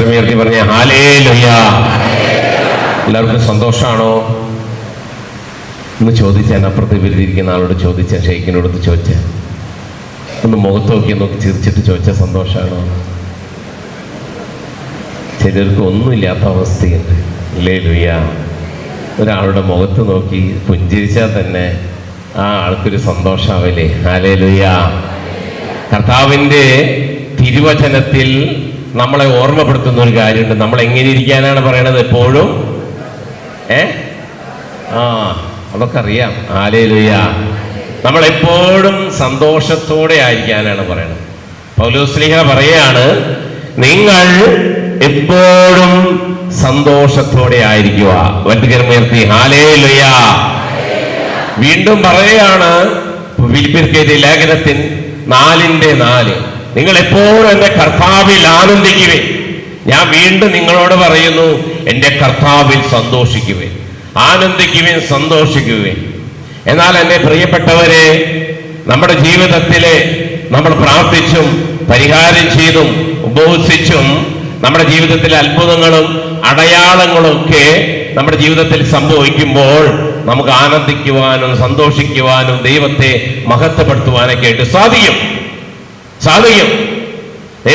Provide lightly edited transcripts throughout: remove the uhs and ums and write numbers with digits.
സ്വരമുയർത്തി പറഞ്ഞ ഹല്ലേലൂയ. എല്ലാവർക്കും സന്തോഷമാണോ എന്ന് ചോദിച്ചാൽ അപ്പുറത്ത് വിരുന്നിരിക്കുന്ന ആളോട് ചോദിച്ചാൽ ഷെയ്ഖിനോട് ചോദിച്ചാൽ ഒന്ന് മുഖത്ത് നോക്കി ചിരിച്ചിട്ട് ചോദിച്ചാൽ സന്തോഷമാണോ? ചിലർക്ക് ഒന്നുമില്ലാത്ത അവസ്ഥയുണ്ട്. ഹല്ലേലൂയ. ഒരാളുടെ മുഖത്ത് നോക്കി പുഞ്ചിരിച്ചാൽ തന്നെ ആ ആൾക്കൊരു സന്തോഷാവില്ലേ? ഹല്ലേലൂയ. കർത്താവിൻ്റെ തിരുവചനത്തിൽ നമ്മളെ ഓർമ്മപ്പെടുത്തുന്ന ഒരു കാര്യമുണ്ട്. നമ്മൾ എങ്ങനെ ഇരിക്കാനാണ് പറയണത് എപ്പോഴും? അതൊക്കെ അറിയാം. ഹല്ലേലൂയ. നമ്മളെപ്പോഴും സന്തോഷത്തോടെ ആയിരിക്കാനാണ് പറയണത്. പൗലോസ്ലീഹ പറയാണ്, നിങ്ങൾ എപ്പോഴും സന്തോഷത്തോടെ ആയിരിക്കുക. വലതുകരമുയർത്തി ഹല്ലേലൂയ. വീണ്ടും പറയുകയാണ് ഫിലിപ്പിയർക്കെഴുതിയ ലേഖനത്തിൽ 4:4, നിങ്ങൾ എപ്പോഴും എൻ്റെ കർത്താവിൽ ആനന്ദിക്കുവേ. ഞാൻ വീണ്ടും നിങ്ങളോട് പറയുന്നു, എൻ്റെ കർത്താവിൽ സന്തോഷിക്കുവേ, ആനന്ദിക്കുവേ, സന്തോഷിക്കുവേ. എന്നാൽ എൻ്റെ പ്രിയപ്പെട്ടവരെ, നമ്മുടെ ജീവിതത്തിലെ നമ്മൾ പ്രാർത്ഥിച്ചും പരിഹാരം ചെയ്തും ഉപവസിച്ചും നമ്മുടെ ജീവിതത്തിലെ അത്ഭുതങ്ങളും അടയാളങ്ങളും ഒക്കെ നമ്മുടെ ജീവിതത്തിൽ സംഭവിക്കുമ്പോൾ നമുക്ക് ആനന്ദിക്കുവാനും സന്തോഷിക്കുവാനും ദൈവത്തെ മഹത്വപ്പെടുത്തുവാനൊക്കെ ആയിട്ട് സാധിക്കും. ദൈവം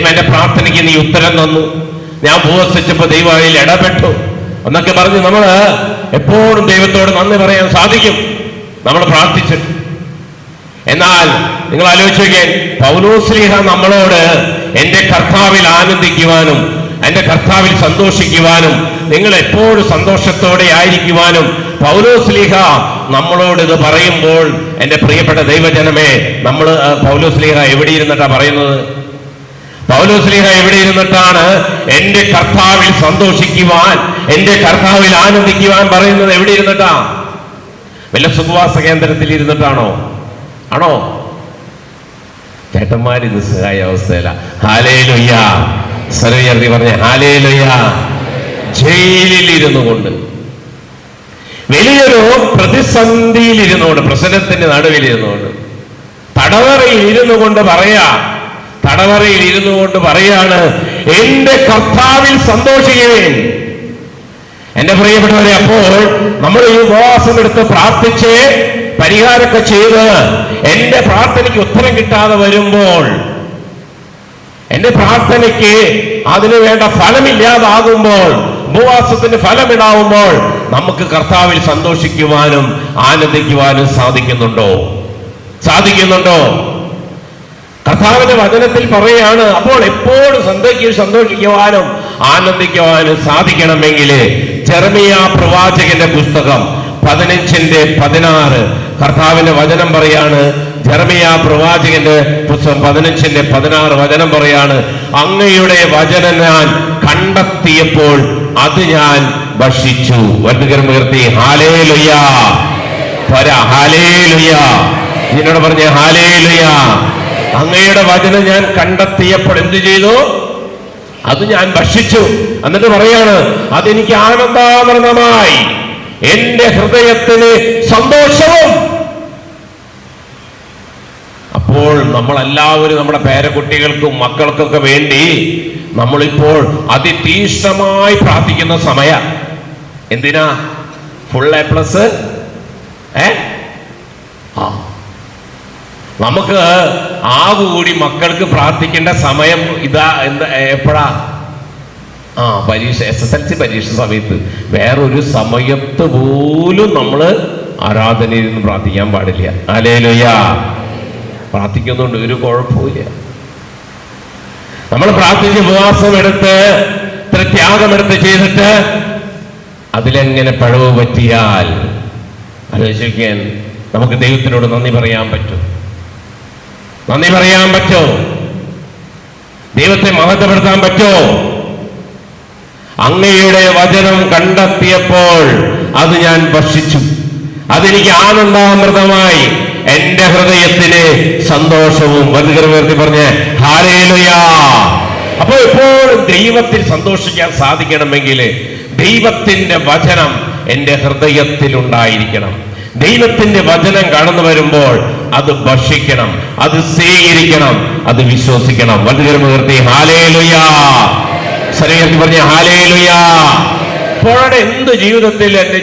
എൻ്റെ പ്രാർത്ഥനയ്ക്ക് നീ ഉത്തരം തന്നു, ഞാൻ ഉപവസിച്ചപ്പോൾ ദൈവം അതിൽ ഇടപെട്ടു എന്നൊക്കെ പറഞ്ഞ് നമ്മൾ എപ്പോഴും ദൈവത്തോട് നന്ദി പറയാൻ സാധിക്കും നമ്മൾ പ്രാർത്ഥിച്ചിട്ട്. എന്നാൽ നിങ്ങൾ ആലോചിച്ച് നോക്കിയാൽ പൗലോസ്ലീഹ നമ്മളോട് എൻ്റെ കർത്താവിൽ ആനന്ദിക്കുവാനും എൻ്റെ കർത്താവിൽ സന്തോഷിക്കുവാനും നിങ്ങൾ എപ്പോഴും സന്തോഷത്തോടെ ആയിരിക്കുവാനും പൗലോസ്ലീഹ നമ്മളോട് ഇത് പറയുമ്പോൾ, എൻ്റെ പ്രിയപ്പെട്ട ദൈവജനമേ, നമ്മൾ പൗലോസ്ലീഹ എവിടെ ഇരുന്നിട്ടാ പറയുന്നത്? പൗലോസ്ലീഹ എവിടെ ഇരുന്നിട്ടാണ് എൻ്റെ കർത്താവിൽ സന്തോഷിക്കുവാൻ, എൻ്റെ കർത്താവിൽ ആനന്ദിക്കുവാൻ പറയുന്നത്? എവിടെ ഇരുന്നിട്ടാ? വല്ല സുഖവാസ കേന്ദ്രത്തിൽ ഇരുന്നിട്ടാണോ? ആണോ? ചേട്ടന്മാര് നിസ്സഹായ അവസ്ഥയില. ഹല്ലേലൂയ. സർവ്വയർത്തി പറഞ്ഞ ഹല്ലേലൂയ. ജയിലിൽ ഇരുന്നു കൊണ്ട്, വലിയൊരു പ്രതിസന്ധിയിൽ ഇരുന്നുകൊണ്ട്, പ്രശ്നത്തിന്റെ നടുവിൽ ഇരുന്നുകൊണ്ട്, തടവറയിൽ ഇരുന്നു കൊണ്ട് പറയാണ്, എന്റെ കർത്താവിൽ സന്തോഷിക്കുവേൻ. എന്റെ പ്രിയപ്പെട്ടവരെ, അപ്പോൾ നമ്മൾ ഈ ഉപവാസം എടുത്ത് പ്രാർത്ഥിച്ച് പരിഹാരമൊക്കെ ചെയ്ത് എന്റെ പ്രാർത്ഥനയ്ക്ക് ഉത്തരം കിട്ടാതെ വരുമ്പോൾ, എന്റെ പ്രാർത്ഥനയ്ക്ക് അതിനു വേണ്ട ഫലമില്ലാതാകുമ്പോൾ, ഉപവാസത്തിന് ഫലമിടാവുമ്പോൾ നമുക്ക് കർത്താവിൽ സന്തോഷിക്കുവാനും ആനന്ദിക്കുവാനും സാധിക്കുന്നുണ്ടോ? കർത്താവിന്റെ വചനത്തിൽ പറയാണ്, അപ്പോൾ എപ്പോഴും സന്തോഷിക്കുവാനും ആനന്ദിക്കുവാനും സാധിക്കണമെങ്കിൽ ജെറമിയ പ്രവാചകന്റെ പുസ്തകം 15:16 കർത്താവിന്റെ വചനം പറയാണ്. ജെറമിയ പ്രവാചകന്റെ പുസ്തകം 15:16 വചനം പറയാണ്, അങ്ങയുടെ വചനം ഞാൻ കണ്ടെത്തിയപ്പോൾ അത് ഞാൻ ഭക്ഷിച്ചു. വലതുകരം ഉയർത്തി ഹല്ലേലൂയ. ഹല്ലേലൂയ. ഇതിനോട് പറഞ്ഞ ഹല്ലേലൂയ. അങ്ങയുടെ വചനം ഞാൻ കണ്ടെത്തിയപ്പോൾ എന്ത് ചെയ്തു? അത് ഞാൻ ഭക്ഷിച്ചു. എന്നിട്ട് പറയാണ്, അതെനിക്ക് ആനന്ദാമൃതമായി, എന്റെ ഹൃദയത്തിന് സന്തോഷവും. അപ്പോൾ നമ്മളെല്ലാവരും നമ്മുടെ പേരക്കുട്ടികൾക്കും മക്കൾക്കൊക്കെ വേണ്ടി നമ്മളിപ്പോൾ അതിതീഷ്ണമായി പ്രാർത്ഥിക്കുന്ന സമയ. എന്തിനാ? Full A+. നമുക്ക് ആകുകൂടി മക്കൾക്ക് പ്രാർത്ഥിക്കേണ്ട സമയം ഇതാ. എപ്പോഴാ? പരീക്ഷ, SSLC പരീക്ഷ സമയത്ത്. വേറൊരു സമയത്ത് പോലും നമ്മൾ ആരാധനയിൽ നിന്ന് പ്രാർത്ഥിക്കാൻ പാടില്ല. ഹല്ലേലൂയ. പ്രാർത്ഥിക്കുന്നുണ്ട്, ഒരു കുഴപ്പമില്ല. നമ്മൾ പ്രാർത്ഥിച്ച് ഉപവാസം എടുത്ത് ഇത്ര ത്യാഗമെടുത്ത് ചെയ്തിട്ട് അതിലെങ്ങനെ പിഴവ് പറ്റിയാൽ ആലോചിക്കാൻ നമുക്ക് ദൈവത്തിനോട് നന്ദി പറയാൻ പറ്റും? ദൈവത്തെ മഹത്വപ്പെടുത്താൻ പറ്റോ? അങ്ങയുടെ വചനം കണ്ടെത്തിയപ്പോൾ അത് ഞാൻ ഭക്ഷിച്ചു, അതെനിക്ക് ആനന്ദാമൃതമായി, എന്റെ ഹൃദയത്തിന് സന്തോഷവും. വലുകരമേർത്തി പറഞ്ഞ് ഹല്ലേലൂയ. അപ്പോൾ എപ്പോഴും ദൈവത്തിൽ സന്തോഷിക്കാൻ സാധിക്കണമെങ്കിൽ ദൈവത്തിന്റെ വചനം എന്റെ ഹൃദയത്തിൽ ഉണ്ടായിരിക്കണം. ദൈവത്തിന്റെ വചനം കടന്നു വരുമ്പോൾ അത് ഭക്ഷിക്കണം, അത് സ്വീകരിക്കണം, അത് വിശ്വസിക്കണം. വലുകരമേർത്തി ഹല്ലേലൂയ. ഉയർത്തി പറഞ്ഞ ഹല്ലേലൂയ. അപ്പോഴാണ് എൻ്റെ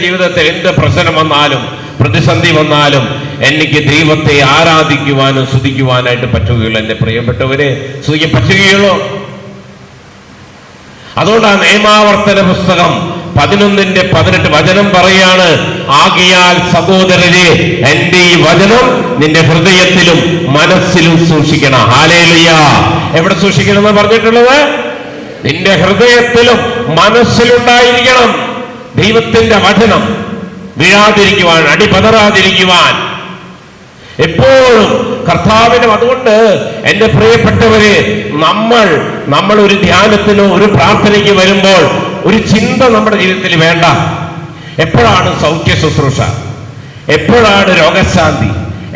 ജീവിതത്തിൽ എന്ത് പ്രശ്നം വന്നാലും പ്രതിസന്ധി വന്നാലും എനിക്ക് ദൈവത്തെ ആരാധിക്കുവാനും സ്തുതിക്കുവാനായിട്ട് പറ്റുകയുള്ളൂ. എൻ്റെ പ്രിയപ്പെട്ടവരെ, സ്തുതിക്കാൻ പറ്റുകയുള്ളൂ. അതുകൊണ്ടാണ് നിയമാവർത്തന പുസ്തകം 11:18 വചനം പറയാണ്, ആകയാൽ സഹോദരരെ എൻ്റെ ഈ വചനം നിന്റെ ഹൃദയത്തിലും മനസ്സിലും സൂക്ഷിക്കണം. ഹല്ലേലൂയ. എവിടെ സൂക്ഷിക്കണം എന്ന് പറഞ്ഞിട്ടുള്ളത്? നിന്റെ ഹൃദയത്തിലും മനസ്സിലുണ്ടായിരിക്കണം ദൈവത്തിന്റെ വചനം. വീഴാതിരിക്കുവാൻ, അടിപതറാതിരിക്കുവാൻ എപ്പോഴും കർത്താവിനും. അതുകൊണ്ട് എൻ്റെ പ്രിയപ്പെട്ടവരെ, നമ്മൾ ഒരു ധ്യാനത്തിനോ ഒരു പ്രാർത്ഥനയ്ക്ക് വരുമ്പോൾ ഒരു ചിന്ത നമ്മുടെ ജീവിതത്തിൽ വേണ്ട. എപ്പോഴാണ് സൗഖ്യ ശുശ്രൂഷ, എപ്പോഴാണ് രോഗശാന്തി,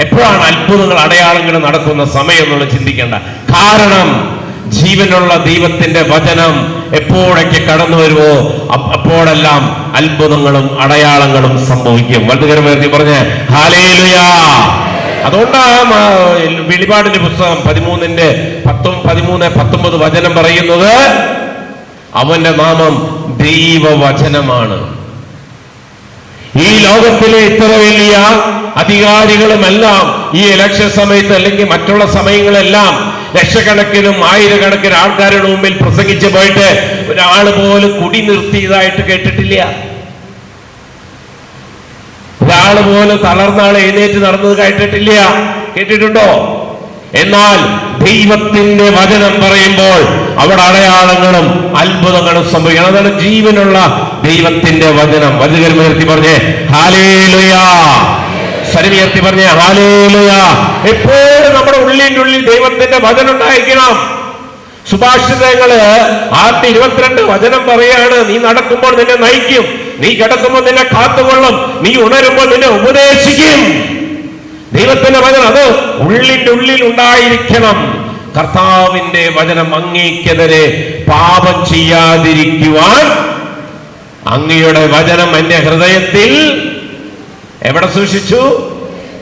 എപ്പോഴാണ് അത്ഭുതങ്ങൾ അടയാളങ്ങൾ നടക്കുന്ന സമയം എന്നുള്ള ചിന്തിക്കേണ്ട. കാരണം ജീവനുള്ള ദൈവത്തിന്റെ വചനം എപ്പോഴൊക്കെ കടന്നു വരുമോ അപ്പോഴെല്ലാം അത്ഭുതങ്ങളും അടയാളങ്ങളും സംഭവിക്കും. വലുതുകരമേർത്തി പറഞ്ഞ് ഹല്ലേലൂയ. അതുകൊണ്ടാണ് വെളിപാടിന്റെ പുസ്തകം 13:19 വചനം പറയുന്നത്, അവന്റെ നാമം ദൈവവചനമാണ്. ഈ ലോകത്തിലെ ഇത്ര വലിയ അധികാരികളുമെല്ലാം ഈ ഇലക്ഷൻ സമയത്ത് അല്ലെങ്കിൽ മറ്റുള്ള സമയങ്ങളെല്ലാം ലക്ഷക്കണക്കിനും ആയിരക്കണക്കിന് ആൾക്കാരുടെ മുമ്പിൽ പ്രസംഗിച്ചു പോയിട്ട് ഒരാൾ പോലും കുടി നിർത്തിയതായിട്ട് കേട്ടിട്ടില്ല. ഒരാൾ പോലും തളർന്നാൾ എഴുന്നേറ്റ് നടന്നത് കേട്ടിട്ടുണ്ടോ? എന്നാൽ ദൈവത്തിന്റെ വചനം പറയുമ്പോൾ അവിടെ അടയാളങ്ങളും അത്ഭുതങ്ങളും സംഭവിക്കണം. അതാണ് ജീവനുള്ള ദൈവത്തിന്റെ വചനം. വചനം പറഞ്ഞേ ഹല്ലേലൂയ. സ്വരമുയർത്തി പറഞ്ഞേ ഹല്ലേലൂയ. എപ്പോഴും നമ്മുടെ ഉള്ളിൽ ദൈവത്തിന്റെ വചനം ഉണ്ടായിരിക്കണം. സുഭാഷിതങ്ങള് 6:22 വചനം പറയാണ്, നീ നടക്കുമ്പോൾ നിന്നെ നയിക്കും, നീ കിടക്കുമ്പോൾ നിന്നെ കാത്തുകൊള്ളും, നീ ഉണരുമ്പോൾ നിന്നെ ഉപദേശിക്കും. ദൈവത്തിന്റെ വചനം അത് ഉള്ളിൽ ഉണ്ടായിരിക്കണം. കർത്താവിന്റെ വചനം അങ്ങേക്കെതിരെ പാപം ചെയ്യാതിരിക്കുവാൻ അങ്ങയുടെ വചനം എന്റെ ഹൃദയത്തിൽ എവിടെ സൂക്ഷിച്ചു?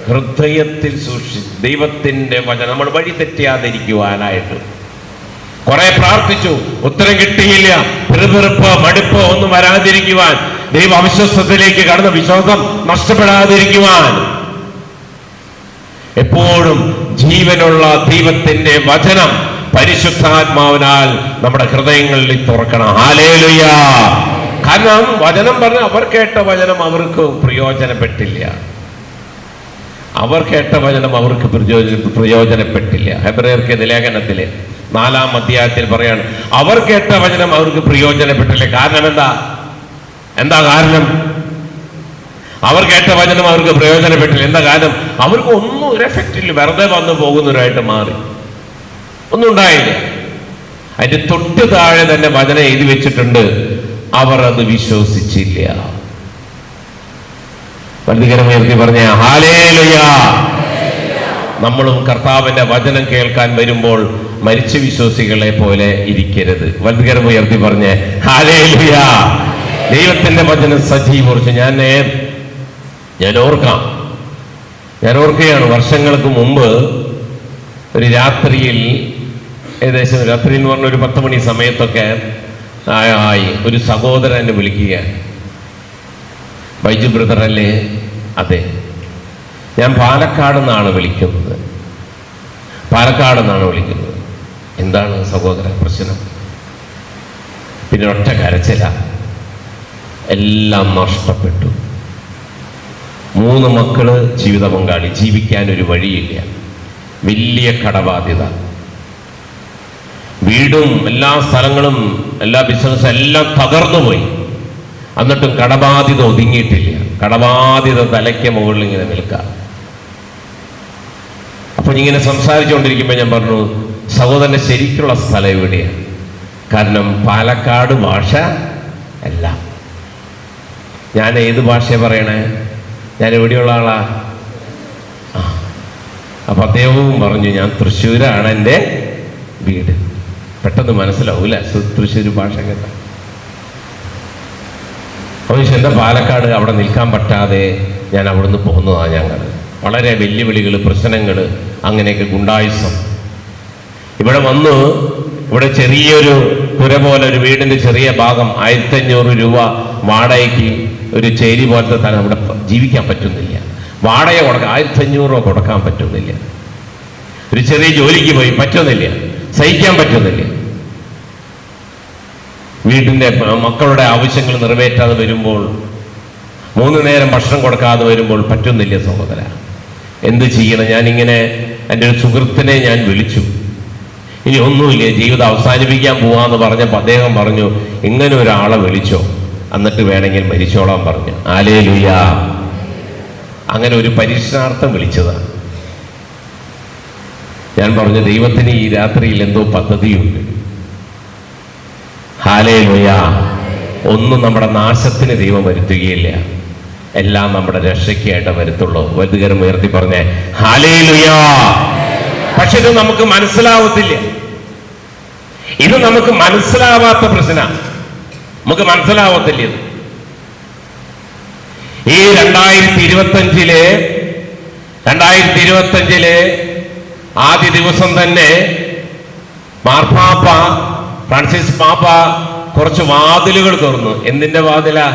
ഹൃദയത്തിൽ സൂക്ഷിച്ചു. ദൈവത്തിന്റെ വചനം നമ്മൾ വഴി തെറ്റാതിരിക്കുവാനായിട്ട് കുറെ പ്രാർത്ഥിച്ചു, ഉത്തരം കിട്ടിയില്ല. പിറുപിറുപ്പ് മടുപ്പ് ഒന്നും വരാതിരിക്കുവാൻ, ദൈവ അവിശ്വാസത്തിലേക്ക് കടന്ന വിശ്വാസം നഷ്ടപ്പെടാതിരിക്കുവാൻ എപ്പോഴും ജീവനുള്ള ദൈവത്തിന്റെ വചനം പരിശുദ്ധാത്മാവിനാൽ നമ്മുടെ ഹൃദയങ്ങളിൽ തുറക്കണം. ഹല്ലേലൂയ. കാരണം വചനം പറഞ്ഞ അവർ കേട്ട വചനം അവർക്ക് പ്രയോജനപ്പെട്ടില്ല. ഹെബ്രായർക്കെഴുതിയ ലേഖനത്തിലെ 4-ാം അധ്യായത്തിൽ പറയാണ്, അവർ കേട്ട വചനം അവർക്ക് പ്രയോജനപ്പെട്ടില്ല. കാരണം എന്താ കാരണം? അവർ കേട്ട വചനം അവർക്ക് പ്രയോജനപ്പെട്ടില്ല. എന്താ കാരണം? അവർക്ക് ഒന്നും ഒരു എഫക്റ്റ് ഇല്ല, വെറുതെ വന്നു പോകുന്നവരായിട്ട് മാറി, ഒന്നും ഉണ്ടായില്ല. അതിന്റെ തൊട്ട് താഴെ തന്നെ വചനം എഴുതി വെച്ചിട്ടുണ്ട്, അവർ അത് വിശ്വസിച്ചില്ല. വലുതുകരമുയർത്തി പറഞ്ഞ ഹല്ലേലൂയ. നമ്മളും കർത്താവിന്റെ വചനം കേൾക്കാൻ വരുമ്പോൾ മരിച്ച വിശ്വാസികളെ പോലെ ഇരിക്കരുത്. വലുതുകരമുയർത്തി പറഞ്ഞ് ഹല്ലേലൂയ. ദൈവത്തിന്റെ വചനം സജീവോർച്ചു. ഞാൻ ഓർക്കുകയാണ്, വർഷങ്ങൾക്ക് മുമ്പ് ഒരു രാത്രിയിൽ, ഏകദേശം രാത്രി എന്ന് പറഞ്ഞ ഒരു 10 മണി സമയത്തൊക്കെ ആയി ഒരു സഹോദരൻ എന്നെ വിളിക്കുക, ബൈജു ബ്രദർ അല്ലേ? അതെ, ഞാൻ പാലക്കാട് നിന്നാണ് വിളിക്കുന്നത്. എന്താണ് സഹോദര പ്രശ്നം? പിന്നെ ഒറ്റ കരച്ചില, എല്ലാം നഷ്ടപ്പെട്ടു. 3 മക്കള്, ജീവിത പങ്കാളി, ജീവിക്കാൻ ഒരു വഴിയില്ല, വലിയ കടബാധ്യത, വീടും എല്ലാ സ്ഥലങ്ങളും എല്ലാ ബിസിനസ്സും എല്ലാം തകർന്നുപോയി. എന്നിട്ടും കടബാധ്യത ഒതുങ്ങിയിട്ടില്ല. കടബാധ്യത തലയ്ക്ക് മുകളിൽ ഇങ്ങനെ നിൽക്കാം. അപ്പൊ ഇങ്ങനെ സംസാരിച്ചുകൊണ്ടിരിക്കുമ്പോൾ ഞാൻ പറഞ്ഞു, സഹോദരന്റെ ശരിക്കുള്ള സ്ഥലം എവിടെയാണ്? കാരണം പാലക്കാട് ഭാഷ അല്ല. ഞാൻ ഏത് ഭാഷയാണ് പറയണേ? ഞാൻ എവിടെയുള്ള ആളാ? അപ്പൊ അദ്ദേഹവും പറഞ്ഞു, ഞാൻ തൃശ്ശൂരാണ് എൻ്റെ വീട്. പെട്ടെന്ന് മനസ്സിലാവൂല തൃശ്ശൂർ ഭാഷ കേട്ട. പക്ഷെ എൻ്റെ പാലക്കാട് അവിടെ നിൽക്കാൻ പറ്റാതെ ഞാൻ അവിടുന്ന് പോകുന്നതാണ്. ഞങ്ങൾ വളരെ വെല്ലുവിളികൾ, പ്രശ്നങ്ങൾ, അങ്ങനെയൊക്കെ ഗുണ്ടായുസം. ഇവിടെ വന്നു ഇവിടെ ചെറിയൊരു പുര പോലെ ഒരു വീടിന്റെ ചെറിയ ഭാഗം 1500 രൂപ വാടകയ്ക്ക് ഒരു ചേരി പോലത്തെ തന്നെ അവിടെ ജീവിക്കാൻ പറ്റുന്നില്ല. വാടക കൊടുക്കാൻ 1500 രൂപ കൊടുക്കാൻ പറ്റുന്നില്ല. ഒരു ചെറിയ ജോലിക്ക് പോയി പറ്റുന്നില്ല, സഹിക്കാൻ പറ്റുന്നില്ല. വീടിന്റെ മക്കളുടെ ആവശ്യങ്ങൾ നിറവേറ്റാതെ വരുമ്പോൾ, 3 നേരം ഭക്ഷണം കൊടുക്കാതെ വരുമ്പോൾ പറ്റുന്നില്ല സഹോദര. എന്ത് ചെയ്യണം? ഞാനിങ്ങനെ എൻ്റെ ഒരു സുഹൃത്തിനെ ഞാൻ വിളിച്ചു. ഇനി ഒന്നുമില്ല, ജീവിതം അവസാനിപ്പിക്കാൻ പോവാന്ന് പറഞ്ഞപ്പോൾ അദ്ദേഹം പറഞ്ഞു, ഇങ്ങനെ ഒരാളെ വിളിച്ചോ, എന്നിട്ട് വേണമെങ്കിൽ മരിച്ചോളാൻ പറഞ്ഞു. ഹല്ലേലൂയ. അങ്ങനെ ഒരു പരീക്ഷണാർത്ഥം വിളിച്ചതാണ്. ഞാൻ പറഞ്ഞു, ദൈവത്തിന് ഈ രാത്രിയിൽ എന്തോ പദ്ധതിയുണ്ട്. ഹല്ലേലൂയ. ഒന്നും നമ്മുടെ നാശത്തിന് ദൈവം വരുത്തുകയില്ല, എല്ലാം നമ്മുടെ രക്ഷയ്ക്കായിട്ട് വരുത്തുള്ളൂ. വലുതുകരം ഉയർത്തി പറഞ്ഞേ ഹല്ലേലൂയ. പക്ഷെ ഇത് നമുക്ക് മനസ്സിലാവത്തില്ല. ഇത് നമുക്ക് മനസ്സിലാവാത്ത പ്രശ്നമാണ്. നമുക്ക് മനസ്സിലാവത്തില്ല ഇത്. ഈ 2025 ആദ്യ ദിവസം തന്നെ മാർപ്പാപ്പ ഫ്രാൻസിസ് പാപ്പ കുറച്ച് വാതിലുകൾ തുറന്നു. എന്തിന്റെ വാതിലാ?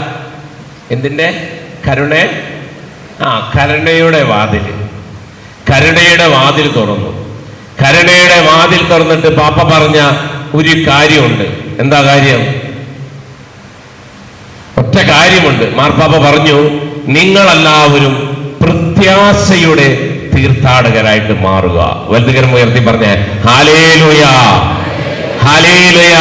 എന്തിന്റെ? കരുണയുടെ വാതിൽ. കരുണയുടെ വാതിൽ തുറന്നു. കരുണയുടെ വാതിൽ തുറന്നിട്ട് പാപ്പ പറഞ്ഞ ഒരു കാര്യമുണ്ട്. എന്താ കാര്യം? ഒറ്റ കാര്യമുണ്ട്. മാർപ്പാപ്പ പറഞ്ഞു, നിങ്ങളെല്ലാവരും പ്രത്യാശയുടെ തീർത്ഥാടകരായിട്ട് മാറുക. വലുതുകരം ഉയർത്തി പറഞ്ഞ ഹല്ലേലൂയ, ഹല്ലേലൂയ.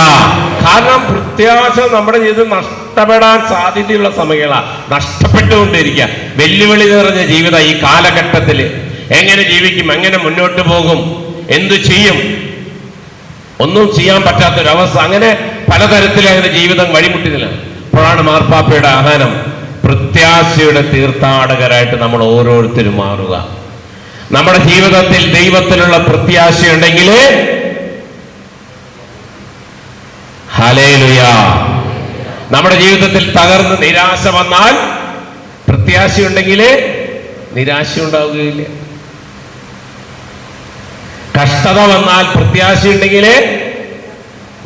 കാരണം പ്രത്യാശ നമ്മുടെ ജീവിതം നഷ്ടപ്പെടാൻ സാധ്യതയുള്ള സമയങ്ങളാണ്. നഷ്ടപ്പെട്ടുകൊണ്ടിരിക്കുക. വെല്ലുവിളി നിറഞ്ഞ ജീവിതം ഈ കാലഘട്ടത്തിൽ. എങ്ങനെ ജീവിക്കും? എങ്ങനെ മുന്നോട്ട് പോകും? എന്തു ചെയ്യും? ഒന്നും ചെയ്യാൻ പറ്റാത്തൊരവസ്ഥ. അങ്ങനെ പലതരത്തിലങ്ങനെ ജീവിതം വഴിമുട്ടില്ല. അപ്പോഴാണ് മാർപ്പാപ്പയുടെ ആഹ്വാനം, പ്രത്യാശയുടെ തീർത്ഥാടകരായിട്ട് നമ്മൾ ഓരോരുത്തരും മാറുക. നമ്മുടെ ജീവിതത്തിൽ ദൈവത്തിലുള്ള പ്രത്യാശയുണ്ടെങ്കിൽ, ഹല്ലേലൂയ, നമ്മുടെ ജീവിതത്തിൽ തകർന്ന് നിരാശ വന്നാൽ പ്രത്യാശയുണ്ടെങ്കിൽ നിരാശ ഉണ്ടാവുകയില്ല. കഷ്ടത വന്നാൽ പ്രത്യാശയുണ്ടെങ്കിൽ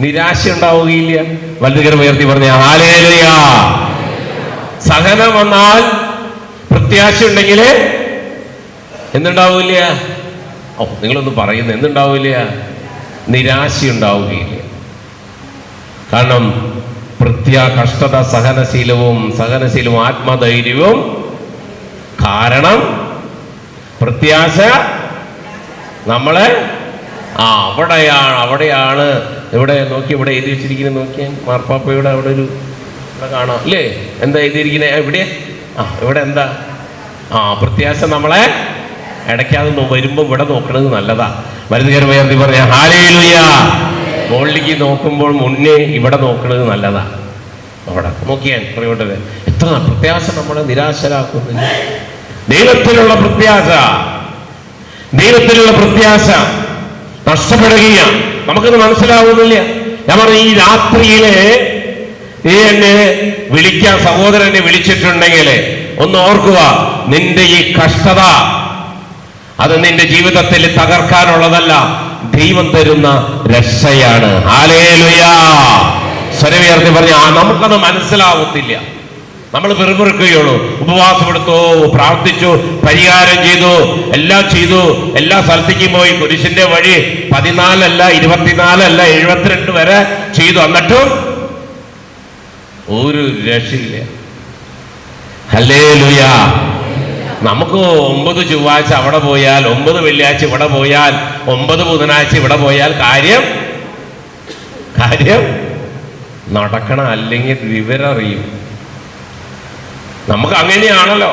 നിരാശ ഉണ്ടാവുകയില്ല. വലുതുകരം ഉയർത്തി പറഞ്ഞ ഹല്ലേലൂയ. സഹനം വന്നാൽ പ്രത്യാശയുണ്ടെങ്കിൽ എന്തുണ്ടാവില്ല? നിങ്ങളൊന്ന് പറയുന്നു, എന്തുണ്ടാവില്ല? നിരാശ ഉണ്ടാവുകയില്ല. കാരണം കഷ്ടത സഹനശീലവും ആത്മധൈര്യവും. കാരണം പ്രത്യാശ നമ്മളെ അവിടെയാണ്. ഇവിടെ നോക്കി, ഇവിടെ എഴുതി വെച്ചിരിക്കുന്നത് നോക്കിയാൽ മാർപ്പാപ്പയുടെ അവിടെ ഇവിടെ കാണാം അല്ലേ? എന്താ എഴുതിയിരിക്കുന്നത്? ഇവിടെ എന്താ? പ്രത്യാശ നമ്മളെ ഇടയ്ക്കാതെ വരുമ്പോൾ ഇവിടെ നോക്കണത് നല്ലതാ. വലുതുകരം ഉയർത്തി പറഞ്ഞ ഹല്ലേലൂയ. മുകളിലേക്ക് നോക്കുമ്പോൾ മുന്നേ ഇവിടെ നോക്കുന്നത് നല്ലതാ. അവിടെ നോക്കിയാൽ പറയോട്ടത് എത്ര പ്രത്യാശ നമ്മളെ നിരാശരാക്കുന്നില്ല. ദൈവത്തിലുള്ള പ്രത്യാശ നഷ്ടപ്പെടുകയാണ്. നമുക്കത് മനസ്സിലാവുന്നില്ല. ഞാൻ പറഞ്ഞു, ഈ രാത്രിയിലെ നീ എന്നെ വിളിക്കാൻ, സഹോദരനെ വിളിച്ചിട്ടുണ്ടെങ്കിൽ ഒന്ന് ഓർക്കുക, നിന്റെ ഈ കഷ്ടത അത് നിന്റെ ജീവിതത്തിൽ തകർക്കാനുള്ളതല്ല, ദൈവം തരുന്ന രക്ഷയാണ്. ഹല്ലേലൂയ. സ്വരമുയർത്തി പറഞ്ഞ നമുക്കത് മനസ്സിലാവത്തില്ല. നമ്മൾ പെറുപിറുക്കുകയുള്ളൂ. ഉപവാസം എടുത്തു, പ്രാർത്ഥിച്ചു, പരിഹാരം ചെയ്തു, എല്ലാം ചെയ്തു, എല്ലാ സ്ഥലത്തേക്കും പോയി. കുരിശിന്റെ വഴി 14 അല്ല 24 അല്ല 72 വരെ ചെയ്തു. എന്നിട്ടും ഒരു രക്ഷയില്ല. ഹല്ലേലൂയ. നമുക്ക് 9 ചൊവ്വാഴ്ച അവിടെ പോയാൽ, 9 വെള്ളിയാഴ്ച ഇവിടെ പോയാൽ, 9 ബുധനാഴ്ച ഇവിടെ പോയാൽ കാര്യം നടക്കണം. അല്ലെങ്കിൽ വിവരറിയും. നമുക്ക് അങ്ങനെയാണല്ലോ.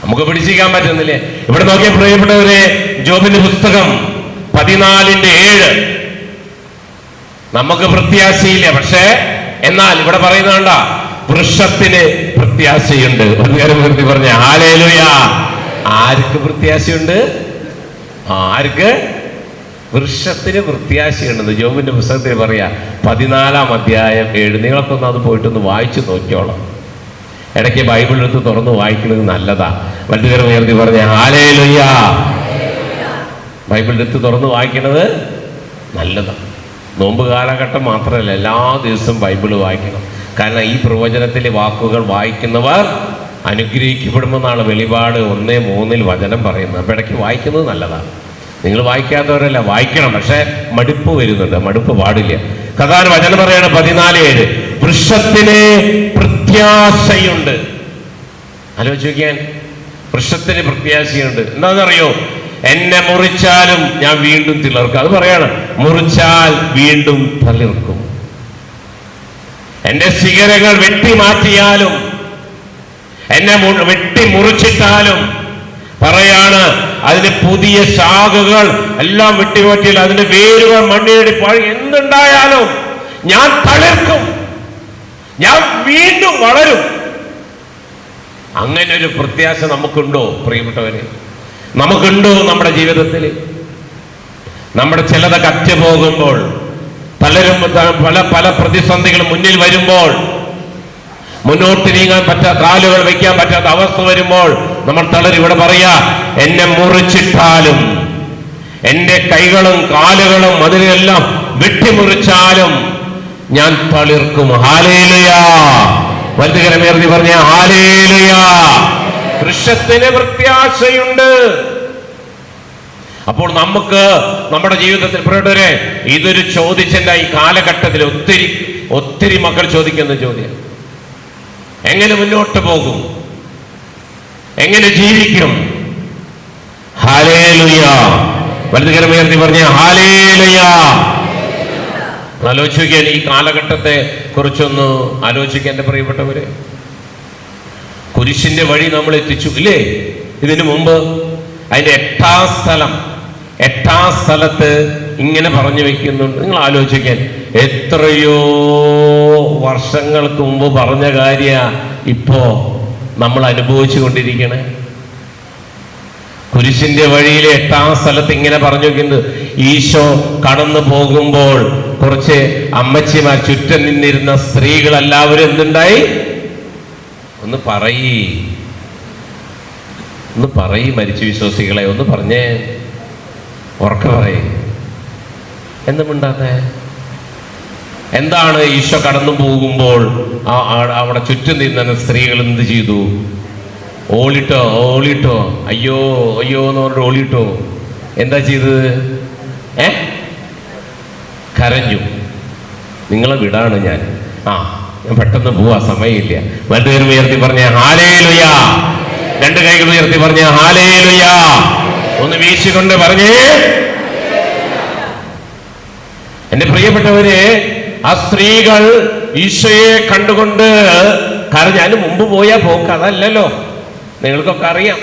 നമുക്ക് പിടിച്ചിരിക്കാൻ പറ്റുന്നില്ലേ? ഇവിടെ നോക്കിയ പ്രിയപ്പെട്ടവരെ, ജോബിന്റെ പുസ്തകം 14:7. നമുക്ക് പ്രത്യാശയില്ല. പക്ഷേ എന്നാൽ ഇവിടെ പറയുന്നണ്ട, വൃക്ഷത്തിന് പ്രത്യാശയുണ്ട്. പറഞ്ഞ ഹല്ലേലൂയ. ആർക്ക് പ്രത്യാശയുണ്ട്? ആർക്ക്? വൃക്ഷത്തിന് പ്രത്യാശയുണ്ടെന്ന് ജോബിന്റെ പുസ്തകത്തിൽ പറയാ. 14-ാം അധ്യായം 7. നിങ്ങൾക്കൊന്ന് അത് പോയിട്ടൊന്ന് വായിച്ചു നോക്കിയോളാം. ഇടയ്ക്ക് ബൈബിൾ എടുത്ത് തുറന്ന് വായിക്കുന്നത് നല്ലതാ. വലുതുകരം ഉയർത്തി പറഞ്ഞ ഹല്ലേലൂയ. ബൈബിൾ എടുത്ത് തുറന്ന് വായിക്കണത് നല്ലതാണ്. നോമ്പ് കാലഘട്ടം മാത്രമല്ല, എല്ലാ ദിവസവും ബൈബിൾ വായിക്കണം. കാരണം ഈ പ്രവചനത്തിലെ വാക്കുകൾ വായിക്കുന്നവർ അനുഗ്രഹിക്കപ്പെടുമെന്നാണ് വെളിപാട് 1:3 വചനം പറയുന്നത്. അപ്പോൾ ഇടയ്ക്ക് വായിക്കുന്നത് നല്ലതാണ്. നിങ്ങൾ വായിക്കാത്തവരല്ല, വായിക്കണം. പക്ഷെ മടുപ്പ് വരുന്നുണ്ട്, മടുപ്പ് പാടില്ല. കഥാന വചനം പറയാണ് 14:7, വൃക്ഷത്തിന് പ്രത്യാശയുണ്ട്. ആലോചിച്ച് നോക്കിയാൽ, വൃക്ഷത്തിന് പ്രത്യാശയുണ്ട്. എന്താണെന്നറിയോ? എന്നെ മുറിച്ചാലും ഞാൻ വീണ്ടും തിളർക്കും. അത് പറയാണ്, മുറിച്ചാൽ വീണ്ടും തളിർക്കും. എന്റെ ശിഖരങ്ങൾ വെട്ടിമാറ്റിയാലും, എന്നെ വെട്ടിമുറിച്ചിട്ടാലും പറയാണ്, അതിന് പുതിയ ശാഖകൾ എല്ലാം വെട്ടിമാറ്റിയാൽ അതിന് വേരുകൾ മണ്ണിനടി എന്തുണ്ടായാലും ഞാൻ തളിർക്കും, ഞാൻ വീണ്ടും വളരും. അങ്ങനെ ഒരു പ്രത്യാശ നമുക്കുണ്ടോ പ്രിയപ്പെട്ടവരെ? നമുക്കുണ്ടോ നമ്മുടെ ജീവിതത്തിൽ? നമ്മുടെ ചിലതൊക്കെ അറ്റുപോകുമ്പോൾ, പലരും പല പ്രതിസന്ധികളും മുന്നിൽ വരുമ്പോൾ, മുന്നോട്ട് നീങ്ങാൻ പറ്റാത്ത, കാലുകൾ വയ്ക്കാൻ പറ്റാത്ത അവസ്ഥ വരുമ്പോൾ നമ്മൾ തളരും. ഇവിടെ പറയാ, എന്നെ മുറിച്ചിട്ടാലും, എന്റെ കൈകളും കാലുകളും അതിനെല്ലാം വെട്ടിമുറിച്ചാലും ഞാൻ തളിർക്കും. ഹല്ലേലൂയാ! വലുതുകരമേറി പറഞ്ഞ ഹല്ലേലൂയാ! വൃക്ഷത്തിന് പ്രത്യാശയുണ്ട്. അപ്പോൾ നമുക്ക് നമ്മുടെ ജീവിതത്തിൽ പ്രിയപ്പെട്ടവരെ, ഇതൊരു ചോദിച്ചെന്റെ ഈ കാലഘട്ടത്തിൽ ഒത്തിരി മക്കൾ ചോദിക്കുന്ന ചോദ്യം, എങ്ങനെ മുന്നോട്ട് പോകും, എങ്ങനെ ജീവിക്കും? ഹല്ലേലൂയാ! വലുതുകരമേറി പറഞ്ഞ ഹല്ലേലൂയാ! ആലോചിക്കാൻ, ഈ കാലഘട്ടത്തെ കുറിച്ചൊന്ന് ആലോചിക്കാൻ എൻ്റെ പ്രിയപ്പെട്ടവരെ. കുരിശിന്റെ വഴി നമ്മൾ എത്തിച്ചു ഇല്ലേ? ഇതിനു മുമ്പ് അതിന്റെ 8ാം സ്ഥലത്ത് ഇങ്ങനെ പറഞ്ഞു വെക്കുന്നുണ്ട്. നിങ്ങൾ ആലോചിക്കാൻ, എത്രയോ വർഷങ്ങൾക്ക് മുമ്പ് പറഞ്ഞ കാര്യ ഇപ്പോ നമ്മൾ അനുഭവിച്ചു കൊണ്ടിരിക്കണേ. കുരിശിന്റെ വഴിയിലെ 8ാം സ്ഥലത്ത് ഇങ്ങനെ പറഞ്ഞു വെക്കുന്നത്, ഈശോ കടന്നു പോകുമ്പോൾ കുറച്ച് അമ്മച്ചിമാർ, ചുറ്റും നിന്നിരുന്ന സ്ത്രീകൾ എല്ലാവരും എന്തുണ്ടായി? ഒന്ന് പറയ് മരിച്ച വിശ്വാസികളെ, ഒന്ന് പറഞ്ഞേ, ഉറക്കെ പറയേ. എന്തുമിണ്ടാത്തെ? എന്താണ് ഈശോ കടന്നു പോകുമ്പോൾ അവിടെ ചുറ്റും നിന്ന സ്ത്രീകൾ എന്ത് ചെയ്തു? ഓളിട്ടോ, അയ്യോ എന്ന് പറഞ്ഞിട്ട് ഓളിട്ടോ. എന്താ ചെയ്തത്? കരഞ്ഞു. നിങ്ങളെ വിടാണ് ഞാൻ പെട്ടെന്ന് പോവാ, സമയമില്ല. വലുതുകരം ഉയർത്തി പറഞ്ഞ ഹല്ലേലൂയാ! 2 കൈകൾ ഉയർത്തി പറഞ്ഞ ഹല്ലേലൂയാ! ഒന്ന് വീശിക്കൊണ്ട് പറഞ്ഞേ. എന്റെ പ്രിയപ്പെട്ടവരെ, ആ സ്ത്രീകൾ ഈശോയെ കണ്ടുകൊണ്ട് കരഞ്ഞു. അതിന് മുമ്പ് പോയാ പോക്ക് അതല്ലല്ലോ, നിങ്ങൾക്കൊക്കെ അറിയാം.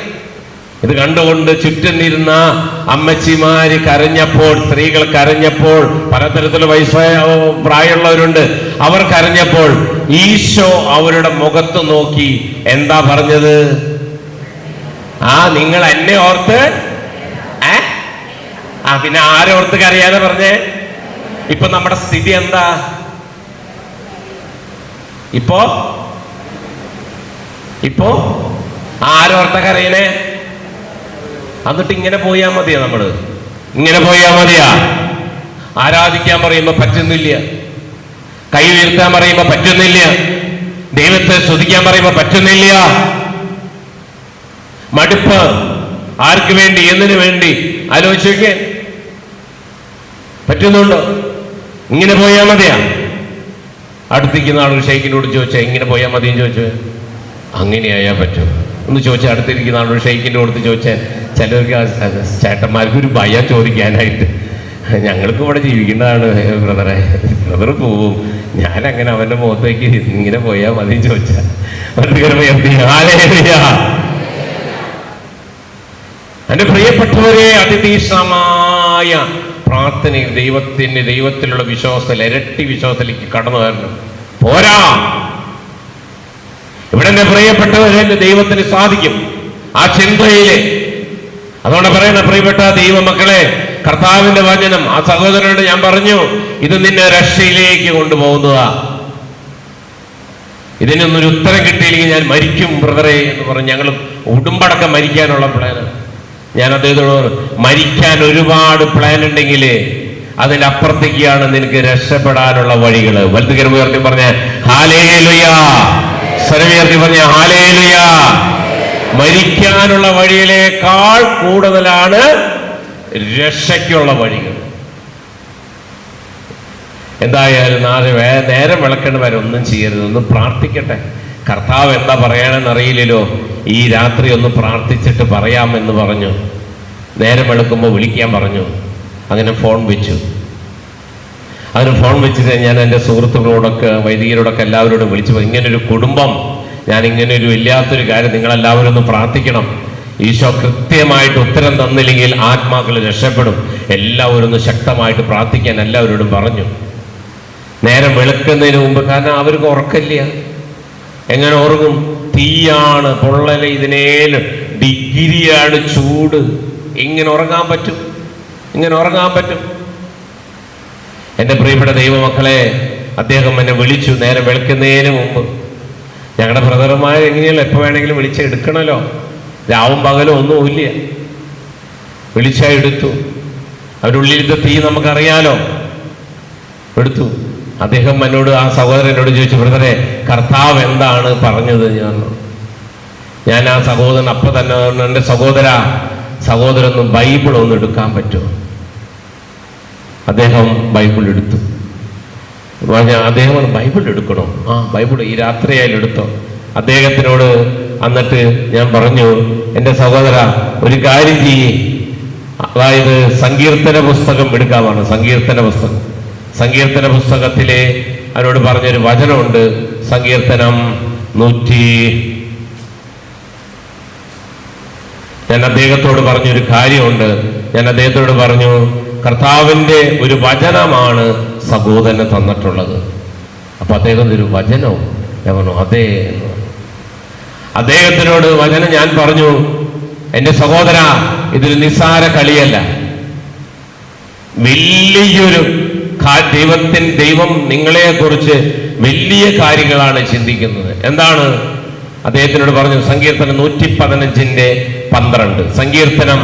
ഇത് കണ്ടുകൊണ്ട് ചുറ്റും ഇരുന്ന അമ്മച്ചിമാര് കരഞ്ഞപ്പോൾ, സ്ത്രീകൾ കരഞ്ഞപ്പോൾ, പലതരത്തിലുള്ള വയസ്സായ പ്രായമുള്ളവരുണ്ട്, അവർ കരഞ്ഞപ്പോൾ ഈശോ അവരുടെ മുഖത്ത് നോക്കി എന്താ പറഞ്ഞത്? നിങ്ങൾ എന്നെ ഓർത്ത് പിന്നെ ആരോർത്ത് കരയാതെ പറഞ്ഞേ? ഇപ്പൊ നമ്മുടെ സ്ഥിതി എന്താ? ഇപ്പോ ആരോർത്ത കരയണേ? എന്നിട്ട് ഇങ്ങനെ പോയാ മതിയാ? ഇങ്ങനെ പോയാ മതിയാ? ആരാധിക്കാൻ പറയുമ്പോ പറ്റുന്നില്ല, കൈ ഉയർത്താൻ പറയുമ്പോ പറ്റുന്നില്ല, ദൈവത്തെ സ്തുതിക്കാൻ പറയുമ്പോ പറ്റുന്നില്ല. മടുപ്പ്. ആർക്ക് വേണ്ടി? എന്തിനു വേണ്ടി? ആലോചിക്കാൻ പറ്റുന്നുണ്ടോ? ഇങ്ങനെ പോയാ മതിയാ? അടുത്തിരിക്കുന്ന ആളൊരു ഷെയ്ക്കിനോട് ചോദിച്ചാ ഇങ്ങനെ പോയാൽ മതിയെന്ന് ചോദിച്ചു, അങ്ങനെയായാ പറ്റും ഒന്ന് ചോദിച്ചാൽ അടുത്തിരിക്കുന്ന ആളൊരു ഷെയ്ക്കിൻ്റെ കൊടുത്ത് ചോദിച്ചാൽ ചിലർക്ക് ചേട്ടന്മാർക്ക് ഒരു ഭയം ചോദിക്കാനായിട്ട്. ഞങ്ങൾക്ക് ഇവിടെ ജീവിക്കേണ്ടതാണ് ബ്രദർ പോവും, ഞാനങ്ങനെ അവൻ്റെ മുഖത്തേക്ക് ഇങ്ങനെ പോയാൽ മതി ചോദിച്ചാൽ എൻ്റെ പ്രിയപ്പെട്ടവരെ, അതിതീക്ഷണമായ പ്രാർത്ഥനയിൽ ദൈവത്തിലുള്ള വിശ്വാസത്തിൽ, ഇരട്ടി വിശ്വാസത്തിലേക്ക് കടന്നു വരണം. പോരാ, ഇവിടെ എൻ്റെ പ്രിയപ്പെട്ടവരെ ദൈവത്തിന് സാധിക്കും ആ ചിന്തയിലെ. അതുകൊണ്ട് പറയണ പ്രിയപ്പെട്ട ദൈവമക്കളെ, കർത്താവിന്റെ വചനം ആ സഹോദരനോട് ഞാൻ പറഞ്ഞു, ഇത് നിന്നെ രക്ഷയിലേക്ക് കൊണ്ടുപോകുന്നതാ. ഇതിനൊന്നൊരു ഉത്തരം കിട്ടിയില്ലെങ്കിൽ ഞാൻ മരിക്കും ബ്രദറെ എന്ന് പറഞ്ഞു. ഞങ്ങൾ ഉടുമ്പടക്കം മരിക്കാനുള്ള പ്ലാനാണ്. ഞാൻ അദ്ദേഹത്തോട് മരിക്കാൻ ഒരുപാട് പ്ലാൻ ഉണ്ടെങ്കിൽ അതിന്റെ അപ്പുറത്തേക്കാണ് നിനക്ക് രക്ഷപ്പെടാനുള്ള വഴികൾ. വലതുകരം ഉയർത്തി പറഞ്ഞ ഹല്ലേലൂയ, സ്വരമുയർത്തി പറഞ്ഞ ഹല്ലേലൂയ. മരിക്കാനുള്ള വഴിയിലേക്കാൾ കൂടുതലാണ് രക്ഷയ്ക്കുള്ള വഴികൾ. എന്തായാലും നാളെ നേരം വിളക്കേണ്ട വരെ ഒന്നും ചെയ്യരുത്, ഒന്ന് പ്രാർത്ഥിക്കട്ടെ. കർത്താവ് എന്താ പറയാനെന്ന് അറിയില്ലല്ലോ. ഈ രാത്രി ഒന്ന് പ്രാർത്ഥിച്ചിട്ട് പറയാമെന്ന് പറഞ്ഞു. നേരം വെളുക്കുമ്പോൾ വിളിക്കാൻ പറഞ്ഞു. അങ്ങനെ ഫോൺ വെച്ചു. അതിന് ഫോൺ വെച്ചിട്ട് ഞാൻ എൻ്റെ സുഹൃത്തുക്കളോടൊക്കെ വൈദികരോടൊക്കെ എല്ലാവരോടും വിളിച്ചു, ഇങ്ങനൊരു കുടുംബം, ഞാൻ ഇങ്ങനൊരു ഇല്ലാത്തൊരു കാര്യം, നിങ്ങളെല്ലാവരും ഒന്ന് പ്രാർത്ഥിക്കണം. ഈശോ കൃത്യമായിട്ട് ഉത്തരം തന്നില്ലെങ്കിൽ ആത്മാക്കൾ രക്ഷപ്പെടും. എല്ലാവരും ഒന്ന് ശക്തമായിട്ട് പ്രാർത്ഥിക്കാൻ എല്ലാവരോടും പറഞ്ഞു. നേരം വെളുക്കുന്നതിന് മുമ്പ്, കാരണം അവർക്ക് ഉറക്കില്ല. എങ്ങനെ ഉറങ്ങും? തീയാണ്, പൊള്ളല, ഇതിനേലും ഡിഗ്രിയാണ് ചൂട്. ഇങ്ങനെ ഉറങ്ങാൻ പറ്റും? ഇങ്ങനെ ഉറങ്ങാൻ പറ്റും? എൻ്റെ പ്രിയപ്പെട്ട ദൈവമക്കളെ, അദ്ദേഹം എന്നെ വിളിച്ചു നേരം വെളുക്കുന്നതിന് മുമ്പ്. ഞങ്ങളുടെ ബ്രദർമാർ എങ്ങനെയല്ലോ എപ്പോൾ വേണമെങ്കിലും വിളിച്ചെടുക്കണമല്ലോ, രാവും പകലും ഒന്നുമില്ല. വിളിച്ചാൽ എടുത്തു. അവരുള്ളിലത്തെ തീ നമുക്കറിയാലോ, എടുത്തു. അദ്ദേഹം എന്നോട്, ആ സഹോദരനോട് ചോദിച്ചു, ബ്രദറെ കർത്താവ് എന്താണ് പറഞ്ഞത്? ഞാൻ ആ സഹോദരൻ അപ്പം തന്നെ, എൻ്റെ സഹോദരൊന്ന് ബൈബിൾ ഒന്ന് എടുക്കാൻ പറ്റുമോ? അദ്ദേഹം ബൈബിൾ എടുത്തു. അദ്ദേഹം ബൈബിൾ എടുക്കണോ? ആ ബൈബിൾ ഈ രാത്രിയായാലും എടുത്തോ. അദ്ദേഹത്തിനോട് എന്നിട്ട് ഞാൻ പറഞ്ഞു, എൻ്റെ സഹോദര ഒരു കാര്യം ചെയ്യേ, അതായത് സങ്കീർത്തന പുസ്തകം എടുക്കാമാണ്. സങ്കീർത്തന പുസ്തകത്തിലെ അവരോട് പറഞ്ഞൊരു വചനമുണ്ട്. സങ്കീർത്തനം 100. ഞാൻ അദ്ദേഹത്തോട് പറഞ്ഞൊരു കാര്യമുണ്ട്. ഞാൻ അദ്ദേഹത്തോട് പറഞ്ഞു, കർത്താവിൻ്റെ ഒരു വചനമാണ് സഹോദരന് തന്നിട്ടുള്ളത്. അപ്പൊ അദ്ദേഹം ഒരു വചനവും, ഞാൻ പറഞ്ഞു അതെ. അദ്ദേഹത്തിനോട് വചനം ഞാൻ പറഞ്ഞു, എൻ്റെ സഹോദര ഇതൊരു നിസ്സാര കളിയല്ല, വലിയൊരു ദൈവം നിങ്ങളെ കുറിച്ച് വലിയ കാര്യങ്ങളാണ് ചിന്തിക്കുന്നത്. എന്താണ്? അദ്ദേഹത്തിനോട് പറഞ്ഞു, സങ്കീർത്തനം 115:12. സങ്കീർത്തനം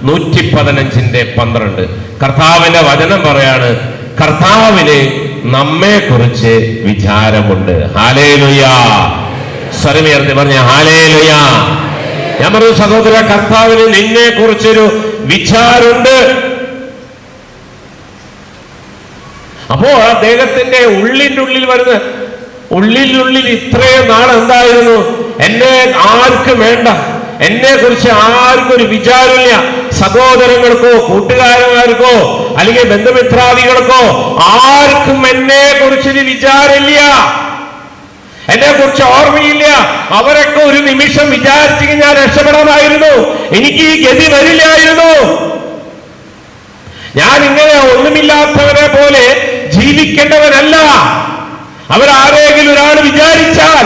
115:12. കർത്താവിന്റെ വചനം പറയാണ്, കർത്താവിന് നമ്മെ കുറിച്ച് വിചാരമുണ്ട്. ഹല്ലേലൂയ. സ്വരമുയർത്തി പറഞ്ഞ ഹല്ലേലൂയ. ഞാൻ പറഞ്ഞു, സഹോദര കർത്താവിന് നിന്നെ കുറിച്ചൊരു വിചാരമുണ്ട്. അപ്പോ അദ്ദേഹത്തിന്റെ ഉള്ളിനുള്ളിൽ വരുന്ന ഉള്ളിൽ ഇത്രയും നാൾ എന്തായിരുന്നു? എന്നെ ആർക്കും വേണ്ട, എന്നെ കുറിച്ച് ആർക്കും ഒരു വിചാരമില്ല. സഹോദരങ്ങൾക്കോ കൂട്ടുകാരന്മാർക്കോ അല്ലെങ്കിൽ ബന്ധുമിത്രാദികൾക്കോ ആർക്കും എന്നെ കുറിച്ചൊരു വിചാരമില്ല, എന്നെ കുറിച്ച് ഓർമ്മയില്ല. അവരൊക്കെ ഒരു നിമിഷം വിചാരിച്ചെങ്കിൽ ഞാൻ രക്ഷപ്പെടാമായിരുന്നു, എനിക്ക് ഈ ഗതി വരില്ലായിരുന്നു. ഞാൻ ഇങ്ങനെ ഒന്നുമില്ലാത്തവരെ പോലെ ജീവിക്കേണ്ടവനല്ല. അവരാരെങ്കിലും ഒരാൾ വിചാരിച്ചാൽ,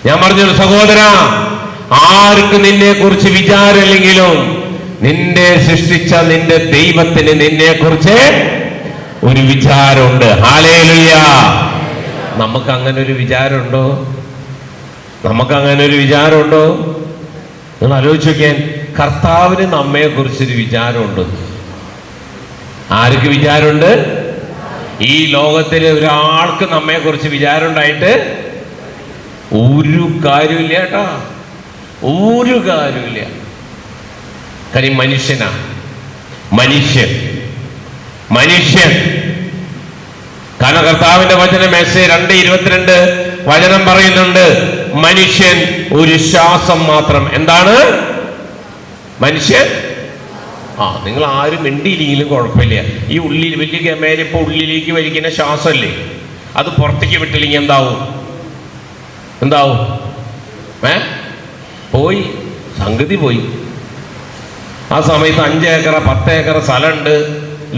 ഞാൻ പറഞ്ഞൊരു സഹോദര, ആർക്ക് നിന്നെ കുറിച്ച് വിചാരമില്ലെങ്കിലും നിന്നെ സൃഷ്ടിച്ച നിന്റെ ദൈവത്തിന് നിന്നെ കുറിച്ച് ഒരു വിചാരമുണ്ട്. ഹല്ലേലൂയ. നമുക്ക് അങ്ങനെ ഒരു വിചാരമുണ്ടോ? നിങ്ങൾ ആലോചിച്ച് നോക്കിയാൽ, കർത്താവിന് നമ്മെ കുറിച്ചൊരു വിചാരമുണ്ട്. ആർക്ക് വിചാരമുണ്ട്? ഈ ലോകത്തിൽ ഒരാൾക്ക് നമ്മെ കുറിച്ച് വിചാരം ഉണ്ടായിട്ട് ഒരു കാര്യമില്ല കേട്ടാ, ഒരു കാര്യമില്ല. കാര്യം മനുഷ്യൻ. കാരണം കർത്താവിന്റെ വചനം മെസ്സേജ് 2:22 വചനം പറയുന്നുണ്ട്, മനുഷ്യൻ ഒരു ശ്വാസം മാത്രം. എന്താണ് മനുഷ്യൻ? നിങ്ങൾ ആരും മിണ്ടിയില്ലെങ്കിലും കുഴപ്പമില്ല. ഈ ഉള്ളിൽ വലിയ ഗമേല ഇപ്പൊ ഉള്ളിലേക്ക് വലിക്കുന്ന ശ്വാസമല്ലേ, അത് പുറത്തേക്ക് വിട്ടില്ലെങ്കിൽ എന്താവും? പോയി, സംഗതി പോയി. ആ സമയത്ത് 5 ഏക്കർ 10 ഏക്കർ സ്ഥലമുണ്ട്,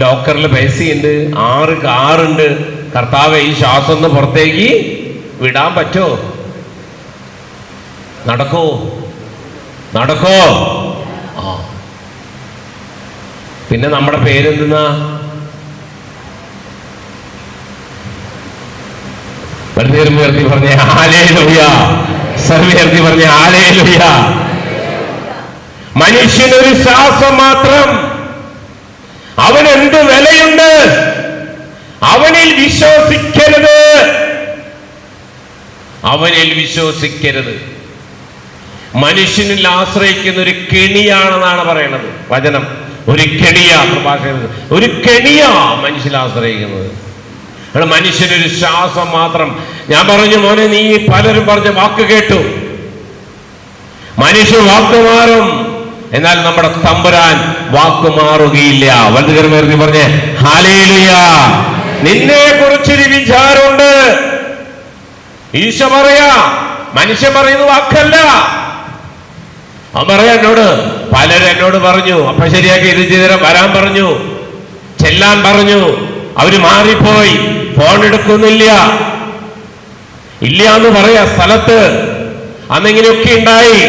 ലോക്കറിൽ പൈസയുണ്ട്, 6 കാറുണ്ട്. കർത്താവേ, ഈ ശ്വാസം ഒന്ന് പുറത്തേക്ക് വിടാൻ പറ്റുമോ? നടക്കോ? പിന്നെ നമ്മുടെ പേരെന്തെന്നാ? ഉയർത്തി പറഞ്ഞ ഹല്ലേലൂയ. സർവ്വയർത്തി പറഞ്ഞ ഹല്ലേലൂയ. മനുഷ്യനൊരു ശ്വാസം മാത്രം. അവൻ എന്ത് വിലയുണ്ട്? അവനിൽ വിശ്വസിക്കരുത്, അവനിൽ വിശ്വസിക്കരുത്. മനുഷ്യനിൽ ആശ്രയിക്കുന്ന ഒരു കെണിയാണെന്നാണ് പറയുന്നത് വചനം. ഒരു കെണിയാ, പ്രഭാഷകൻ ഒരു കെണിയാ മനുഷ്യൻ ആശ്രയിക്കുന്നത്. മനുഷ്യനൊരു ശ്വാസം മാത്രം. ഞാൻ പറഞ്ഞു, മോനെ നീ പലരും പറഞ്ഞ വാക്ക് കേട്ടു, മനുഷ്യൻ വാക്ക് മാറും, എന്നാൽ നമ്മുടെ തമ്പുരാൻ വാക്ക് മാറുകയില്ല. വലുതുകരമേറി പറഞ്ഞേ ഹല്ലേലൂയ. നിന്നെ കുറിച്ചൊരു വിചാരമുണ്ട്. ഈശോ പറയാ, മനുഷ്യൻ പറയുന്ന വാക്കല്ല. അവൻ പറയാ, എന്നോട് പലരും എന്നോട് പറഞ്ഞു, അപ്പൊ ശരിയാക്കി ഇത് ചെയ്തരം വരാൻ പറഞ്ഞു, ചെല്ലാൻ പറഞ്ഞു, അവര് മാറിപ്പോയി, ഫോൺ എടുക്കുന്നില്ല, ഇല്ല എന്ന് പറയാ സ്ഥലത്ത്. അന്നിങ്ങനെയൊക്കെ ഉണ്ടായി.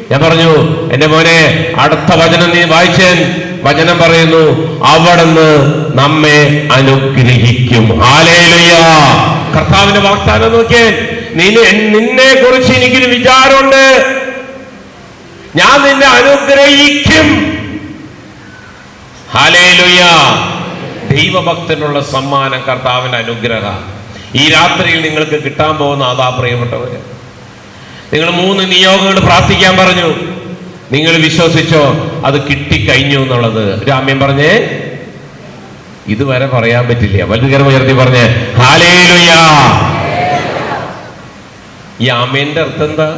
ഞാൻ പറഞ്ഞു, എന്റെ മോനെ അടുത്ത വചനം നീ വായിച്ചേൻ. വചനം പറയുന്നു, അവിടുന്ന് നമ്മെ അനുഗ്രഹിക്കും. ഹല്ലേലൂയ. കർത്താവിന്റെ വാഗ്ദാനം നോക്കിയേ, നിന്നെ കുറിച്ച് എനിക്കൊരു വിചാരമുണ്ട്, ഞാൻ നിന്നെ അനുഗ്രഹിക്കും. ഹല്ലേലൂയ. ദൈവഭക്തനുള്ള സമ്മാനം കർത്താവിന്റെ അനുഗ്രഹം. ഈ രാത്രിയിൽ നിങ്ങൾക്ക് കിട്ടാൻ പോകുന്ന അതാ പ്രിയപ്പെട്ടവര്. നിങ്ങൾ 3 നിയോഗങ്ങൾ പ്രാർത്ഥിക്കാൻ പറഞ്ഞു, നിങ്ങൾ വിശ്വസിച്ചോ? അത് കിട്ടിക്കഴിഞ്ഞു എന്നുള്ളത് ഒരു ആമേൻ പറഞ്ഞേ. ഇതുവരെ പറയാൻ പറ്റില്ല. വലുതുകരം ഉയർത്തി പറഞ്ഞേ ഹല്ലേലൂയ. ഈ ആമേന്റെ അർത്ഥം എന്താ?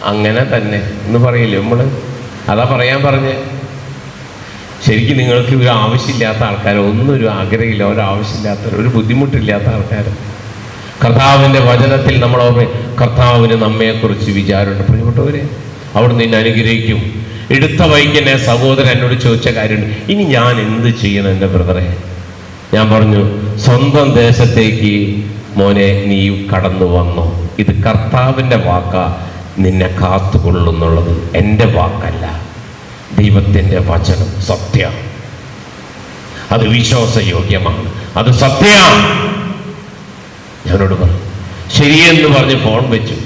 അങ്ങനെ തന്നെ എന്ന് പറയില്ലേ നമ്മള്? അതാ പറയാൻ പറഞ്ഞേ. ശരിക്കും നിങ്ങൾക്ക് ഒരു ആവശ്യമില്ലാത്ത ആൾക്കാർ, ഒന്നും ഒരു ആഗ്രഹമില്ല, ഒരാവശ്യമില്ലാത്ത, ഒരു ബുദ്ധിമുട്ടില്ലാത്ത ആൾക്കാർ കർത്താവിൻ്റെ വചനത്തിൽ നമ്മൾ കർത്താവിന് നമ്മെക്കുറിച്ച് വിചാരമുണ്ട്. പ്രിയപ്പെട്ടവരെ, അവിടുന്ന് നിന്നെ അനുഗ്രഹിക്കും. എടുത്ത വൈകിനെ സഹോദരൻ എന്നോട് ചോദിച്ച കാര്യമുണ്ട്, ഇനി ഞാൻ എന്ത് ചെയ്യണം എൻ്റെ ബ്രദറെ? ഞാൻ പറഞ്ഞു, സ്വന്തം ദേശത്തേക്ക് മോനെ നീ കടന്നു വന്നോ. ഇത് കർത്താവിൻ്റെ വാക്കാ നിന്നെ കാത്തുകൊള്ളുന്നുള്ളത്, എൻ്റെ വാക്കല്ല. ദൈവത്തിൻ്റെ വചനം സത്യം, അത് വിശ്വാസയോഗ്യമാണ്, അത് സത്യമാണ്. ഞാനോട് പറഞ്ഞു ശരിയെന്ന് പറഞ്ഞ് ഫോൺ വെച്ചു.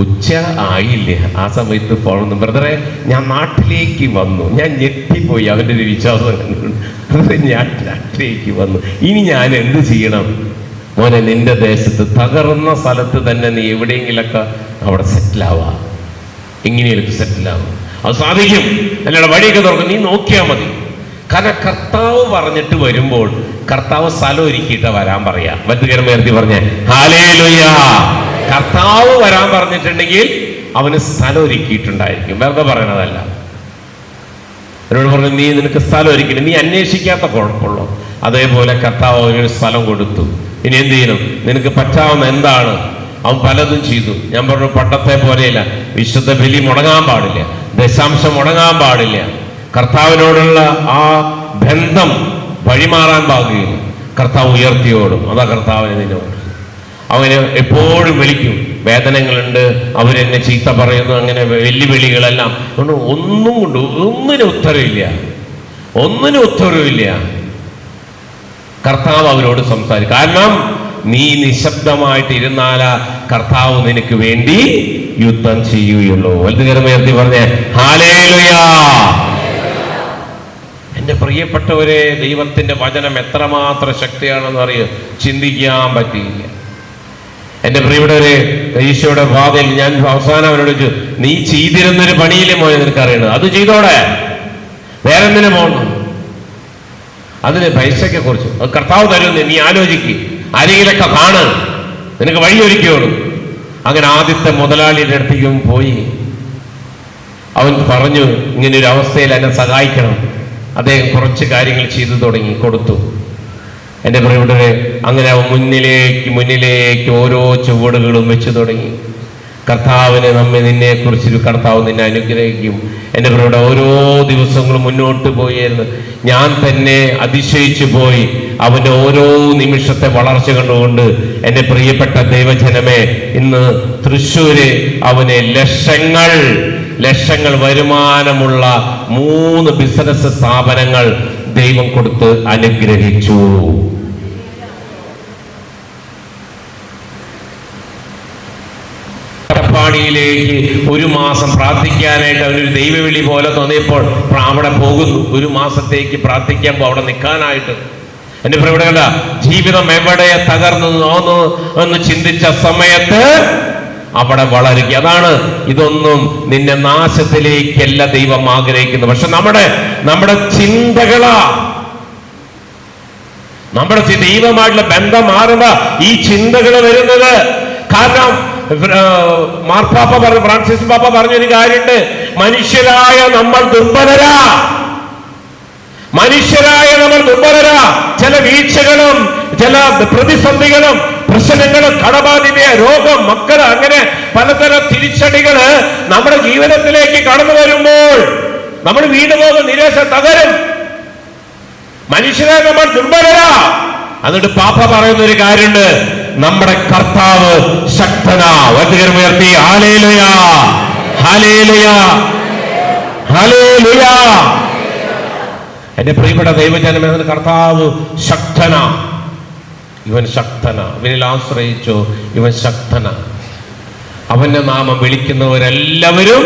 ഉച്ച ആയില്ല ആ സമയത്ത് ഫോൺ വന്നു, ബ്രദറെ ഞാൻ നാട്ടിലേക്ക് വന്നു. ഞാൻ ഞെട്ടിപ്പോയി അവൻ്റെ ഒരു വിശ്വാസം കണ്ടുകൊണ്ട്. ഞാൻ നാട്ടിലേക്ക് വന്നു, ഇനി ഞാൻ എന്ത് ചെയ്യണം? മോനെ, നിന്റെ ദേശത്ത് തകർന്ന സ്ഥലത്ത് തന്നെ നീ എവിടെയെങ്കിലൊക്കെ അവിടെ സെറ്റിലാവാ, എങ്ങനെയൊക്കെ സെറ്റിലാവും. അത് സാധിക്കും. എന്നോട് വഴിയൊക്കെ തുറക്കും, നീ നോക്കിയാൽ മതി. കാരണം കർത്താവ് പറഞ്ഞിട്ട് വരുമ്പോൾ കർത്താവ് സ്ഥലം ഒരുക്കിയിട്ട് വരാൻ പറയാ. വലുതുകരമേർത്തി പറഞ്ഞേ ഹല്ലേലൂയ. കർത്താവ് വരാൻ പറഞ്ഞിട്ടുണ്ടെങ്കിൽ അവന് സ്ഥലം ഒരുക്കിയിട്ടുണ്ടായിരിക്കും, വെറുതെ പറയണതല്ല. എന്നോട് പറഞ്ഞു, നീ നിനക്ക് സ്ഥലം ഒരുക്കിയിട്ട് നീ അന്വേഷിക്കാത്ത കുഴപ്പമുള്ളൂ. അതേപോലെ കർത്താവ് അവനൊരു സ്ഥലം കൊടുത്തു. ഇനി എന്ത് ചെയ്യണം? നിനക്ക് പറ്റാവുന്ന എന്താണ്? അവൻ പലതും ചെയ്തു. ഞാൻ പറഞ്ഞു, പണ്ടത്തെ പോലെയല്ല, വിശുദ്ധ ബലി മുടങ്ങാൻ പാടില്ല, ദശാംശം മുടങ്ങാൻ പാടില്ല. കർത്താവിനോടുള്ള ആ ബന്ധം വഴിമാറാൻ പാകില്ല. കർത്താവ് ഉയർത്തിയോടും, അതാ കർത്താവിനെ നിന്നോട്. അവന് എപ്പോഴും വിളിക്കും, വേദനകളുണ്ട്, അവരെന്നെ ചീത്ത പറയുന്നു, അങ്ങനെ വെല്ലുവിളികളെല്ലാം. ഒന്നിനും ഉത്തരവില്ല. കർത്താവ് അവരോട് സംസാരിക്കും. കാരണം നീ നിശബ്ദമായിട്ട് ഇരുന്നാലാ കർത്താവ് നിനക്ക് വേണ്ടി യുദ്ധം ചെയ്യുകയുള്ളൂ. വലുതുകരമേർത്തി പറഞ്ഞേ ഹല്ലേലൂയ. എൻ്റെ പ്രിയപ്പെട്ടവരെ, ദൈവത്തിൻ്റെ വചനം എത്രമാത്രം ശക്തിയാണെന്ന് അറിയോ? ചിന്തിക്കാൻ പറ്റിയില്ല. എൻ്റെ പ്രിയപ്പെട്ടവരെ, ഈശോയുടെ പാതയിൽ ഞാൻ അവസാനം അവരോട് ചോദിച്ചു, നീ ചെയ്തിരുന്നൊരു പണിയില്ലേ മോനെ നിനക്ക് അറിയണത്, അത് ചെയ്തോടെ, വേറെന്തിനു പോകണം? അതിന് പൈസയ്ക്കെ കുറിച്ച് അത് കർത്താവ് തരുമെന്ന് നീ ആലോചിക്കുക, ആരെങ്കിലൊക്കെ കാണ്, നിനക്ക് വഴിയൊരുക്കുകയുള്ളൂ. അങ്ങനെ ആദ്യത്തെ മുതലാളിയുടെ അടുത്തേക്കും പോയി. അവൻ പറഞ്ഞു, ഇങ്ങനെ ഒരു അവസ്ഥയിൽ എന്നെ സഹായിക്കണം. അദ്ദേഹം കുറച്ച് കാര്യങ്ങൾ ചെയ്തു തുടങ്ങി, കൊടുത്തു. എൻ്റെ പ്രിയപ്പെട്ടവരെ, അങ്ങനെ അവൻ മുന്നിലേക്ക് ഓരോ ചുവടുകളും വെച്ച് തുടങ്ങി. കർത്താവിനെ നിന്നെക്കുറിച്ചൊരു കർത്താവ് നിന്നെ അനുഗ്രഹിക്കും. എൻ്റെ പ്രിയപ്പെട്ട ഓരോ ദിവസങ്ങളും മുന്നോട്ട് പോയിരുന്നു. ഞാൻ തന്നെ അതിശയിച്ചു പോയി അവൻ്റെ ഓരോ നിമിഷത്തെ വളർച്ച കണ്ടുകൊണ്ട്. എൻ്റെ പ്രിയപ്പെട്ട ദൈവജനമേ, ഇന്ന് തൃശ്ശൂര് അവന് ലക്ഷങ്ങൾ വരുമാനമുള്ള 3 ബിസിനസ് സ്ഥാപനങ്ങൾ ദൈവം കൊടുത്ത് അനുഗ്രഹിച്ചു. അട്ടപ്പാടിയിലേക്ക് 1 മാസം പ്രാർത്ഥിക്കാനായിട്ട് അവനൊരു ദൈവവിളി പോലെ തോന്നിയപ്പോൾ അവിടെ പോകുന്നു. ഒരു മാസത്തേക്ക് പ്രാർത്ഥിക്കാൻ അവിടെ നിൽക്കാനായിട്ട്. എന്റെ പ്രിയപ്പെട്ട, ജീവിതം എവിടെ തകർന്നു എന്ന് ചിന്തിച്ച സമയത്ത് അവിടെ വളരുക. അതാണ്, ഇതൊന്നും നിന്നെ നാശത്തിലേക്കല്ല ദൈവം ആഗ്രഹിക്കുന്നത്. പക്ഷെ നമ്മുടെ ചിന്തകളാ, നമ്മുടെ ദൈവമായിട്ടുള്ള ബന്ധം മാറുമ്പോ ഈ ചിന്തകൾ വരുന്നത്. കാരണം മാർപ്പാപ്പ പറഞ്ഞു, ഫ്രാൻസിസ് പാപ്പ പറഞ്ഞൊരു കാര്യമുണ്ട്, മനുഷ്യരായ നമ്മൾ ദുർബലരാ. ചില വീഴ്ചകളും ചില പ്രതിസന്ധികളും പ്രശ്നങ്ങളും കടബാധ്യതയ രോഗം, മക്കള്, അങ്ങനെ പലതരം തിരിച്ചടികള് നമ്മുടെ ജീവിതത്തിലേക്ക് കടന്നു വരുമ്പോൾ നമ്മൾ വീണുപോകും, നിരാശ തകരും. മനുഷ്യരെ നമ്മൾ ദുർബലരാ. എന്നിട്ട് പാപ്പ പറയുന്ന ഒരു കാര്യമുണ്ട്, നമ്മുടെ കർത്താവ് ശക്തനാ. ഉയർത്തി ഹല്ലേലൂയ, ഹല്ലേലൂയ, ഹല്ലേലൂയ. എന്റെ പ്രിയപ്പെട്ട ദൈവജനമേ, കർത്താവ് ശക്തനാ. ഇവൻ ശക്തനാ, ഇവനിൽ ആശ്രയിച്ചോ, ഇവൻ ശക്തനാ. അവന്റെ നാമം വിളിക്കുന്നവരെല്ലാവരും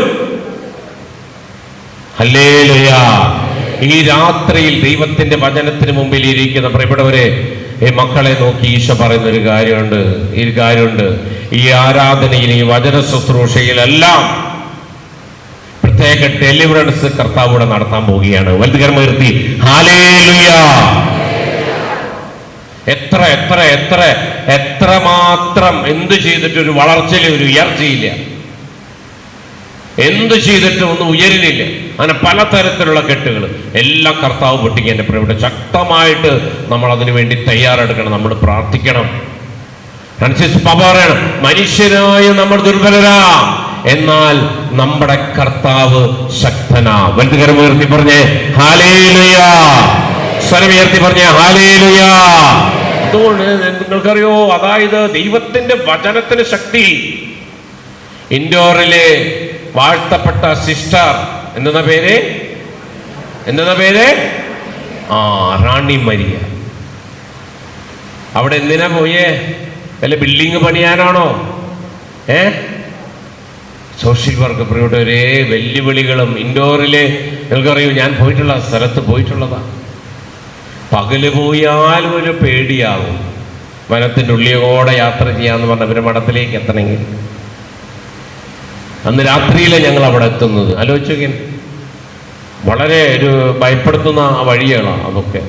ഹല്ലേലൂയ. ഈ രാത്രിയിൽ ദൈവത്തിന്റെ വചനത്തിന് മുമ്പിൽ ഇരിക്കുന്ന പ്രിയപ്പെട്ടവരെ, ഈ മക്കളെ നോക്കി ഈശോ പറയുന്ന ഒരു കാര്യമുണ്ട്. ഈ ആരാധനയിൽ, ഈ വചന ശുശ്രൂഷയിലെല്ലാം പ്രത്യേക ഡെലിവറൻസ് കർത്താവ് ഇവിടെ നടത്താൻ പോവുകയാണ്. വലുതുകരമുയർത്തി ഹല്ലേലൂയ. എത്ര മാത്രം എന്ത് ചെയ്തിട്ട് ഒരു വളർച്ചയില്ല, ഒരു ഉയർച്ചയില്ല. എന്ത് ചെയ്തിട്ട് ഒന്നും ഉയരുന്നില്ല. അങ്ങനെ പലതരത്തിലുള്ള കെട്ടുകൾ എല്ലാം കർത്താവ് പൊട്ടിക്കുക. എൻ്റെ പ്രിയപ്പെട്ട, ശക്തമായിട്ട് നമ്മൾ അതിനു വേണ്ടി തയ്യാറെടുക്കണം, നമ്മൾ പ്രാർത്ഥിക്കണം. ഫ്രാൻസിസ് പാപ്പ പറയണം, മനുഷ്യരായ നമ്മൾ ദുർബലരാ, എന്നാൽ നമ്മുടെ കർത്താവ് ശക്തനാ. വലുതുകരം ഉയർത്തി പറഞ്ഞേ ഹല്ലേലൂയ. സ്വരം ഉയർത്തി പറഞ്ഞേ ഹല്ലേലൂയ. അതുകൊണ്ട് നിങ്ങൾക്കറിയോ, അതായത് ദൈവത്തിന്റെ വചനത്തിന് ശക്തി. ഇൻഡോറിലെ വാഴ്ത്തപ്പെട്ട സിസ്റ്റർ എന്താ പേര് റാണി മരിയ. അവിടെ എന്തിനാ പോയേ? വല്ല ബിൽഡിങ് പണിയാനാണോ? Social work. പ്രിയപ്പെട്ടവരെ, വെല്ലുവിളികളും ഇൻഡോറിലെ, നിങ്ങൾക്കറിയൂ, ഞാൻ പോയിട്ടുള്ള സ്ഥലത്ത് പോയിട്ടുള്ളതാ. പകല് പോയാലും ഒരു പേടിയാകും. വനത്തിൻ്റെ ഉള്ളിയോടെ യാത്ര ചെയ്യാന്ന് പറഞ്ഞ ഒരു മഠത്തിലേക്ക് എത്തണമെങ്കിൽ അന്ന് രാത്രിയിലെ ഞങ്ങൾ അവിടെ എത്തുന്നത്. ആലോചിച്ചു, വളരെ ഒരു ഭയപ്പെടുത്തുന്ന ആ വഴികളാണ് അതൊക്കെ.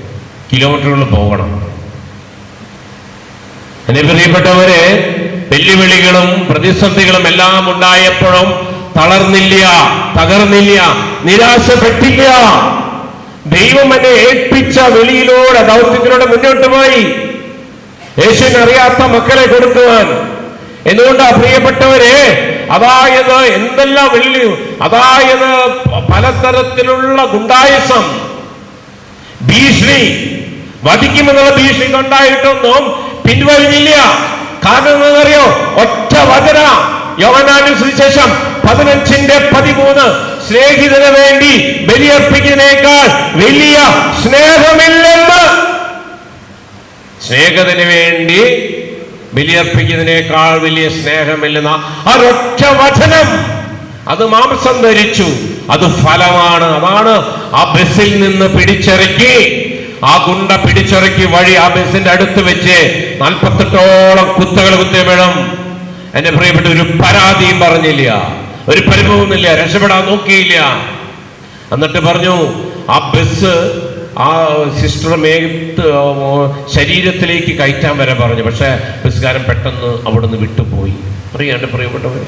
കിലോമീറ്ററുകൾ പോകണം. എന്നെ പ്രിയപ്പെട്ടവരെ, വെല്ലുവിളികളും പ്രതിസന്ധികളും എല്ലാം ഉണ്ടായപ്പോഴും തളർന്നില്ല, തകർന്നില്ല, നിരാശപ്പെട്ടില്ല. ദൈവം എന്നെ ഏൽപ്പിച്ച വെളിയിലൂടെ, ദൗത്യത്തിലൂടെ മുന്നോട്ട് പോയി യേശുവിനെ അറിയാത്ത മക്കളെ കൊടുക്കുവാൻ. എന്തുകൊണ്ടാ പ്രിയപ്പെട്ടവരെ? അതായത് എന്തെല്ലാം അതായത് പലതരത്തിലുള്ള ഗുണ്ടായുസം, ഭീഷണി, വധിക്കുമെന്നുള്ള ഭീഷണി ഉണ്ടായിട്ടൊന്നും പിൻവലിഞ്ഞില്ല. കാരണം എന്താണെന്നറിയോ? ഒറ്റ വചന, യോഹന്നാന്റെ സുവിശേഷം 15:13, സ്നേഹിതന് വേണ്ടി ബലിയർപ്പിക്കുന്നതിനേക്കാൾ വലിയ സ്നേഹമില്ലെന്ന്. സ്നേഹിതന് വേണ്ടി ബലിയർപ്പിക്കുന്നതിനേക്കാൾ വലിയ സ്നേഹമില്ലെന്ന ഒരൊറ്റ വചനം, അത് മാംസം ധരിച്ചു. അത് ഫലമാണ്. അതാണ് ആ ബസ്സിൽ നിന്ന് പിടിച്ചിറക്കി, ആ ഗുണ്ട പിടിച്ചിറക്കി വഴി ആ ബസ്സിന്റെ അടുത്ത് വെച്ച് 48ഓളം കുത്തുകൾ കുത്തിയ വേണം. എന്റെ പ്രിയപ്പെട്ട, ഒരു പരാതിയും പറഞ്ഞില്ല, ഒരു പരിഭവമൊന്നുമില്ല, രക്ഷപ്പെടാൻ നോക്കിയില്ല. എന്നിട്ട് പറഞ്ഞു, ആ ബസ് ആ സിസ്റ്റർ ശരീരത്തിലേക്ക് കയറ്റാൻ വരെ പറഞ്ഞു. പക്ഷെ ബസ്സുകാരൻ പെട്ടെന്ന് അവിടുന്ന് വിട്ടുപോയി. അറിയാണ്ട് പ്രിയപ്പെട്ടവർ,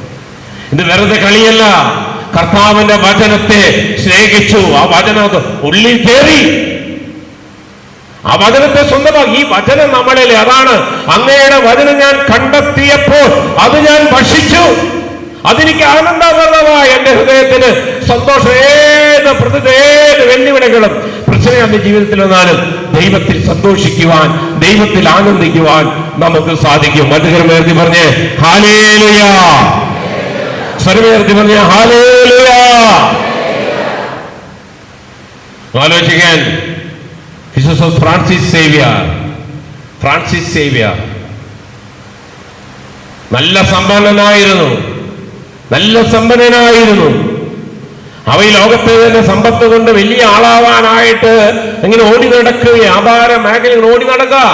ഇത് വെറുതെ കളിയല്ല. കർത്താവിന്റെ വചനത്തെ സ്നേഹിച്ചു. ആ വചനം ഉള്ളിൽ കയറി, ആ വചനത്തെ സ്വന്തമാക്കി. ഈ വചനം നമ്മളിലെ, അതാണ് അങ്ങയുടെ വചനം ഞാൻ കണ്ടെത്തിയപ്പോൾ അത് ഞാൻ ഭക്ഷിച്ചു. അതെനിക്ക് ആനന്ദകരമായ എന്റെ ഹൃദയത്തിന് സന്തോഷം. ഏത് വെല്ലുവിളികളും പ്രശ്നം എന്റെ ജീവിതത്തിൽ വന്നാലും ദൈവത്തിൽ സന്തോഷിക്കുവാൻ, ദൈവത്തിൽ ആനന്ദിക്കുവാൻ നമുക്ക് സാധിക്കും. മധുകരമേർത്തി പറഞ്ഞേ ഹല്ലേലൂയ. സ്വരമേർത്തി പറഞ്ഞേ ഹല്ലേലൂയ. ആലോചിക്കാൻ, ഫ്രാൻസിസ് സേവ്യർ നല്ല സമ്പന്നനായിരുന്നു, നല്ല സമ്പന്നനായിരുന്നു. അവ ഈ ലോകത്തെ തന്നെ സമ്പത്ത് കൊണ്ട് വലിയ ആളാവാനായിട്ട് ഇങ്ങനെ ഓടി നടക്കുക, വ്യാപാര മേഖലയിൽ ഓടി നടക്കുക.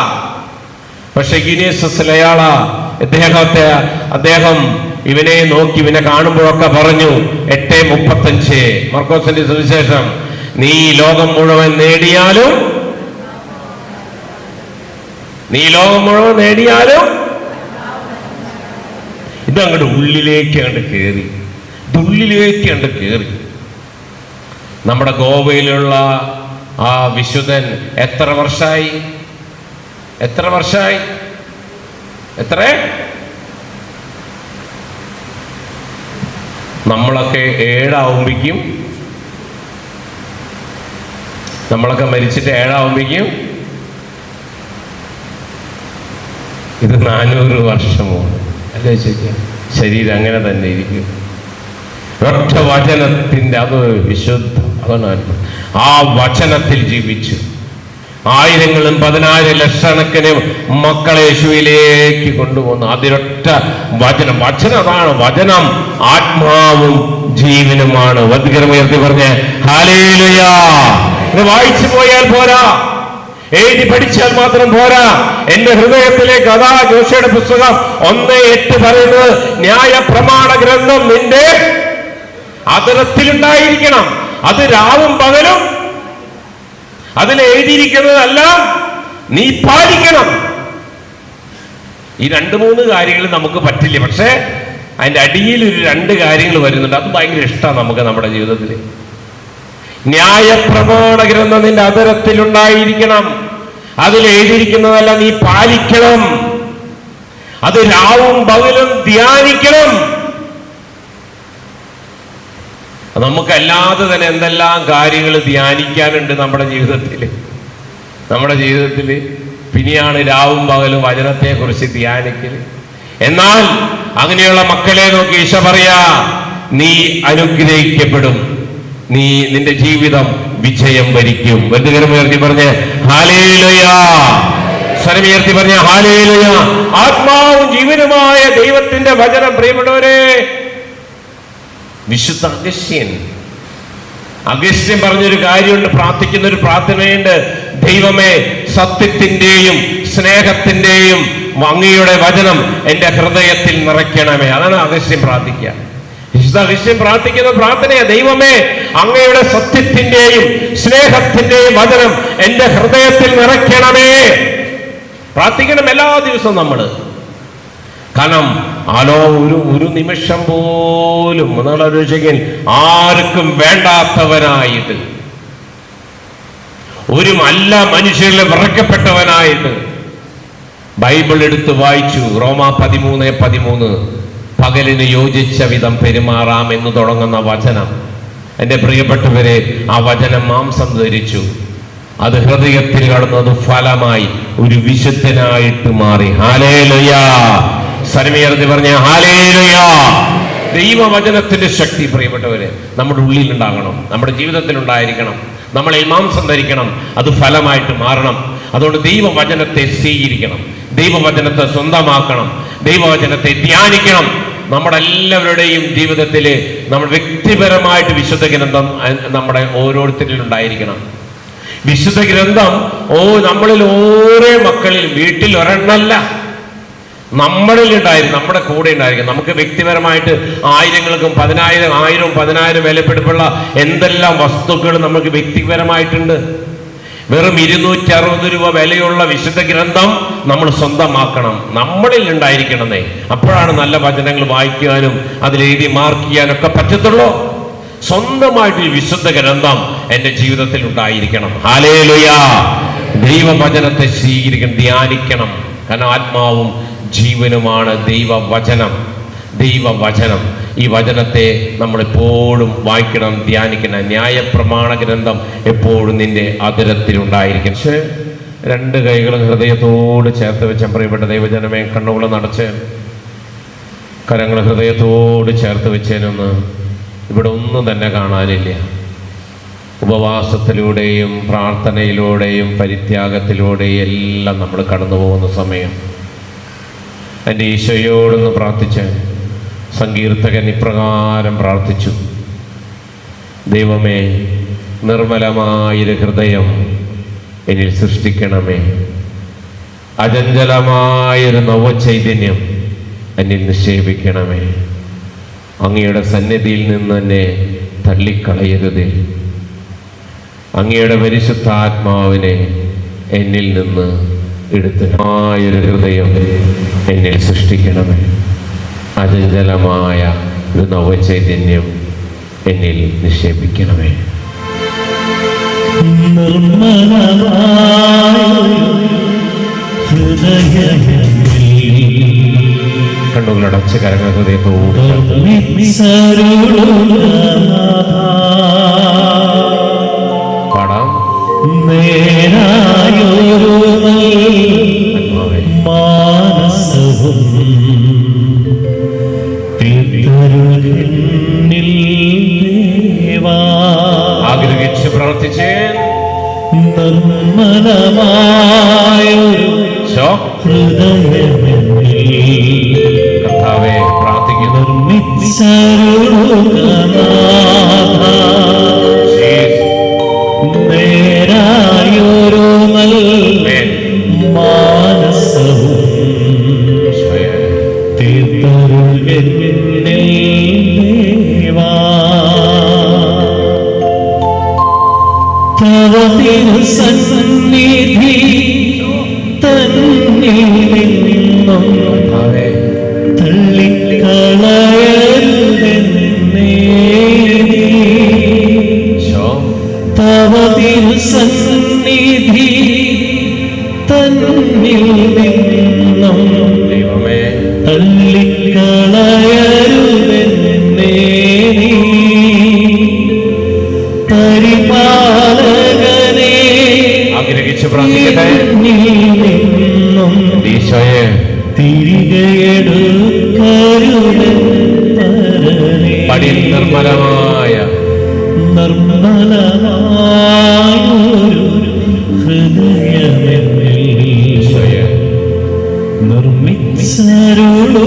പക്ഷെ ഗിനീസസിലെ അയാളാ അദ്ദേഹം ഇവനെ നോക്കി, ഇവനെ കാണുമ്പോഴൊക്കെ പറഞ്ഞു 8:35 മർക്കോസിന്റെ സുവിശേഷം, നീ ലോകം മുഴുവൻ നേടിയാലും ഇതങ്ങോട്ട് ഉള്ളിലേക്ക് കയറി. നമ്മുടെ ഗോവയിലുള്ള ആ വിശുദ്ധൻ എത്ര വർഷമായി? നമ്മളൊക്കെ 7 ആവുമ്പോഴേക്കും, നമ്മളൊക്കെ മരിച്ചിട്ട് 7 ആവുമ്പോഴേക്കും ഇത് 400 വർഷമാണ് അല്ലേ? ശരീരം അങ്ങനെ തന്നെ ഇരിക്കും. ഒറ്റ വചനത്തിന്റെ അത് വിശുദ്ധം. അതാണ് ആ വചനത്തിൽ ജീവിച്ചു ആയിരങ്ങളും 10,000 ലക്ഷക്കണക്കിന് മക്കളെ യേശുവിലേക്ക് കൊണ്ടുപോകുന്നു. അതിലൊറ്റ വചനം. അതാണ് വചനം. ആത്മാവും ജീവനുമാണ്. വചനമുയർത്തി പറഞ്ഞ് ഹല്ലേലൂയ. ഇത് വായിച്ചു പോയാൽ പോരാ, എഴുതി പഠിച്ചാൽ മാത്രം പോരാ. എന്റെ ഹൃദയത്തിലേക്ക് അതാ ജോഷയുടെ പുസ്തകം 1:8 പറയുന്നത്, ന്യായ പ്രമാണ ഗ്രന്ഥം നിന്റെ അതരത്തിലുണ്ടായിരിക്കണം. അത് രാവും പകലും അതിൽ എഴുതിയിരിക്കുന്നതെല്ലാം നീ പാലിക്കണം. ഈ 2-3 കാര്യങ്ങൾ നമുക്ക് പറ്റില്ല. പക്ഷെ അതിന്റെ അടിയിൽ ഒരു 2 കാര്യങ്ങൾ വരുന്നുണ്ട്. അത് ഭയങ്കര ഇഷ്ടമാണ് നമുക്ക് നമ്മുടെ ജീവിതത്തിൽ. ന്യായപ്രമാണ ഗ്രന്ഥം നിന്റെ അതരത്തിലുണ്ടായിരിക്കണം. അതിൽ എഴുതിയിരിക്കുന്നതെല്ലാം നീ പാലിക്കണം. അത് രാവും പകലും ധ്യാനിക്കണം. നമുക്കല്ലാതെ തന്നെ എന്തെല്ലാം കാര്യങ്ങൾ ധ്യാനിക്കാനുണ്ട് നമ്മുടെ ജീവിതത്തിൽ. പിന്നെയാണ് രാവും പകലും വചനത്തെ കുറിച്ച് ധ്യാനിക്കൽ. എന്നാൽ അങ്ങനെയുള്ള മക്കളെ നോക്കി ഈശോ പറയാ, നീ അനുഗ്രഹിക്കപ്പെടും, നിന്റെ ജീവിതം വിജയം വരിക്കും. വെറുതെ പറഞ്ഞ് ഹല്ലേലൂയ. സ്വരമുയർത്തി പറഞ്ഞ ഹല്ലേലൂയ. ആത്മാവും ജീവനുമായ ദൈവത്തിന്റെ വചനം. പ്രിയപ്പെട്ടവരെ, വിശുദ്ധ അഗസ്ത്യൻ പറഞ്ഞൊരു കാര്യമുണ്ട്, പ്രാർത്ഥിക്കുന്ന ഒരു പ്രാർത്ഥനയുണ്ട്. ദൈവമേ, സത്യത്തിന്റെയും സ്നേഹത്തിന്റെയും അങ്ങയുടെ വചനം എന്റെ ഹൃദയത്തിൽ നിറയ്ക്കണമേ. അതാണ് അഗസ്ത്യൻ പ്രാർത്ഥിക്കുക. വിശുദ്ധ അഗസ്ത്യൻ പ്രാർത്ഥിക്കുന്ന പ്രാർത്ഥനയാ, ദൈവമേ, അങ്ങയുടെ സത്യത്തിന്റെയും സ്നേഹത്തിന്റെയും വചനം എന്റെ ഹൃദയത്തിൽ നിറയ്ക്കണമേ. പ്രാർത്ഥിക്കണം എല്ലാ ദിവസവും നമ്മൾ. കാരണം ഒരു നിമിഷം പോലും ഒന്നാലോചിക്കാൻ ആർക്കും വേണ്ടാത്തവനായിട്ട്, ഒരു നല്ല മനുഷ്യരിൽ വിറക്കപ്പെട്ടവനായിട്ട് ബൈബിൾ എടുത്ത് വായിച്ചു. റോമ 13:13 പകലിന് യോജിച്ച വിധം പെരുമാറാം എന്ന് തുടങ്ങുന്ന വചനം. എൻ്റെ പ്രിയപ്പെട്ടവരെ, ആ വചനം മാംസം ധരിച്ചു. അത് ഹൃദയത്തിൽ കടന്നത് ഫലമായി ഒരു വിശുദ്ധനായിട്ട് മാറി. ഹല്ലേലൂയ. സരമേർന്ന് പറഞ്ഞ ഹല്ലേലൂയ. ദൈവവചനത്തിന്റെ ശക്തി പ്രിയപ്പെട്ടവരെ നമ്മുടെ ഉള്ളിൽ ഉണ്ടാകണം, നമ്മുടെ ജീവിതത്തിൽ ഉണ്ടായിരിക്കണം. നമ്മളെ മാംസം ധരിക്കണം, അത് ഫലമായിട്ട് മാറണം. അതുകൊണ്ട് ദൈവവചനത്തെ സ്വീകരിക്കണം, ദൈവവചനത്തെ സ്വന്തമാക്കണം, ദൈവവചനത്തെ ധ്യാനിക്കണം. നമ്മുടെ എല്ലാവരുടെയും ജീവിതത്തിൽ നമ്മൾ വ്യക്തിപരമായിട്ട് വിശുദ്ധ ഗ്രന്ഥം നമ്മുടെ ഓരോരുത്തരിലും ഉണ്ടായിരിക്കണം. വിശുദ്ധ ഗ്രന്ഥം നമ്മളിൽ ഓരോ മക്കളിൽ, വീട്ടിൽ ഒരെണ്ണല്ല, നമ്മളിൽ ഉണ്ടായിരിക്കും, നമ്മുടെ കൂടെ ഉണ്ടായിരിക്കും. നമുക്ക് വ്യക്തിപരമായിട്ട് ആയിരങ്ങൾക്കും 10,000 വിലപിടിപ്പുള്ള എന്തെല്ലാം വസ്തുക്കൾ നമുക്ക് വ്യക്തിപരമായിട്ടുണ്ട്. വെറും 260 രൂപ വിലയുള്ള വിശുദ്ധ ഗ്രന്ഥം നമ്മൾ സ്വന്തമാക്കണം, നമ്മളിൽ ഉണ്ടായിരിക്കണമെന്നേ. അപ്പോഴാണ് നല്ല വചനങ്ങൾ വായിക്കാനും അതിലെഴുതി മാർക്ക് ചെയ്യാനൊക്കെ പറ്റത്തുള്ളൂ. സ്വന്തമായിട്ട് ഈ വിശുദ്ധ ഗ്രന്ഥം എൻ്റെ ജീവിതത്തിൽ ഉണ്ടായിരിക്കണം. ഹല്ലേലൂയ. ദൈവവചനത്തെ സ്വീകരിക്കണം, ധ്യാനിക്കണം. കാരണം ആത്മാവും ജീവനുമാണ് ദൈവവചനം. ഈ വചനത്തെ നമ്മളെപ്പോഴും വായിക്കണം, ധ്യാനിക്കണം. ന്യായപ്രമാണ ഗ്രന്ഥം എപ്പോഴും നിന്റെ അതരത്തിലുണ്ടായിരിക്കും. പക്ഷേ 2 കൈകളും ഹൃദയത്തോട് ചേർത്ത് വെച്ച പ്രിയപ്പെട്ട ദൈവജനമേ, കണ്ണുകൾ നടച്ച് കരങ്ങൾ ഹൃദയത്തോട് ചേർത്ത് വെച്ചതിനൊന്ന് ഇവിടെ ഒന്നും തന്നെ കാണാനില്ല. ഉപവാസത്തിലൂടെയും പ്രാർത്ഥനയിലൂടെയും പരിത്യാഗത്തിലൂടെയും എല്ലാം നമ്മൾ കടന്നു പോകുന്ന സമയം എൻ്റെ ഈശോയോടൊന്ന് പ്രാർത്ഥിച്ച് സങ്കീർത്തകൻ ഇപ്രകാരം പ്രാർത്ഥിച്ചു: ദൈവമേ, നിർമ്മലമായൊരു ഹൃദയം എന്നിൽ സൃഷ്ടിക്കണമേ, അചഞ്ചലമായൊരു നവചൈതന്യം എന്നിൽ നിക്ഷേപിക്കണമേ. അങ്ങയുടെ സന്നിധിയിൽ നിന്ന് എന്നെ തള്ളിക്കളയരുതേ. അങ്ങയുടെ പരിശുദ്ധാത്മാവിനെ എന്നിൽ നിന്ന് എടുത്തമായൊരു ഹൃദയം എന്നിൽ സൃഷ്ടിക്കണമേ, അചഞ്ചലമായ ഒരു നവചൈതന്യം എന്നിൽ നിക്ഷേപിക്കണമേ. കണ്ണുകളടച്ച് കരങ്ങൾ ഹൃദയത്തോട് പാടാം. ആഗ്രഹിച്ച് പ്രാർത്ഥിച്ചേ. കർത്താവേ, പ്രാർത്ഥിക്കുന്നു. നേരായൊരു മാനസവും തീർത്തരുൾവാ. തവ തിരുസന്നിധി തന്നിൽ നിന്നും തള്ളിക്കളയരുതെന്നേ. തവ തിരുസന്നിധി തന്നിൽ നിന്നും തള്ളിക്കളയരുതെന്നേ. പരിപാലകനെ ആഗ്രഹിച്ച് പ്രാർത്ഥിക്കട്ടെ. ഈശോയെ, തിരികെ എടുക്കരുതേ. നിർമ്മലമായ നിർമ്മലമായൊരു ഹൃദയമെന്നിൽ നിർമ്മിച്ചരുളുക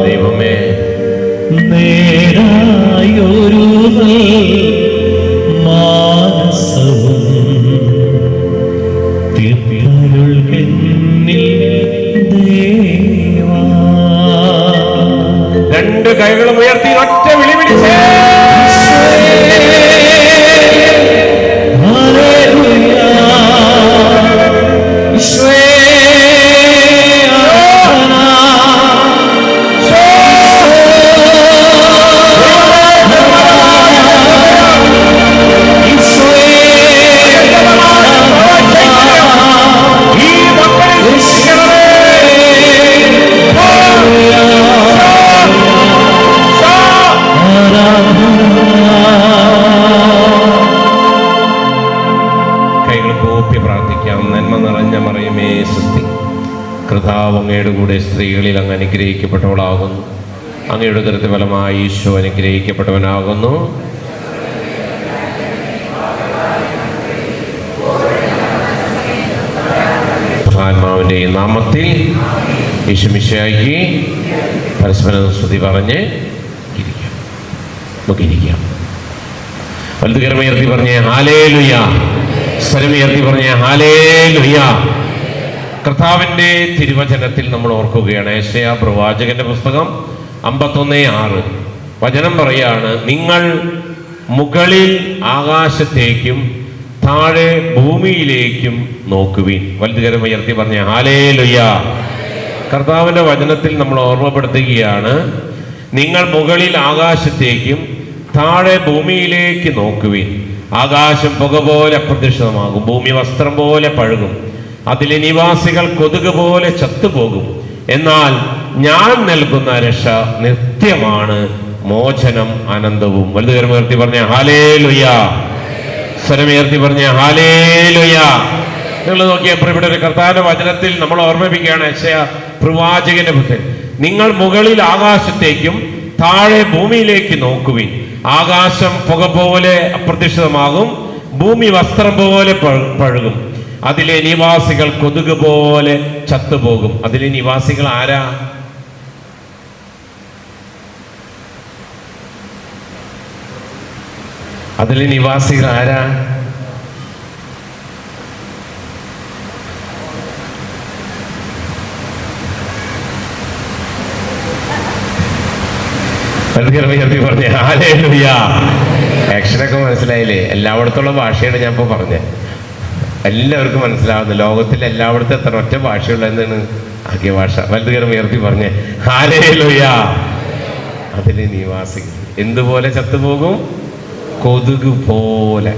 ദൈവമേ. നേരായൊരു മാനസവും തീർത്തരുൾകന്നിൽ ദേവാ. രണ്ട് കൈകളും ഉയർത്തി ഒറ്റ വിളി വിളിച്ചേ. കർത്താവ് അങ്ങയുടെ കൂടെ സ്ത്രീകളിൽ അങ്ങ് അനുഗ്രഹിക്കപ്പെട്ടവളാകുന്നു. അങ്ങയുടെ ഉദരത്തിൻ ഫലമായി ഈശോ അനുഗ്രഹിക്കപ്പെട്ടവനാകുന്നു. ആത്മാവിൻ്റെ നാമത്തിൽ യേശു മിശിഹായ്ക്ക് പരസ്പരം സ്തുതി പറഞ്ഞ് ഇരിക്കാം. നമുക്കിരിക്കാം. വലതുകരമുയർത്തി പറഞ്ഞേ ഹല്ലേലൂയ. സ്വരമുയർത്തി പറഞ്ഞേ ഹല്ലേലൂയ. കർത്താവിൻ്റെ തിരുവചനത്തിൽ നമ്മൾ ഓർക്കുകയാണ്. യെശയ്യാ പ്രവാചകന്റെ പുസ്തകം 51:6 വചനം പറയാണ്: നിങ്ങൾ മുകളിൽ ആകാശത്തേക്കും താഴെ ഭൂമിയിലേക്കും നോക്കുവിൻ. വലതുകരം ഉയർത്തി പറഞ്ഞ ഹല്ലേലൂയ. കർത്താവിൻ്റെ വചനത്തിൽ നമ്മൾ ഓർമ്മപ്പെടുത്തുകയാണ്, നിങ്ങൾ മുകളിൽ ആകാശത്തേക്കും താഴെ ഭൂമിയിലേക്ക് നോക്കുവിൻ. ആകാശം പുക പോലെ അപ്രത്യക്ഷമാകും, ഭൂമി വസ്ത്രം പോലെ പഴുകും, അതിലെ നിവാസികൾ കൊതുക് പോലെ ചത്തുപോകും. എന്നാൽ ഞാൻ നൽകുന്ന രക്ഷ നിത്യമാണ്, മോചനം അനന്തവും. വലുതുകരമുയർത്തി പറഞ്ഞ ഹല്ലേലൂയ. സ്വരമുയർത്തി പറഞ്ഞ ഹല്ലേലൂയ. നിങ്ങൾ നോക്കിയപ്പോൾ ഇവിടെ ഒരു കർത്താവിന്റെ വചനത്തിൽ നമ്മൾ ഓർമ്മിപ്പിക്കുകയാണ് യെശയ്യാ പ്രവാചകന്റെ പുസ്തകം. നിങ്ങൾ മുകളിൽ ആകാശത്തേക്കും താഴെ ഭൂമിയിലേക്ക് നോക്കുവിൻ. ആകാശം പുക പോലെ അപ്രത്യക്ഷമാകും, ഭൂമി വസ്ത്രം പോലെ പഴുകും, അതിലെ നിവാസികൾ കൊതുക് പോലെ ചത്തുപോകും. അതിലെ നിവാസികൾ ആരാ? അതിൽ നിവാസികൾ ആരാ? പറഞ്ഞ ഹല്ലേലൂയ. ആക്ഷനൊക്കെ മനസ്സിലായില്ലേ? എല്ലായിടത്തുള്ള ഭാഷയാണ് ഞാൻ ഇപ്പോൾ പറഞ്ഞത്. എല്ലാവർക്കും മനസ്സിലാവുന്നു. ലോകത്തിൽ എല്ലായിടത്തും എത്ര ഒറ്റ ഭാഷയുള്ള എന്താണ്? ആദ്യ ഭാഷ. വലുതുകരം ഉയർത്തി പറഞ്ഞേ ഹല്ലേലൂയ. അതിൽ നിവാസികൾ എന്തുപോലെ ചത്തുപോകും? കൊതുക് പോലെ.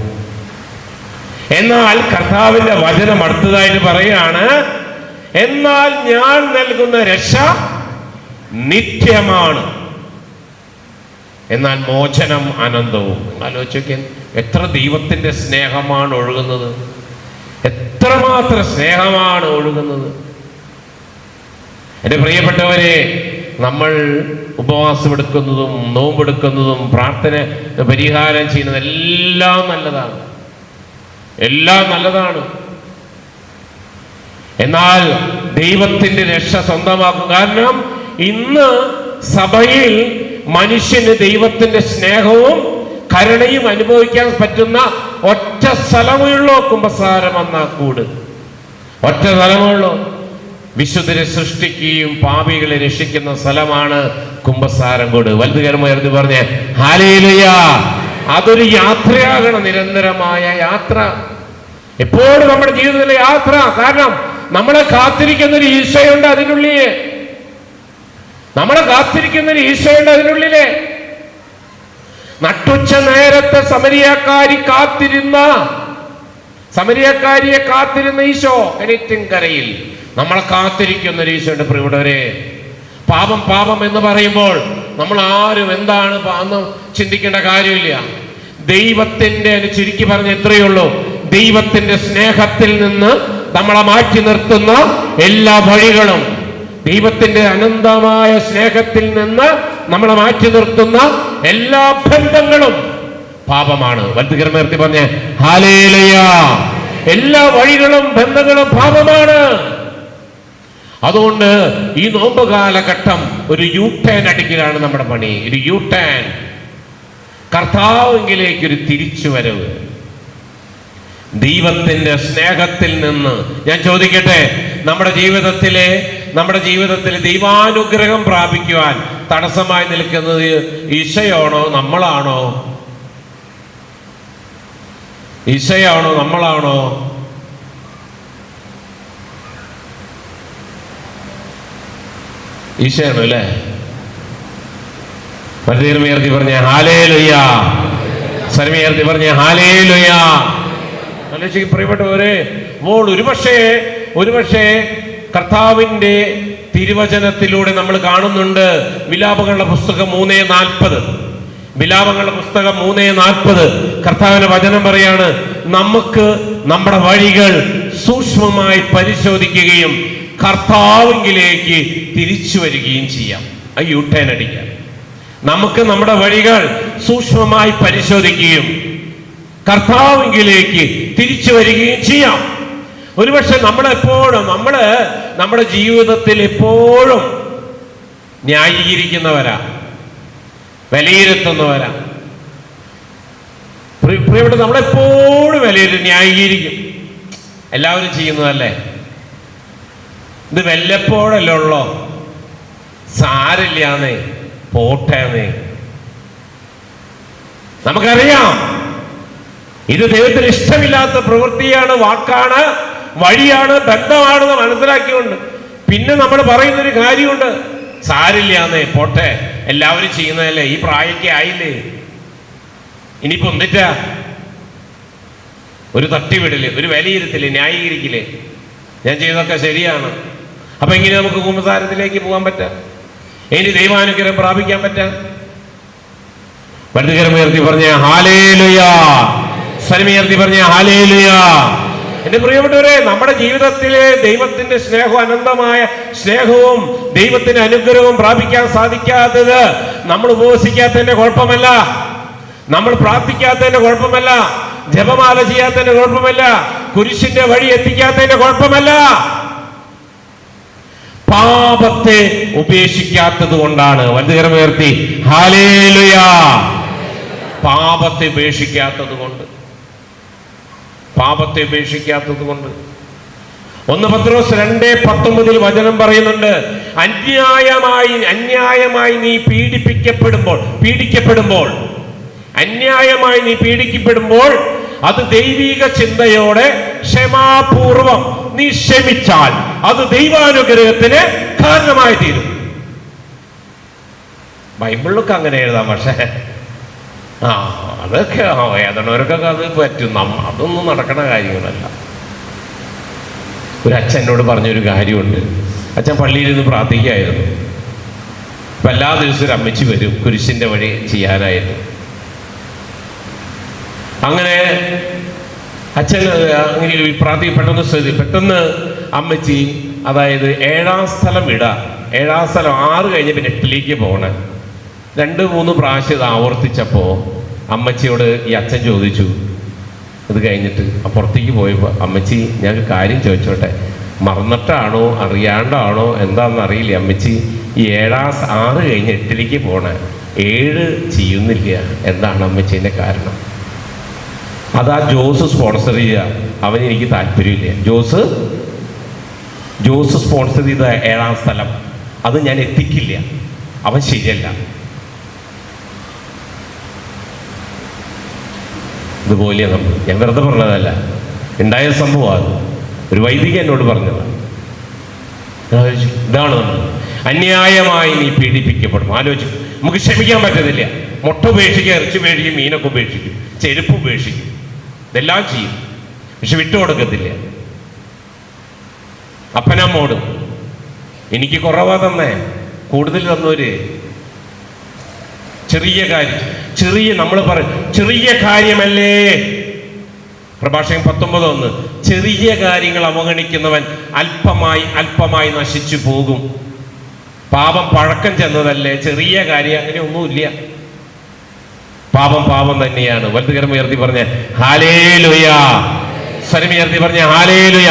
എന്നാൽ കർത്താവിന്റെ വചനം അടുത്തതായിട്ട് പറയാണ്, എന്നാൽ ഞാൻ നൽകുന്ന രക്ഷ നിത്യമാണ്, എന്നാൽ മോചനം അനന്തവും. ആലോചിക്കാൻ എത്ര ദൈവത്തിന്റെ സ്നേഹമാണ് ഒഴുകുന്നത്, എത്രമാത്രം സ്നേഹമാണ് ഒഴുകുന്നത്. എൻ്റെ പ്രിയപ്പെട്ടവരെ, നമ്മൾ ഉപവാസമെടുക്കുന്നതും നോമ്പെടുക്കുന്നതും പ്രാർത്ഥന പരിഹാരം ചെയ്യുന്നതും എല്ലാം നല്ലതാണ്, എല്ലാം നല്ലതാണ്. എന്നാൽ ദൈവത്തിന്റെ രക്ഷ സ്വന്തമാക്കും. കാരണം ഇന്ന് സഭയിൽ മനുഷ്യന് ദൈവത്തിന്റെ സ്നേഹവും കരുണയും അനുഭവിക്കാൻ പറ്റുന്ന ഒറ്റ സ്ഥലമുള്ളൂ കുമ്പസാരം എന്ന കൂട്. ഒറ്റ സ്ഥലമുള്ളൂ. വിശുദ്ധരെ സൃഷ്ടിക്കുകയും പാപികളെ രക്ഷിക്കുന്ന സ്ഥലമാണ് കുമ്പസാരം കൂട്. വലുതുകരമായിരുന്നു പറഞ്ഞേ ഹല്ലേലൂയ. അതൊരു യാത്രയാകണം, നിരന്തരമായ യാത്ര, എപ്പോഴും നമ്മുടെ ജീവിതത്തിലെ യാത്ര. കാരണം നമ്മളെ കാത്തിരിക്കുന്ന ഒരു ഈശോയുണ്ട് അതിനുള്ളില്, നമ്മളെ കാത്തിരിക്കുന്ന ഒരു ഈശോയുണ്ട് അതിനുള്ളില്. നട്ടുച്ച നേരത്തെ സമരിയക്കാരിയെ കാത്തിരുന്ന ഈശോ കിണറ്റിൻകരയിൽ നമ്മളെ കാത്തിരിക്കുന്ന ഒരു ഈശോയുടെ പ്രിയപ്പെട്ടവരെ. പാപം പാപം എന്ന് പറയുമ്പോൾ നമ്മൾ ആരും എന്താണ് എന്ന് ചിന്തിക്കേണ്ട കാര്യമില്ല. ദൈവത്തിന്റെ, ചുരുക്കി പറഞ്ഞ എത്രയേ ഉള്ളൂ, ദൈവത്തിന്റെ സ്നേഹത്തിൽ നിന്ന് നമ്മളെ മാറ്റി നിർത്തുന്ന എല്ലാ വഴികളും, ദൈവത്തിന്റെ അനന്തമായ സ്നേഹത്തിൽ നിന്ന് നമ്മളെ മാറ്റി നിർത്തുന്ന എല്ലാ ബന്ധങ്ങളും പാപമാണ്. വലുതുകരമേർത്തി പറഞ്ഞ ഹല്ലേലൂയ. എല്ലാ വഴികളും ബന്ധങ്ങളും പാപമാണ്. അതുകൊണ്ട് ഈ നോമ്പ് കാലഘട്ടം ഒരു യു-ടേൺ അടിക്കലാണ് നമ്മുടെ പണി. ഒരു യു-ടേൺ, കർത്താവിലേക്ക് ഒരു തിരിച്ചുവരവ്. ദൈവത്തിന്റെ സ്നേഹത്തിൽ നിന്ന് ഞാൻ ചോദിക്കട്ടെ, നമ്മുടെ ജീവിതത്തിലെ ദൈവാനുഗ്രഹം പ്രാപിക്കുവാൻ തടസ്സമായി നിൽക്കുന്നത് ഈശോയാണോ നമ്മളാണോ? ഈശോയാണോ നമ്മളാണോ? ഈശോയാണോ അല്ലേ? മറ്റേർത്തി പറഞ്ഞ ഹല്ലേലൂയ. സർമീയർത്തി പറഞ്ഞ ഹല്ലേലൂയ. പ്രിയപ്പെട്ടവരെ, ഒരുപക്ഷേ കർത്താവിന്റെ തിരുവചനത്തിലൂടെ നമ്മൾ കാണുന്നുണ്ട്. വിലാപങ്ങളുടെ പുസ്തകം 3:40, വിലാപങ്ങളുടെ പുസ്തകം 3:40 കർത്താവിന്റെ വചനം പറയാണ്, നമുക്ക് നമ്മുടെ വഴികൾ സൂക്ഷ്മമായി പരിശോധിക്കുകയും കർത്താവിലേക്ക് തിരിച്ചു വരികയും ചെയ്യാം. ആ യു-ടേൺ അടിക്കാം. നമുക്ക് നമ്മുടെ വഴികൾ സൂക്ഷ്മമായി പരിശോധിക്കുകയും കർത്താവിലേക്ക് തിരിച്ചു വരികയും ചെയ്യാം. ഒരുപക്ഷെ നമ്മുടെ ജീവിതത്തിൽ എപ്പോഴും ന്യായീകരിക്കുന്നവരാ, വിലയിരുത്തുന്നവരാ. പ്രിയപ്പെട്ട, നമ്മളെപ്പോഴും ന്യായീകരിക്കും. എല്ലാവരും ചെയ്യുന്നതല്ലേ, ഇത് വല്ലപ്പോഴല്ലേ ഉള്ളോ, സാരില്ലാന്നേ, പോട്ടേന്നേ. നമുക്കറിയാം ഇത് ദൈവത്തിന് ഇഷ്ടമില്ലാത്ത പ്രവൃത്തിയാണ്, വാക്കാണ്, വഴിയാണ്, ബന്ധമാണെന്ന് മനസ്സിലാക്കിയുണ്ട്. പിന്നെ നമ്മൾ പറയുന്നൊരു കാര്യമുണ്ട്, സാരില്ലാന്നേ, പോട്ടെ, എല്ലാവരും ചെയ്യുന്നതല്ലേ, ഈ പ്രായമൊക്കെ ആയില്ലേ, ഇനിയിപ്പോ ഒന്നിട്ടാ. ഒരു തട്ടിവിടല്, ഒരു വിലയിരുത്തല്, ന്യായീകരിക്കല്, ഞാൻ ചെയ്തൊക്കെ ശരിയാണ്. അപ്പൊ എങ്ങനെ നമുക്ക് കുമ്പസാരത്തിലേക്ക് പോകാൻ പറ്റാം? ഇനി ദൈവാനുഗ്രഹം പ്രാപിക്കാൻ പറ്റാം? വലുതുകരമുയർത്തി പറഞ്ഞ ഹല്ലേലൂയ. സ്വരമുയർത്തി പറഞ്ഞ ഹല്ലേലൂയ. എന്റെ പ്രിയപ്പെട്ടവരെ, നമ്മുടെ ജീവിതത്തിലെ ദൈവത്തിന്റെ സ്നേഹവും അനന്തമായ സ്നേഹവും ദൈവത്തിന്റെ അനുഗ്രഹവും പ്രാപിക്കാൻ സാധിക്കാത്തത് നമ്മൾ ഉപവസിക്കാത്തതിന്റെ കുഴപ്പമല്ല, നമ്മൾ പ്രാർത്ഥിക്കാത്തതിന്റെ കുഴപ്പമല്ല, ജപമാല ചെയ്യാത്തതിന്റെ കുഴപ്പമല്ല, കുരിശിന്റെ വഴി എത്തിക്കാത്തതിന്റെ കുഴപ്പമല്ല, പാപത്തെ ഉപേക്ഷിക്കാത്തത് കൊണ്ടാണ്. വലുതുകരമുയർത്തി ഹല്ലേലൂയ. പാപത്തെ ഉപേക്ഷിക്കാത്തത് കൊണ്ട്. പാപത്തെ ഉപേക്ഷിക്കാത്തത് കൊണ്ട്. 1 പത്രോസ് 2:19 വചനം പറയുന്നുണ്ട്, അന്യായമായി നീ പീഡിപ്പിക്കപ്പെടുമ്പോൾ അന്യായമായി നീ പീഡിക്കപ്പെടുമ്പോൾ അത് ദൈവിക ചിന്തയോടെ ക്ഷമാപൂർവം നീ ക്ഷമിച്ചാൽ അത് ദൈവാനുഗ്രഹത്തിന് കാരണമായി തീരും. ബൈബിളിലൊക്കെ അങ്ങനെ എഴുതാം, പക്ഷേ അതൊക്കെ ഏതണവരൊക്കെ അത് പറ്റും. അതൊന്നും നടക്കണ കാര്യങ്ങളല്ല. ഒരു അച്ഛൻ എന്നോട് പറഞ്ഞൊരു കാര്യമുണ്ട്. അച്ഛൻ പള്ളിയിൽ നിന്ന് പ്രാർത്ഥിക്കുകയായിരുന്നു. അപ്പം എല്ലാ ദിവസവും ഒരു അമ്മച്ചി വരും കുരിശിൻ്റെ വഴി ചെയ്യാനായിട്ട്. അങ്ങനെ അച്ഛൻ അങ്ങനെ പെട്ടെന്ന് അമ്മച്ചി, അതായത് 7-ാം സ്ഥലം 7-ാം സ്ഥലം 6 കഴിഞ്ഞ് പിന്നെ 8ലേക്ക് പോകണേ 2-3 പ്രാവശ്യം ഇത് ആവർത്തിച്ചപ്പോൾ അമ്മച്ചിയോട് ഈ അച്ഛൻ ചോദിച്ചു, ഇത് കഴിഞ്ഞിട്ട് പുറത്തേക്ക് പോയപ്പോൾ, അമ്മച്ചി ഞാൻ കാര്യം ചോദിച്ചോട്ടെ, മറന്നിട്ടാണോ അറിയാണ്ടാണോ എന്താണെന്ന് അറിയില്ല, അമ്മച്ചി ഈ 6 കഴിഞ്ഞ് 8ലേക്ക് പോകണേ 7 ചെയ്യുന്നില്ല, എന്താണ് അമ്മച്ചീൻ്റെ കാരണം? അതാ ജോസ് സ്പോൺസർ ചെയ്യുക, അവന് എനിക്ക് താല്പര്യമില്ല. ജോസ് സ്പോൺസർ ചെയ്ത 7-ാം സ്ഥലം അത് ഞാൻ എത്തിക്കില്ല, അവൻ ശരിയല്ല. ഇതുപോലെ ഞാൻ വെറുതെ പറഞ്ഞതല്ല, ഉണ്ടായ സംഭവമാണ്. ഒരു വൈദികൻ എന്നോട് പറഞ്ഞതാണ്. ഇതാണ് നമ്മൾ അന്യായമായി നീ പീഡിപ്പിക്കപ്പെടും. ആലോചിക്കും, നമുക്ക് ക്ഷമിക്കാൻ പറ്റത്തില്ല. മുട്ട ഉപേക്ഷിക്കുക, ഇറച്ചി ഉപേക്ഷിക്കും, മീനൊക്കെ ഉപേക്ഷിക്കും, ചെരുപ്പ് ഉപേക്ഷിക്കും, ഇതെല്ലാം ചെയ്യും, പക്ഷെ വിട്ടുകൊടുക്കത്തില്ല. അപ്പനമ്മോട് എനിക്ക് കുറവാ തന്നെ, കൂടുതൽ തന്നവര് നമ്മൾ പറയും ചെറിയ കാര്യമല്ലേ. പ്രഭാഷകൻ 19:1 ചെറിയ കാര്യങ്ങൾ അവഗണിക്കുന്നവൻ അല്പമായി നശിച്ചു പോകും. പാപം പഴക്കം ചെന്നതല്ലേ, ചെറിയ കാര്യം അങ്ങനെ ഒന്നുമില്ല. പാപം തന്നെയാണ്. വലതുകരം ഉയർത്തി പറഞ്ഞ ഹല്ലേലൂയ, സ്വരം ഉയർത്തി പറഞ്ഞ ഹല്ലേലൂയ.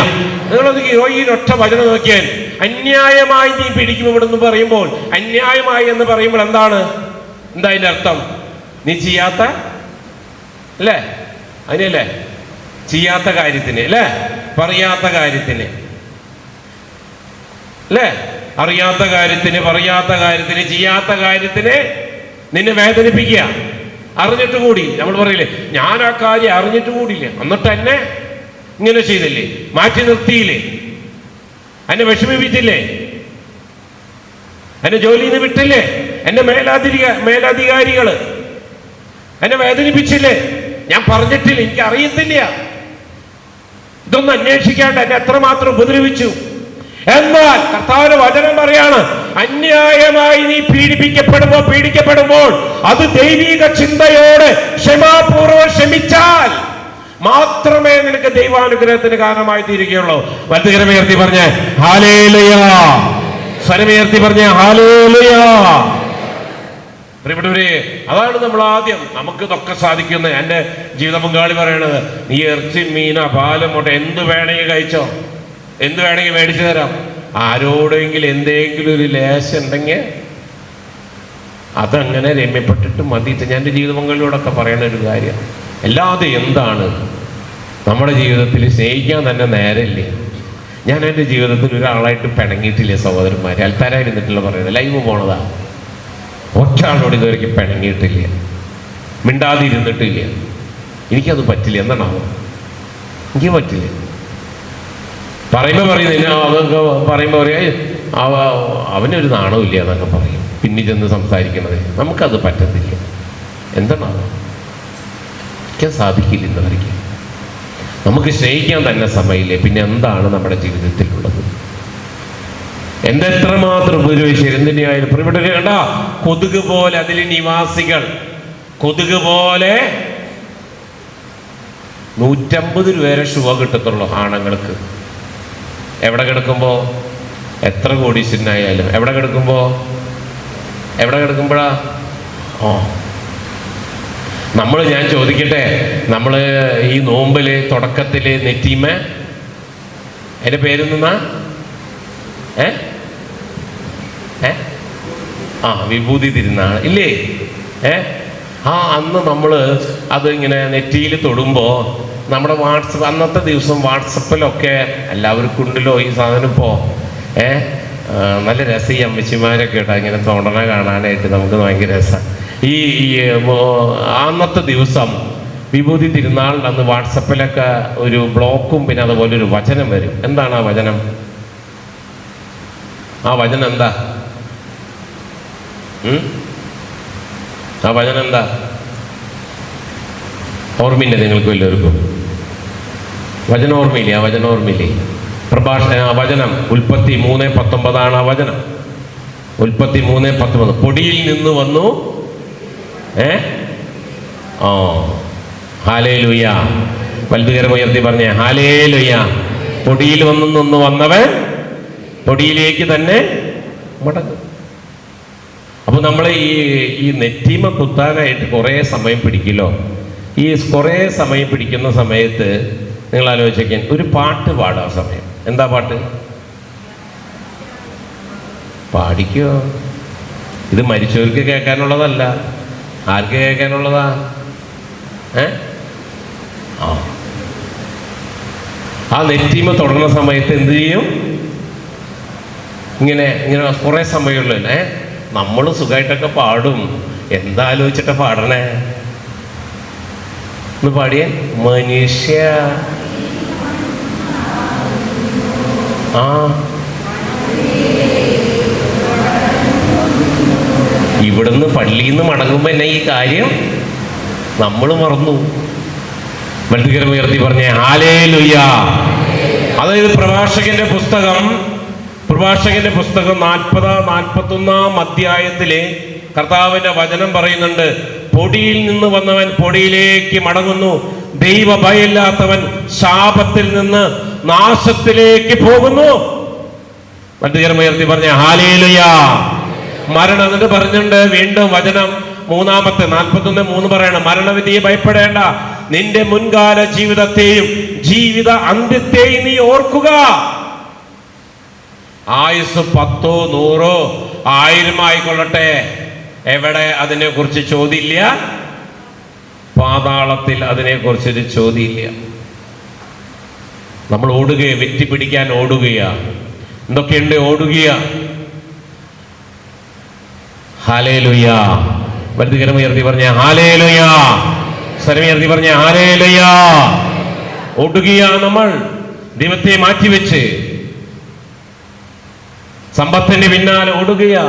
നിങ്ങളത് ഈ ഒറ്റ വചനം നോക്കിയാൽ, അന്യായമായി നീ പിടിക്കുമെന്ന് പറയുമ്പോൾ, അന്യായമായി എന്ന് പറയുമ്പോൾ എന്താ അതിൻ്റെ അർത്ഥം? നീ ചെയ്യാത്ത അല്ലേ, അതിനല്ലേ ചെയ്യാത്ത കാര്യത്തിന് അല്ലേ, പറയാത്ത കാര്യത്തിന് അല്ലേ, അറിയാത്ത കാര്യത്തിന്, പറയാത്ത കാര്യത്തിന്, ചെയ്യാത്ത കാര്യത്തിന് നിന്നെ വേദനിപ്പിക്കുക. അറിഞ്ഞിട്ട് കൂടി നമ്മൾ പറയില്ലേ, ഞാൻ ആ കാര്യം അറിഞ്ഞിട്ട് കൂടിയില്ല, എന്നിട്ട് എന്നെ ഇങ്ങനെ ചെയ്തില്ലേ, മാറ്റി നിർത്തിയില്ലേ, എന്നെ വിഷമിപ്പിച്ചില്ലേ, എന്നെ ജോലിയിൽ നിന്ന് വിട്ടില്ലേ, എന്നെ മേലധികാരികൾ എന്നെ വേദനിപ്പിച്ചില്ലേ, ഞാൻ പറഞ്ഞിട്ടില്ല, എനിക്ക് അറിയത്തില്ല, ഇതൊന്നും അന്വേഷിക്കാണ്ട് എന്നെ എത്രമാത്രം ഉപദ്രവിച്ചു. എന്നാൽ കർത്താവിന്റെ വചനം പറയാണ്, അന്യായമായി നീ പീഡിക്കപ്പെടുമ്പോൾ അത് ദൈവിക ചിന്തയോടെ ക്ഷമാപൂർവ്വം ക്ഷമിച്ചാൽ മാത്രമേ നിനക്ക് ദൈവാനുഗ്രഹത്തിന് കാരണമായി തീരുകയുള്ളൂ. വലതുകരമുയർത്തി പറഞ്ഞ് ഹല്ലേലൂയ, സ്വരമുയർത്തി പറഞ്ഞ് ഹല്ലേലൂയ. പ്രിയപ്പെട്ടവരെ, അതാണ് നമ്മൾ ആദ്യം നമുക്ക് ഇതൊക്കെ സാധിക്കുന്നത്. എൻ്റെ ജീവിത പങ്കാളി പറയണത്, നീ ഇറച്ചി, മീന, പാലും, മുട്ട എന്ത് വേണമെങ്കിൽ കഴിച്ചോ, എന്ത് വേണമെങ്കിൽ മേടിച്ചു തരാം, ആരോടെങ്കിലും എന്തെങ്കിലും ഒരു ലേശം ഉണ്ടെങ്കിൽ അതങ്ങനെ രമ്യപ്പെട്ടിട്ട് മതി. ഞാൻ എൻ്റെ ജീവിത പങ്കാളിയോടൊക്കെ പറയുന്ന ഒരു കാര്യം, അല്ലാതെ എന്താണ് നമ്മുടെ ജീവിതത്തിൽ സ്നേഹിക്കാൻ തന്നെ നേരമില്ല. ഞാൻ എൻ്റെ ജീവിതത്തിൽ ഒരാളായിട്ട് പിണങ്ങിയിട്ടില്ല സഹോദരന്മാരെ, അൽത്താരായിരുന്നിട്ടുള്ള പറയുന്നത്, ലൈവ് പോണതാ. ഒറ്റാളോട് ഇതുവരെയ്ക്ക് പിണങ്ങിയിട്ടില്ല, മിണ്ടാതിരുന്നിട്ടില്ല. എനിക്കത് പറ്റില്ല. എന്താണാവോ, എനിക്ക് പറ്റില്ല. പറയുന്നില്ല, അതൊക്കെ പറയുമ്പോൾ പറയാം അവനൊരു നാണമില്ല എന്നൊക്കെ പറയും, പിന്നെ ചെന്ന് സംസാരിക്കണത്. നമുക്കത് പറ്റത്തില്ല. എന്താണാവോ, എനിക്ക് സാധിക്കില്ല. ഇന്നവർക്ക് നമുക്ക് സ്നേഹിക്കാൻ തന്നെ സമയമില്ലേ, പിന്നെ എന്താണ് നമ്മുടെ ജീവിതത്തിലുള്ളത്? എന്തെത്രമാത്രം ഉപദ്രവിച്ചു എന്തിനായാലും. ഇവിടെ കണ്ട കൊതുക് പോലെ അതിൽ നിവാസികൾ, കൊതുക് പോലെ 150 രൂപ ഷുവ കിട്ടത്തുള്ളൂ ആണുങ്ങൾക്ക്. എവിടെ കിടക്കുമ്പോൾ എത്ര കോടീശ്വരനായാലും എവിടെ കിടക്കുമ്പോഴാ ഞാൻ ചോദിക്കട്ടെ, നമ്മൾ ഈ നോമ്പില് തുടക്കത്തില് നെറ്റീമ എൻ്റെ പേര് നിന്നാ വിഭൂതി തിരുന്നാൾ ഇല്ലേ? അന്ന് നമ്മൾ അത് ഇങ്ങനെ നെറ്റിയിൽ തൊടുമ്പോൾ നമ്മുടെ വാട്സപ്പ്, അന്നത്തെ ദിവസം വാട്സപ്പിലൊക്കെ എല്ലാവർക്കും ഉണ്ടല്ലോ ഈ സാധനം. ഇപ്പോൾ നല്ല രസം ഈ അമ്മച്ചിമാരൊക്കെ കേട്ടോ ഇങ്ങനെ തോണ്ടണ കാണാനായിട്ട് നമുക്ക് ഭയങ്കര രസമാണ്. ഈ അന്നത്തെ ദിവസം വിഭൂതി തിരുനാളിൻ്റെ അന്ന് വാട്സപ്പിലൊക്കെ ഒരു ബ്ലോക്കും പിന്നെ അതുപോലെ ഒരു വചനം വരും. എന്താണ് ആ വചനം? ആ വചനം എന്താ? ആ വചനം എന്താ? ഓർമ്മയില്ലേ നിങ്ങൾക്ക് എല്ലാവർക്കും? വചനം ഓർമ്മയില്ലേ? ആ വചനം ഓർമ്മയില്ലേ? വചനം ഉൽപ്പത്തി 3:19 ആ വചനം. ഉൽപ്പത്തി 3:19 പൊടിയിൽ നിന്ന് വന്നു. ഹല്ലേലൂയ. വലതുകരം ഉയർത്തി പറഞ്ഞേ ഹല്ലേലൂയ. പൊടിയിൽ നിന്ന് വന്നവൻ പൊടിയിലേക്ക് തന്നെ മടങ്ങും. അപ്പോൾ നമ്മൾ ഈ നെറ്റിമ കുത്താനായിട്ട് കുറേ സമയം പിടിക്കില്ലോ. ഈ കുറേ സമയം പിടിക്കുന്ന സമയത്ത് നിങ്ങൾ ആലോചിക്കാൻ ഒരു പാട്ട് പാടാം സമയം. എന്താ പാട്ട്? പാടിക്കോ. ഇത് മരിച്ചവർക്ക് കേൾക്കാനുള്ളതല്ല. ആർക്ക് കേൾക്കാനുള്ളതാ? ആ നെറ്റിമ തുടങ്ങുന്ന സമയത്ത് എന്ത് ചെയ്യും? ഇങ്ങനെ കുറേ സമയമുള്ളൂ. നമ്മൾ സുഖമായിട്ടൊക്കെ പാടും. എന്താ ആലോചിച്ചിട്ടാ പാടണേ? ഒന്ന് പാടിയേ. മനുഷ്യ ഇവിടുന്ന് പള്ളിയിൽ നിന്ന് മടങ്ങുമ്പോൾ എന്നെ ഈ കാര്യം നമ്മൾ മറന്നു. വലതുകരം ഉയർത്തി പറഞ്ഞേ ഹല്ലേലൂയ. അതായത് പ്രഭാഷകന്റെ പുസ്തകം 41 അധ്യായത്തിലെ കർത്താവിന്റെ വചനം പറയുന്നുണ്ട്, പൊടിയിൽ നിന്ന് വന്നവൻ പൊടിയിലേക്ക് മടങ്ങുന്നു, ദൈവ ഭയമില്ലാത്തവൻ ശാപത്തിൽ നിന്ന് നാശത്തിലേക്ക് പോകുന്നു. വലതുകരം ഉയർത്തി പറഞ്ഞ ഹല്ലേലൂയ. മരണം എന്നിട്ട് പറഞ്ഞിട്ടുണ്ട് വീണ്ടും വചനം 41:3 പറയണം, മരണവിധിയെ ഭയപ്പെടേണ്ട, നിന്റെ മുൻകാല ജീവിതത്തെയും ജീവിത അന്ത്യത്തെയും നീ ഓർക്കുക. ആയുസ് 10, 100, 1000 ആയിക്കൊള്ളട്ടെ, എവിടെ അതിനെ കുറിച്ച് ചോദ്യമില്ല. പാതാളത്തിൽ അതിനെ കുറിച്ചൊരു ചോദ്യമില്ല. നമ്മൾ ഓടുകയാണ്, വെറ്റി പിടിക്കാൻ ഓടുകയാ. എന്തൊക്കെയുണ്ട്? ഓടുകയാ. ഹല്ലേലൂയ. വലതുകരം ഉയർത്തി പറഞ്ഞ ഹല്ലേലൂയ. സ്വരം ഉയർത്തി പറഞ്ഞ ഹല്ലേലൂയ. ഓടുകയാ നമ്മൾ ദൈവത്തെ മാറ്റിവെച്ച്, സമ്പത്തിന്റെ പിന്നാലെ ഓടുകയാ.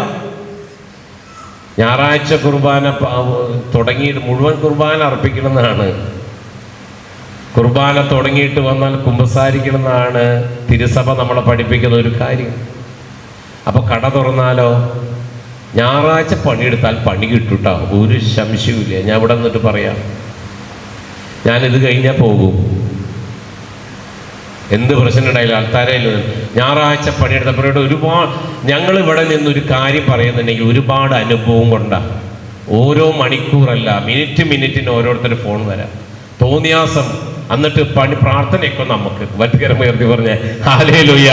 ഞായറാഴ്ച കുർബാന തുടങ്ങിയിട്ട് മുഴുവൻ കുർബാന അർപ്പിക്കണമെന്നാണ്. കുർബാന തുടങ്ങിയിട്ട് വന്നാൽ കുമ്പസാരിക്കണമെന്നാണ് തിരുസഭ നമ്മളെ പഠിപ്പിക്കുന്ന ഒരു കാര്യം. അപ്പൊ കട തുറന്നാലോ, ഞായറാഴ്ച പണിയെടുത്താൽ പണി കിട്ടൂട്ടോ, ഒരു സംശയവുമില്ല. ഞാൻ ഇവിടെ നിന്നിട്ട് പറയാം, ഞാനിത് കഴിഞ്ഞാൽ പോകും. എന്ത് പ്രശ്നം ഉണ്ടായില്ല, ആൾക്കാരായാലും ഞായറാഴ്ച പണിയെടുത്തപ്പോഴോട് ഒരുപാട് ഞങ്ങൾ ഇവിടെ നിന്നൊരു കാര്യം പറയുന്നുണ്ടെങ്കിൽ ഒരുപാട് അനുഭവം കൊണ്ടാണ്. ഓരോ മണിക്കൂറല്ല, മിനിറ്റിന് ഓരോരുത്തർ ഫോൺ വരാം, തോന്നിയാസം. എന്നിട്ട് പ്രാർത്ഥനയൊക്കെ നമുക്ക് വലതുകരം ഉയർത്തി പറഞ്ഞ ഹല്ലേലൂയ.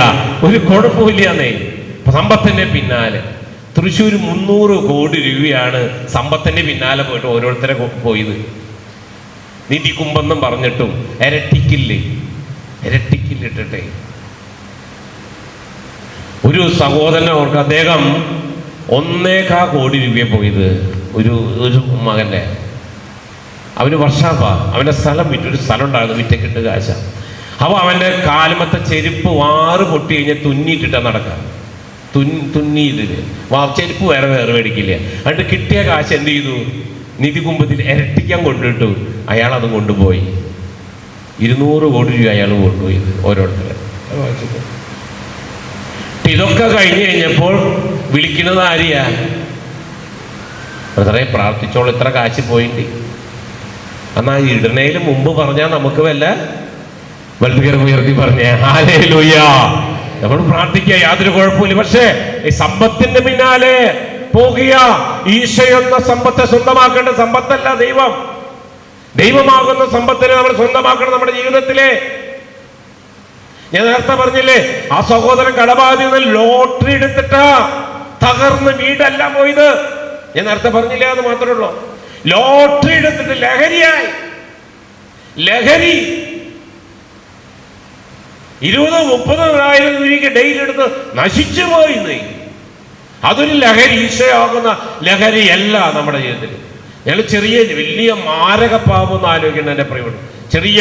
ഒരു കുഴപ്പമില്ലാന്നേ. സമ്പത്തിന്റെ പിന്നാലെ തൃശ്ശൂർ 300 കോടി രൂപയാണ് സമ്പത്തിന്റെ പിന്നാലെ പോയിട്ട് ഓരോരുത്തരെ പോയത്. നിധി കുമ്പെന്നും പറഞ്ഞിട്ടും ഇരട്ടിക്കില്ലിട്ടെ ഒരു സഹോദരനെ ഓർക്ക്, അദ്ദേഹം 1.25 കോടി രൂപയെ പോയത് ഒരു മകന്റെ. അവന് വർഷാപ്പാ, അവന്റെ സ്ഥലം വിറ്റ്, ഒരു സ്ഥലം ഉണ്ടായിരുന്നു, വിറ്റക്കിട്ട് കാശ. അപ്പൊ അവന്റെ കാലുമത്തെ ചെരുപ്പ് വാറ് പൊട്ടി കഴിഞ്ഞാൽ തുന്നിയിട്ടിട്ടാ നടക്കാം. തുന്നിയിട്ടിട്ട് ചെരുപ്പ് വേറെ മേടിക്കില്ല. എന്നിട്ട് കിട്ടിയ കാശ് എന്ത് ചെയ്തു? നിധി കുംഭത്തിൽ ഇരട്ടിക്കാൻ കൊണ്ടിട്ടു. അയാൾ അത് കൊണ്ടുപോയി. 200 കോടി രൂപ അയാൾ കൊണ്ടുപോയി ഓരോരുത്തരെ. ഇതൊക്കെ കഴിഞ്ഞ് കഴിഞ്ഞപ്പോൾ വിളിക്കുന്നത് ആരെയാ? ബ്രദറെ പ്രാർത്ഥിച്ചോളൂ, ഇത്ര കാശ് പോയിണ്ട്. എന്നാ ഇടണേല് മുമ്പ് പറഞ്ഞാൽ നമുക്ക് വല്ല വലതുകരം ഉയർത്തി പറഞ്ഞേ ഹല്ലേലൂയ. നമ്മൾ പ്രാർത്ഥിക്കുക, യാതൊരു കുഴപ്പമില്ല. പക്ഷേ ഈ സമ്പത്തിന്റെ പിന്നാലെ പോകുക. ഈശോ എന്ന സമ്പത്തെ സ്വന്തമാക്കേണ്ട സമ്പത്തല്ല ദൈവം. ദൈവമാകുന്ന സമ്പത്തിനെ നമ്മൾ സ്വന്തമാക്കണം നമ്മുടെ ജീവിതത്തിലെ. ഞാൻ നേരത്തെ പറഞ്ഞില്ലേ, ആ സഹോദരൻ കടബാധ്യത ലോട്ടറി എടുത്തിട്ടാ തകർന്ന് വീടല്ല പോയത്. ഞാൻ നേരത്തെ പറഞ്ഞില്ലേ, അത് മാത്രമേ ഉള്ളൂ. ലോട്ടറി എടുത്തിട്ട് ലഹരിയായി. ലഹരി 20-30 രൂപയ്ക്ക് ഡെയിലി എടുത്ത് നശിച്ചു പോയി. അതൊരു ലഹരി, ഈശോയാകുന്ന ലഹരിയല്ല നമ്മുടെ ജീവിതത്തിൽ. ഞങ്ങൾ ചെറിയ വലിയ മാരക പാപം എന്ന് ആലോചിക്കണം. എൻ്റെ പ്രിയപ്പെട്ട ചെറിയ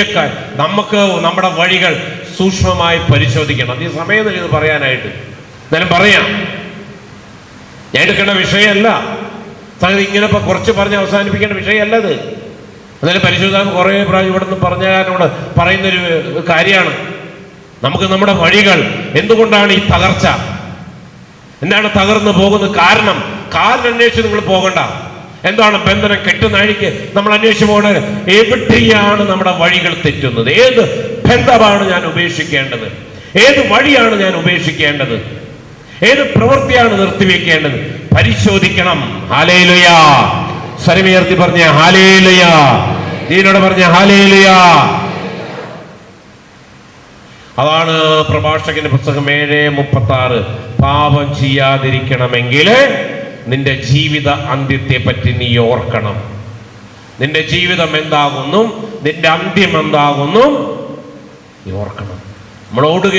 നമുക്ക് നമ്മുടെ വഴികൾ സൂക്ഷ്മമായി പരിശോധിക്കണം. ഈ സമയം ഇത് പറയാനായിട്ട് എന്നാലും പറയാം. ഞാൻ എടുക്കേണ്ട വിഷയമല്ല, സംഗതി ഇങ്ങനെ ഇപ്പൊ കുറച്ച് പറഞ്ഞ് അവസാനിപ്പിക്കേണ്ട വിഷയമല്ല ഇത്. എന്നാലും പരിശോധന കുറേ പ്രാവശ്യം ഇവിടെ നിന്ന് പറഞ്ഞവരോട് പറയുന്നൊരു കാര്യമാണ്. നമുക്ക് നമ്മുടെ വഴികൾ, എന്തുകൊണ്ടാണ് ഈ തകർച്ച, എന്താണ് തകർന്നു പോകുന്നത്, കാരണം അന്വേഷിച്ച് നിങ്ങൾ പോകണ്ട. എന്താണ് ബന്ധനം കെട്ടുന്നഴിക്ക് നമ്മൾ അന്വേഷിച്ച് പോകേണ്ടത്? എവിടെയാണ് നമ്മുടെ വഴികൾ തെറ്റുന്നത്? ഏത് ബന്ധമാണ് ഞാൻ ഉപേക്ഷിക്കേണ്ടത്? ഏത് വഴിയാണ് ഞാൻ ഉപേക്ഷിക്കേണ്ടത്? ഏത് പ്രവൃത്തിയാണ് നിർത്തിവെക്കേണ്ടത്? പരിശോധിക്കണം. ഹല്ലേലൂയ. സ്വരമുയർത്തി പറഞ്ഞ ഹല്ലേലൂയ. നീനോട് പറഞ്ഞ ഹല്ലേലൂയ. അതാണ് പ്രഭാഷകന്റെ പുസ്തകം 7:36. പാപം ചെയ്യാതിരിക്കണമെങ്കിൽ നിന്റെ ജീവിത അന്ത്യത്തെ പറ്റി നീ ഓർക്കണം. നിന്റെ ജീവിതം എന്താകുന്നു, നിന്റെ അന്ത്യം എന്താകുന്നു നീ ഓർക്കണം. നമ്മൾ ഓടുക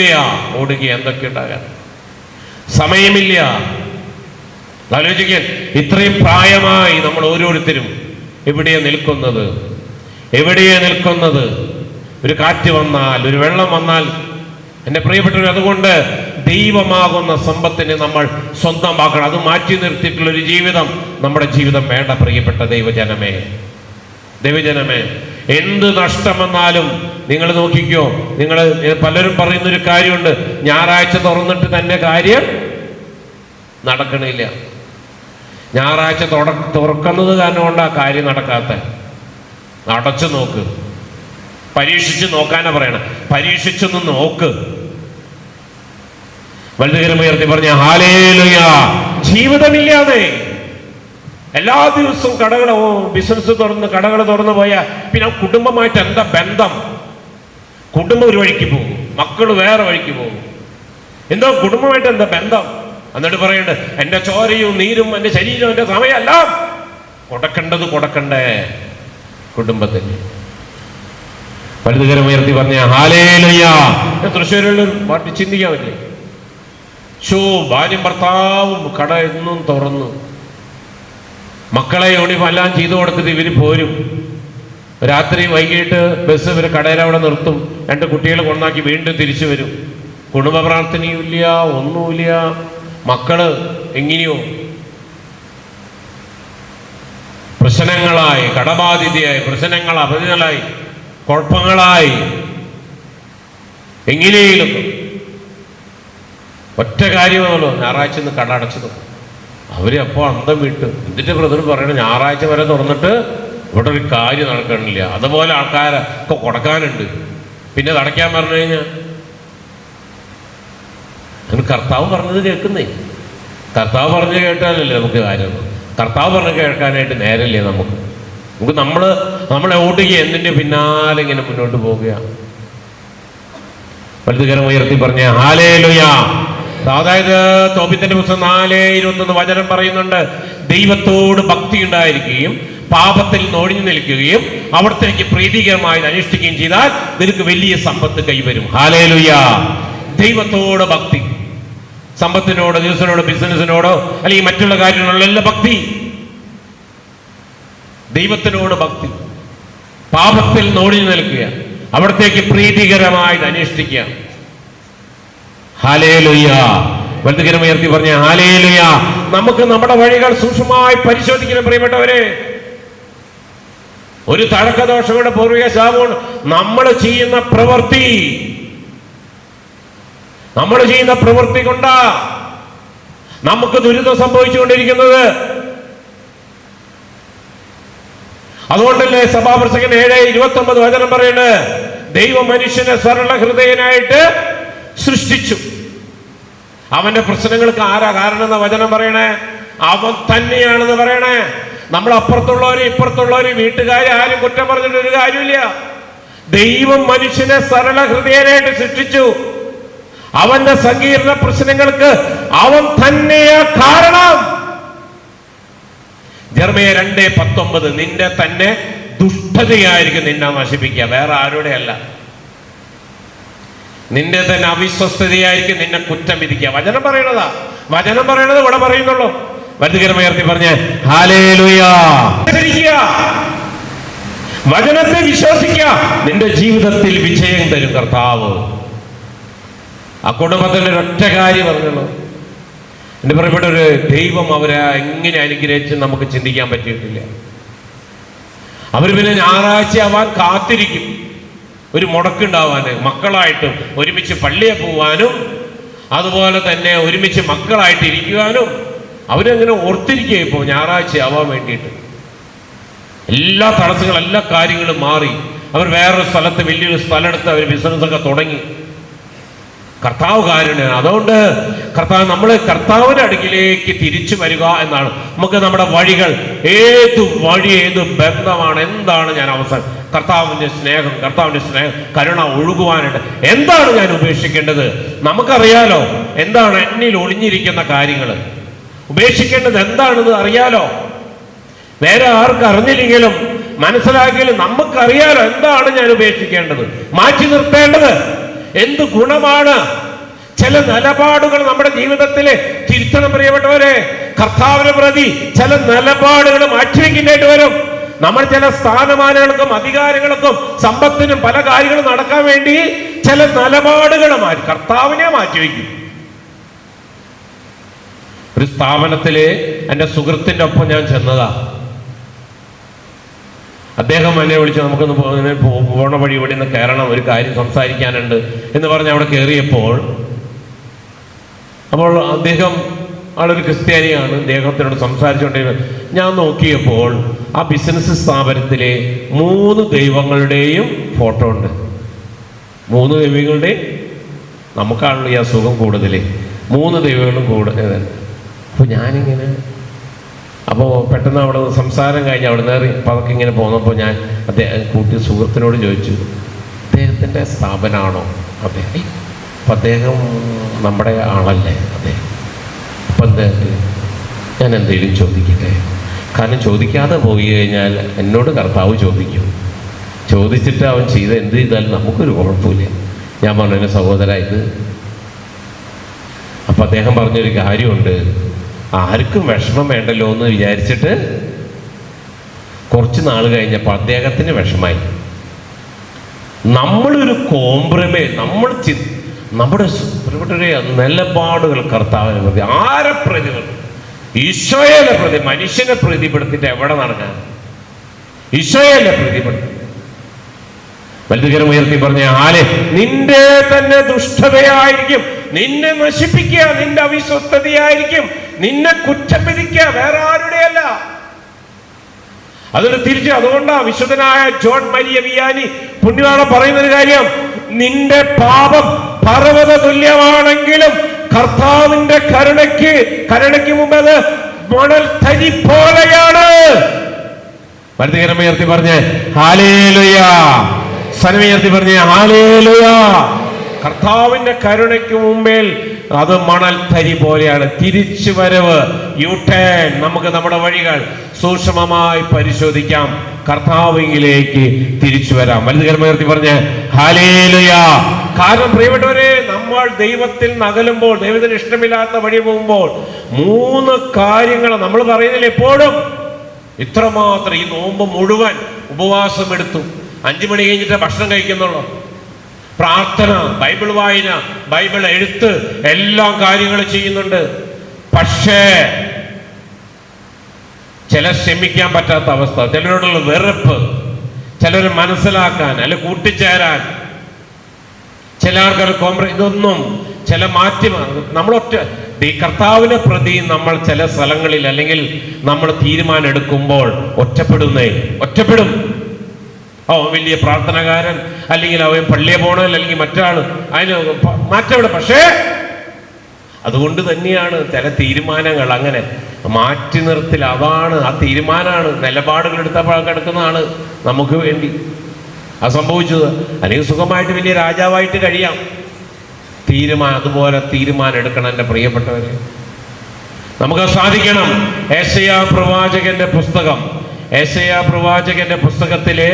എന്തൊക്കെ ഉണ്ടാകാൻ സമയമില്ല. ആലോചിക്കാൻ, ഇത്രയും പ്രായമായി നമ്മൾ ഓരോരുത്തരും എവിടെയാണ് നിൽക്കുന്നത്? ഒരു കാറ്റ് വന്നാൽ, ഒരു വെള്ളം വന്നാൽ, എൻ്റെ പ്രിയപ്പെട്ടവർ, അതുകൊണ്ട് ദൈവമാകുന്ന സമ്പത്തിനെ നമ്മൾ സ്വന്തമാക്കണം. അത് മാറ്റി നിർത്തിയിട്ടുള്ള ഒരു ജീവിതം നമ്മുടെ ജീവിതം വേണ്ട. പ്രിയപ്പെട്ട ദൈവജനമേ, എന്ത് നഷ്ടം വന്നാലും നിങ്ങൾ നോക്കിക്കോ. നിങ്ങൾ പലരും പറയുന്നൊരു കാര്യമുണ്ട്, ഞായറാഴ്ച തുറന്നിട്ട് തന്നെ കാര്യം നടക്കണില്ല. ഞായറാഴ്ച തുറക്കുന്നത് കാരണം കൊണ്ടാ കാര്യം നടക്കാത്ത. അടച്ചു നോക്ക്, പരീക്ഷിച്ച് നോക്കാനാ പറയണം. പരീക്ഷിച്ചൊന്ന് നോക്ക്. വലുതുകരമുയർത്തി പറഞ്ഞ ഹല്ലേലൂയ. ജീവിതമില്ലാതെ എല്ലാ ദിവസവും ബിസിനസ് കടകൾ തുറന്നു പോയാൽ പിന്നെ കുടുംബമായിട്ട് എന്താ ബന്ധം? കുടുംബം ഒരു വഴിക്ക് പോകും, മക്കൾ വേറെ വഴിക്ക് പോകും. എന്തോ കുടുംബമായിട്ട് എന്താ ബന്ധം? എന്നിട്ട് പറയണ്ട്, എൻ്റെ ചോരയും നീരും എൻ്റെ ശരീരവും എൻ്റെ സമയമല്ല. കൊടുക്കണ്ടേ കുടുംബത്തിന്. വലുതുകരമുയർത്തി പറഞ്ഞ ഹല്ലേലൂയ. തൃശ്ശൂരുള്ള പാട്ടി ചിന്തിക്കാൻ പറ്റില്ലേ? ഭാര്യയും ഭർത്താവും കട എന്നും തുറന്നു, മക്കളെ യൂണിഫോം എല്ലാം ചെയ്തു കൊടുത്തിട്ട് ഇവര് പോരും. രാത്രി വൈകിട്ട് ബസ് ഇവര് കടയിലവിടെ നിർത്തും. 2 കുട്ടികളെ കൊണ്ടാക്കി വീണ്ടും തിരിച്ചു വരും. കുടുംബ പ്രാർത്ഥനയുമില്ല, ഒന്നുമില്ല. മക്കള് എങ്ങനെയോ പ്രശ്നങ്ങളായി, കടബാധിതയായി, അപരിതങ്ങളായി, കുഴപ്പങ്ങളായി. എങ്ങനെയും ഒറ്റ കാര്യമാണല്ലോ, ഞായറാഴ്ച ഇന്ന് കട അടച്ചത്. അവര് അപ്പോൾ അന്തം വിട്ടു. എന്നിട്ട് ബ്രദർ പറയണം, ഞായറാഴ്ച വരെ തുറന്നിട്ട് ഇവിടെ ഒരു കാര്യം നടക്കണില്ല. അതുപോലെ ആൾക്കാരൊക്കെ കൊടുക്കാനുണ്ട്. പിന്നെ അത് അടയ്ക്കാൻ പറഞ്ഞു കഴിഞ്ഞാൽ അതിന് കർത്താവ് പറഞ്ഞത് കേൾക്കുന്നേ. കർത്താവ് പറഞ്ഞ് കേട്ടാലല്ലേ നമുക്ക് കാര്യം. കർത്താവ് പറഞ്ഞ് കേൾക്കാനായിട്ട് നേരല്ലേ നമുക്ക്. നമ്മളെ ഓടുക എന്തിൻ്റെ പിന്നാലെ ഇങ്ങനെ മുന്നോട്ട് പോവുകയാണ്. വലുതുകരം ഉയർത്തി പറഞ്ഞ ഹല്ലേലൂയ. അതായത് തോബിത്തിന്റെ പുസ്തകം 4:21 വചനം പറയുന്നുണ്ട്, ദൈവത്തോട് ഭക്തി ഉണ്ടായിരിക്കുകയും പാപത്തിൽ ഒഴിഞ്ഞു നിൽക്കുകയും അവിടത്തേക്ക് പ്രീതികരമായി അനുഷ്ഠിക്കുകയും ചെയ്താൽ നിനക്ക് വലിയ സമ്പത്ത് കൈവരും. ഹല്ലേലൂയ. ദൈവത്തോട് ഭക്തി, സമ്പത്തിനോട്, ദിവസത്തിനോട്, ബിസിനസിനോടോ അല്ലെങ്കിൽ മറ്റുള്ള കാര്യങ്ങളിലുള്ള ഭക്തി. ദൈവത്തിനോട് ഭക്തി, പാപത്തിൽ ഒഴിഞ്ഞു നിൽക്കുക, അവിടത്തേക്ക് പ്രീതികരമായി അനുഷ്ഠിക്കുക. ഹല്ലേലൂയ. വലുതുകരമുയർത്തി പറഞ്ഞ ഹല്ലേലൂയ. നമുക്ക് നമ്മുടെ വഴികൾ സൂക്ഷ്മമായി പരിശോധിക്കണം പ്രിയപ്പെട്ടവരെ. ഒരു തഴക്കദോഷങ്ങളുടെ പൂർവിക ശാപമാണ് നമ്മൾ ചെയ്യുന്ന പ്രവൃത്തി കൊണ്ടാ നമുക്ക് ദുരിതം സംഭവിച്ചുകൊണ്ടിരിക്കുന്നത്. അതുകൊണ്ടല്ലേ സഭാപ്രസംഗൻ 7:29 വചനം പറയുന്നത്, ദൈവം മനുഷ്യനെ സരള ഹൃദയനായിട്ട് സൃഷ്ടിച്ചു. അവന്റെ പ്രശ്നങ്ങൾക്ക് ആരാ കാരണം എന്ന വചനം പറയണേ? അവൻ തന്നെയാണെന്ന് പറയണേ. നമ്മൾ അപ്പുറത്തുള്ളവരും ഇപ്പുറത്തുള്ളവരും വീട്ടുകാരെ ആരും കുറ്റം പറഞ്ഞിട്ട് ഒരു കാര്യമില്ല. ദൈവം മനുഷ്യനെ സരള ഹൃദയനായിട്ട് സൃഷ്ടിച്ചു. അവന്റെ സങ്കീർണ പ്രശ്നങ്ങൾക്ക് അവൻ തന്നെയാ കാരണം. യെരമ്യാ 2:19 നിന്റെ തന്നെ ദുഷ്ടതയായിരിക്കും നിന്നെ നശിപ്പിക്കുക, വേറെ ആരുടെ അല്ല. നിന്റെ തന്നെ അവിശ്വസ്തതയായിരിക്കും നിന്നെ കുറ്റം വിധിക്കുക. വചനം പറയണതാ, വചനം പറയണത് ഇവിടെ പറയുന്നുള്ളൂ. വലുതുകരമയർത്തി പറഞ്ഞ് ഹല്ലേലൂയ. വചനത്തെ വിശ്വസിക്കുക, നിന്റെ ജീവിതത്തിൽ വിജയം തരും കർത്താവ്. ആ കുടുംബത്തിന്റെ ഒരൊറ്റ കാര്യം പറഞ്ഞുള്ളൂ. എന്റെ പറയപ്പെട്ട ഒരു ദൈവം അവരെ എങ്ങനെ അനുഗ്രഹിച്ച് നമുക്ക് ചിന്തിക്കാൻ പറ്റിയിട്ടില്ല. അവർ പിന്നെ ഞായറാഴ്ച ആവാൻ കാത്തിരിക്കും, ഒരു മുടക്കുണ്ടാവാന്, മക്കളായിട്ടും ഒരുമിച്ച് പള്ളിയിൽ പോവാനും അതുപോലെ തന്നെ ഒരുമിച്ച് മക്കളായിട്ട് ഇരിക്കുവാനും അവരങ്ങനെ ഓർത്തിരിക്കുക. ഇപ്പോൾ ഞായറാഴ്ച ആവാൻ വേണ്ടിയിട്ട് എല്ലാ തടസ്സങ്ങളും എല്ലാ കാര്യങ്ങളും മാറി അവർ വേറൊരു സ്ഥലത്ത് വലിയൊരു സ്ഥലമെടുത്ത് അവർ ബിസിനസ്സൊക്കെ തുടങ്ങി. കർത്താവ് കാരുണ്യമാണ്. അതുകൊണ്ട് കർത്താവ് നമ്മൾ കർത്താവിന്റെ അടുക്കിലേക്ക് തിരിച്ചു വരിക എന്നാണ്. നമുക്ക് നമ്മുടെ വഴികൾ, ഏത് വഴി, ഏത് ബന്ധമാണ്, എന്താണ് ഞാൻ അവസാനം കർത്താവിന്റെ സ്നേഹം, കരുണ ഒഴുകുവാനായിട്ട് എന്താണ് ഞാൻ ഉപേക്ഷിക്കേണ്ടത്? നമുക്കറിയാലോ എന്താണ് എന്നിൽ ഒളിഞ്ഞിരിക്കുന്ന കാര്യങ്ങൾ. ഉപേക്ഷിക്കേണ്ടത് എന്താണെന്ന് അറിയാലോ. വേറെ ആർക്കും അറിഞ്ഞില്ലെങ്കിലും മനസ്സിലാക്കിയാലും നമുക്കറിയാലോ എന്താണ് ഞാൻ ഉപേക്ഷിക്കേണ്ടത്, മാറ്റി നിർത്തേണ്ടത്. എന്ത് ഗുണമാണ്? ചില നിലപാടുകൾ നമ്മുടെ ജീവിതത്തില് തിരുത്തണം പ്രിയപ്പെട്ടവരെ. കർത്താവിനെ പ്രതി ചില നിലപാടുകൾ മാറ്റിവെക്കേണ്ടതായിട്ട് വരും. നമ്മൾ ചില സ്ഥാനമാനങ്ങൾക്കും അധികാരങ്ങൾക്കും സമ്പത്തിനും പല കാര്യങ്ങളും നടക്കാൻ വേണ്ടി ചില നിലപാടുകൾ കർത്താവിനെ മാറ്റിവെക്കും. ഒരു സ്ഥാപനത്തില് എൻ്റെ സുഹൃത്തിന്റെ ഒപ്പം ഞാൻ ചെന്നതാ. അദ്ദേഹം എന്നെ വിളിച്ച് നമുക്കൊന്ന് പോണ വഴി ഇവിടെ നിന്ന് കയറണം, ഒരു കാര്യം സംസാരിക്കാനുണ്ട് എന്ന് പറഞ്ഞ് അവിടെ കയറിയപ്പോൾ, അപ്പോൾ അദ്ദേഹം ആളൊരു ക്രിസ്ത്യാനിയാണ്. അദ്ദേഹത്തിനോട് സംസാരിച്ചുകൊണ്ടിരുന്നത് ഞാൻ നോക്കിയപ്പോൾ ആ ബിസിനസ് സ്ഥാപനത്തിലെ 3 ദൈവങ്ങളുടെയും ഫോട്ടോ ഉണ്ട്. 3 ദൈവങ്ങളുടെയും, നമുക്കാണല്ലോ ഈ അസുഖം കൂടുതൽ, 3 ദൈവങ്ങളും കൂടുതൽ. അപ്പോൾ ഞാനിങ്ങനെ, അപ്പോൾ പെട്ടെന്ന് അവിടെ സംസാരം കഴിഞ്ഞ് അവിടെ നേറി പതൊക്കെ ഇങ്ങനെ പോന്നപ്പോൾ ഞാൻ കൂട്ടി സുഹൃത്തിനോട് ചോദിച്ചു, അദ്ദേഹത്തിൻ്റെ സ്ഥാപനമാണോ? അതെ. അപ്പം അദ്ദേഹം നമ്മുടെ ആളല്ലേ? അതെ. അപ്പം അദ്ദേഹത്തിന് ഞാൻ എന്തെങ്കിലും ചോദിക്കട്ടെ? കാരണം ചോദിക്കാതെ പോയി കഴിഞ്ഞാൽ എന്നോട് കർത്താവ് ചോദിക്കും. ചോദിച്ചിട്ട് അവൻ എന്ത് ചെയ്താലും നമുക്കൊരു കുഴപ്പമില്ല. ഞാൻ പറഞ്ഞു സഹോദര ഇത്. അപ്പം അദ്ദേഹം പറഞ്ഞൊരു കാര്യമുണ്ട്, ആർക്കും വിഷമം വേണ്ടല്ലോ എന്ന് വിചാരിച്ചിട്ട് കുറച്ച് നാൾ കഴിഞ്ഞപ്പോൾ അദ്ദേഹത്തിന് വിഷമായി. നമ്മളൊരു കോംപ്രമൈസ്, നമ്മുടെ നിലപാടുകൾ കർത്താവിനെ പ്രതി, ആരെ പ്രതി? ഈശോയെ പ്രതി. മനുഷ്യനെ പ്രതിപ്പെടുത്തിട്ട് എവിടെ നടക്കാൻ? ഈശോയെ പ്രതിപ്പെടുത്തി. വലുതുകരം ഉയർത്തി പറഞ്ഞ നിന്റെ തന്നെ ദുഷ്ടതയായിരിക്കും നിന്നെ നശിപ്പിക്കുക, നിന്റെ അവിശ്വസ്തതയായിരിക്കും നിന്നെ കുറ്റം വിധിക്കുക, വേറെ ആരുടെയല്ല. അതൊരു തിരിച്ച്. അതുകൊണ്ടാണ് വിശുദ്ധനായ ജോൺ മരിയ വിയാനി പുണ്യവാള പറയുന്നൊരു കാര്യം, നിന്റെ പാപം പർവ്വത തുല്യമാണെങ്കിലും കർത്താവിന്റെ കരുണയ്ക്ക് മുമ്പ് അത് മണൽ തരി പോലെയാണ്. വലുതുകരം ഉയർത്തി പറഞ്ഞ് ഹല്ലേലൂയ. സനമുയർത്തി പറഞ്ഞ് ഹല്ലേലൂയ. കർത്താവിന്റെ കരുണയ്ക്ക് മുമ്പിൽ അത് മണൽ തരി പോലെയാണ്. തിരിച്ചു വരവ്, യു-ടേൺ. നമുക്ക് നമ്മുടെ വഴികൾ സൂക്ഷ്മമായി പരിശോധിക്കാം, കർത്താവിലേക്ക് തിരിച്ചു വരാം. വലുതുകരമുയർത്തി പറഞ്ഞ് ഹല്ലേലൂയ. കാരണം പ്രിയപ്പെട്ടവരെ, നമ്മൾ ദൈവത്തിൽ നകലുമ്പോൾ, ദൈവത്തിന് ഇഷ്ടമില്ലാത്ത വഴി പോകുമ്പോൾ 3 കാര്യങ്ങൾ നമ്മൾ പറയുന്നില്ല എപ്പോഴും. ഇത്രമാത്രം ഈ നോമ്പ് മുഴുവൻ ഉപവാസം എടുത്തു, 5 മണി കഴിഞ്ഞിട്ട് ഭക്ഷണം കഴിക്കുന്നുള്ളൂ. പ്രാർത്ഥന, ബൈബിൾ വായന, ബൈബിൾ എഴുത്ത്, എല്ലാ കാര്യങ്ങളും ചെയ്യുന്നുണ്ട്. പക്ഷേ ചിലർ ക്ഷമിക്കാൻ പറ്റാത്ത അവസ്ഥ, ചിലരോടുള്ള വെറുപ്പ്, ചിലർ മനസ്സിലാക്കാൻ അല്ലെ കൂട്ടിച്ചേരാൻ, ചില ആൾക്കാർ ഇതൊന്നും ചില നമ്മളൊറ്റ കർത്താവിനെ പ്രതി നമ്മൾ ചില സ്ഥലങ്ങളിൽ അല്ലെങ്കിൽ നമ്മൾ തീരുമാനം എടുക്കുമ്പോൾ ഒറ്റപ്പെടും. അവൻ വലിയ പ്രാർത്ഥനകാരൻ, അല്ലെങ്കിൽ അവൻ പള്ളിയെ പോകണം, അല്ലെങ്കിൽ മറ്റാള്, അതിന് മാറ്റമില്ല. പക്ഷേ അതുകൊണ്ട് തന്നെയാണ് ചില തീരുമാനങ്ങൾ അങ്ങനെ മാറ്റി നിർത്തൽ. അതാണ് ആ തീരുമാനമാണ്, നിലപാടുകൾ എടുത്തപ്പോൾ കിടക്കുന്നതാണ് നമുക്ക് വേണ്ടി സംഭവിച്ചത്. അല്ലെങ്കിൽ സുഖമായിട്ട് വലിയ രാജാവായിട്ട് കഴിയാം. അതുപോലെ തീരുമാനം എടുക്കണം എൻ്റെ പ്രിയപ്പെട്ടവരെ. നമുക്ക് സാധിക്കണം. യെശയ്യാ പ്രവാചകന്റെ പുസ്തകത്തിലെ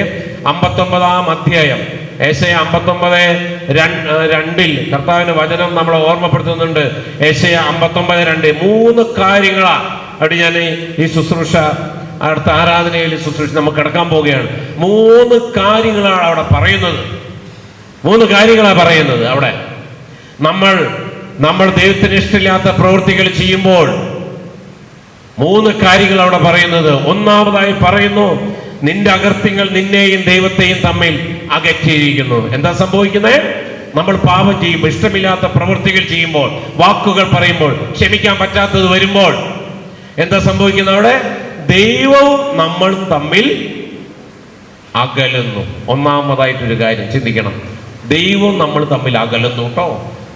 59-ാം അധ്യായം, യെശയ്യാ 59:2 കർത്താവിന്റെ വചനം നമ്മളെ ഓർമ്മപ്പെടുത്തുന്നുണ്ട്. യെശയ്യാ 59:2 3 കാര്യങ്ങളാണ്. അവിടെ ഞാൻ ഈ ശുശ്രൂഷ, അടുത്ത ആരാധനയിൽ ശുശ്രൂഷ നമുക്ക് കിടക്കാൻ പോവുകയാണ്. 3 കാര്യങ്ങളാണ് അവിടെ പറയുന്നത്. 3 കാര്യങ്ങളാണ് പറയുന്നത് അവിടെ. നമ്മൾ ദൈവത്തിന് ഇഷ്ടമില്ലാത്ത പ്രവൃത്തികൾ ചെയ്യുമ്പോൾ 3 കാര്യങ്ങൾ അവിടെ പറയുന്നത്. ഒന്നാമതായി പറയുന്നു, നിന്റെ അകൃത്യങ്ങൾ നിന്നെയും ദൈവത്തെയും തമ്മിൽ അകറ്റിയിരിക്കുന്നു. എന്താ സംഭവിക്കുന്നത്? നമ്മൾ പാപം ചെയ്യുമ്പോൾ, ഇഷ്ടമില്ലാത്ത പ്രവൃത്തികൾ ചെയ്യുമ്പോൾ, വാക്കുകൾ പറയുമ്പോൾ, ക്ഷമിക്കാൻ പറ്റാത്തത് വരുമ്പോൾ എന്താ സംഭവിക്കുന്നത്? അവിടെ ദൈവവും നമ്മളും തമ്മിൽ അകലുന്നു. ഒന്നാമതായിട്ടൊരു കാര്യം ചിന്തിക്കണം. ദൈവവും നമ്മൾ തമ്മിൽ അകലുന്നു കേട്ടോ.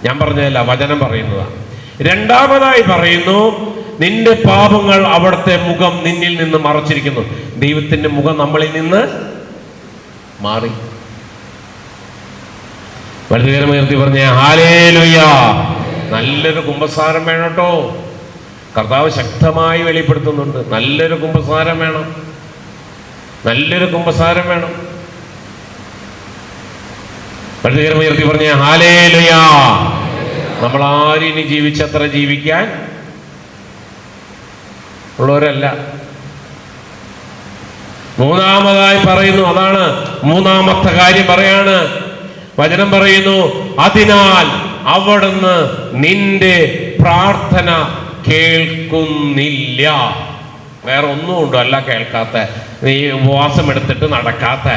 ഞാൻ പറഞ്ഞതല്ല, വചനം പറയുന്നതാണ്. രണ്ടാമതായി പറയുന്നു, നിന്റെ പാപങ്ങൾ അവിടുത്തെ മുഖം നിന്നിൽ നിന്ന് മറച്ചിരിക്കുന്നു. ദൈവത്തിന്റെ മുഖം നമ്മളിൽ നിന്ന് മാറി. വലുതുകരമുയർത്തി പറഞ്ഞ ഹല്ലേലൂയ. നല്ലൊരു കുമ്പസാരം വേണം കേട്ടോ. കർത്താവ് ശക്തമായി വെളിപ്പെടുത്തുന്നുണ്ട്. നല്ലൊരു കുമ്പസാരം വേണം. വലുതുകരമുയർത്തി പറഞ്ഞ ഹല്ലേലൂയ. നമ്മൾ ആരും ഇനി ജീവിച്ചത്ര ജീവിക്കാൻ ഉള്ളവരല്ല. മൂന്നാമതായി പറയുന്നു, അതാണ് മൂന്നാമത്തെ കാര്യം പറയാണ്. വചനം പറയുന്നു, അതിനാൽ അവിടുന്ന് നിന്റെ പ്രാർത്ഥന കേൾക്കുന്നില്ല. വേറെ ഒന്നും ഉണ്ടോ അല്ല കേൾക്കാത്ത? നീ ഉപവാസം എടുത്തിട്ട് നടക്കാത്ത,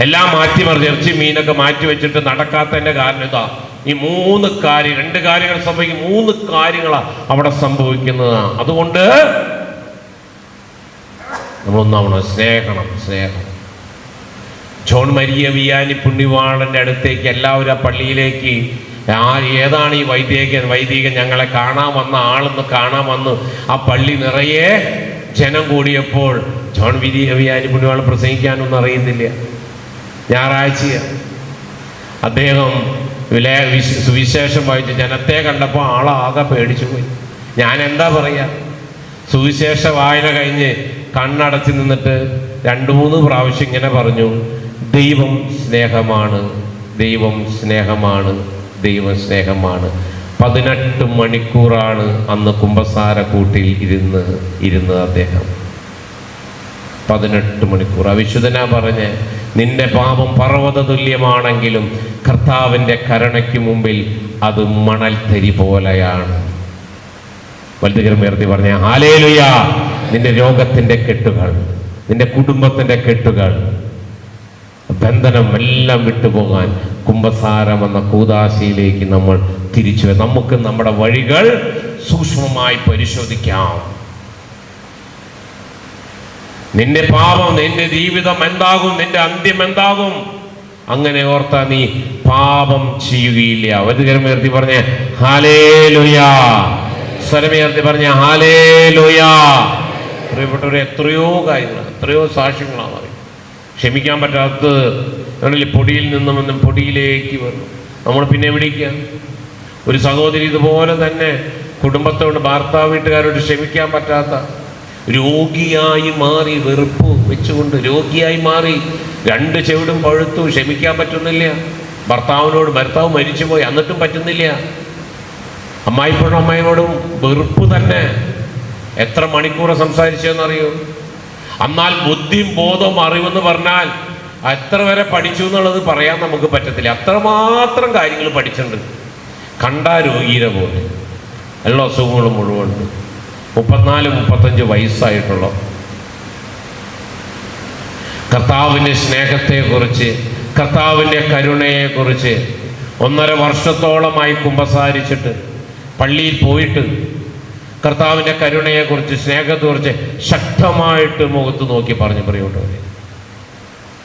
എല്ലാം മാറ്റിമറിച്ച് ഇറച്ചി മീനൊക്കെ മാറ്റി വെച്ചിട്ട് നടക്കാത്തതിന്റെ കാരണം ഇതാ. ഈ 2 കാര്യങ്ങൾ സംഭവിക്കും. 3 കാര്യങ്ങളാണ് അവിടെ സംഭവിക്കുന്നതാണ്. അതുകൊണ്ട് നമ്മളൊന്നാവണം, സ്നേഹം. ജോൺ മരിയ വിയാനി പുണ്യവാളന്റെ അടുത്തേക്ക് എല്ലാവരും ആ പള്ളിയിലേക്ക്, ഏതാണ് ഈ വൈദികൻ ഞങ്ങളെ കാണാൻ വന്ന ആളെന്ന് കാണാൻ വന്നു. ആ പള്ളി നിറയെ ജനം കൂടിയപ്പോൾ ജോൺ വിയാനി പുണ്യവാളൻ പ്രസംഗിക്കാനൊന്നും അറിയുന്നില്ല. ഞായറാഴ്ച അദ്ദേഹം സുവിശേഷം വായിച്ച് ജനത്തെ കണ്ടപ്പോൾ ആളാകെ പേടിച്ചു പോയി. ഞാൻ എന്താ പറയുക, സുവിശേഷ വായന കഴിഞ്ഞ് കണ്ണടച്ച് നിന്നിട്ട് 2-3 പ്രാവശ്യം ഇങ്ങനെ പറഞ്ഞു, ദൈവം സ്നേഹമാണ്. 18 മണിക്കൂറാണ് അന്ന് കുമ്പസാര കൂട്ടിൽ ഇരുന്ന് അദ്ദേഹം. 18 മണിക്കൂർ. അവിശുദ്ധനാ പറഞ്ഞ്, നിന്റെ പാപം പർവ്വത തുല്യമാണെങ്കിലും കർത്താവിൻ്റെ കരുണയ്ക്ക് മുമ്പിൽ അത് മണൽ തരി പോലെയാണ്. വലുതുകരമുയർത്തി പറഞ്ഞ ഹല്ലേലൂയ. നിന്റെ രോഗത്തിൻ്റെ കെട്ടുകൾ, നിന്റെ കുടുംബത്തിൻ്റെ കെട്ടുകൾ, ബന്ധനം എല്ലാം വിട്ടുപോകാൻ കുമ്പസാരം എന്ന കൂദാശയിലേക്ക് നമ്മൾ തിരിച്ചു. നമുക്ക് നമ്മുടെ വഴികൾ സൂക്ഷ്മമായി പരിശോധിക്കാം. നിന്റെ പാപം, നിന്റെ ജീവിതം എന്താകും, നിന്റെ അന്ത്യം എന്താകും, അങ്ങനെ ഓർത്താ നീ പാപം ചെയ്യുകയില്ല. വലുതുകരമുയർത്തി പറഞ്ഞ ഹല്ലേലൂയ. സ്വരമുയർത്തി പറഞ്ഞ ഹല്ലേലൂയ. പ്രിയപ്പെട്ടവരെ, എത്രയോ കാര്യങ്ങൾ, എത്രയോ സാക്ഷ്യങ്ങളാണ് പറയും. ക്ഷമിക്കാൻ പറ്റാത്തത് പൊടിയിൽ നിന്നും പൊടിയിലേക്ക് വന്നു. നമ്മൾ പിന്നെ എവിടേക്കാ? ഒരു സഹോദരി ഇതുപോലെ തന്നെ കുടുംബത്തോട്, ഭർത്താവ് വീട്ടുകാരോട് ക്ഷമിക്കാൻ പറ്റാത്ത രോഗിയായി മാറി, വെറുപ്പ് വെച്ചുകൊണ്ട് രോഗിയായി മാറി. 2 ചെവിടും പഴുത്തു, ക്ഷമിക്കാൻ പറ്റുന്നില്ല. ഭർത്താവ് മരിച്ചുപോയി, എന്നിട്ടും പറ്റുന്നില്ല. അമ്മായിയോടും വെറുപ്പ് തന്നെ. എത്ര മണിക്കൂർ സംസാരിച്ചെന്നറിയോ? എന്നാൽ ബുദ്ധിയും ബോധവും അറിവെന്ന് പറഞ്ഞാൽ എത്ര വരെ പഠിച്ചു എന്നുള്ളത് പറയാൻ നമുക്ക് പറ്റത്തില്ല. അത്രമാത്രം കാര്യങ്ങൾ പഠിച്ചിട്ടുണ്ട്. കണ്ടാ രോഗീരെ പോലെ. എല്ലാ അസുഖങ്ങളും മുഴുവൻ 34-35 വയസ്സായിട്ടുള്ള കർത്താവിൻ്റെ സ്നേഹത്തെക്കുറിച്ച്, കർത്താവിൻ്റെ കരുണയെക്കുറിച്ച് 1.5 വർഷത്തോളമായി കുമ്പസാരിച്ചിട്ട്, പള്ളിയിൽ പോയിട്ട് കർത്താവിൻ്റെ കരുണയെക്കുറിച്ച്, സ്നേഹത്തെക്കുറിച്ച് ശക്തമായിട്ട് മുഖത്ത് നോക്കി പറഞ്ഞു പ്രിയപ്പെട്ടവരെ,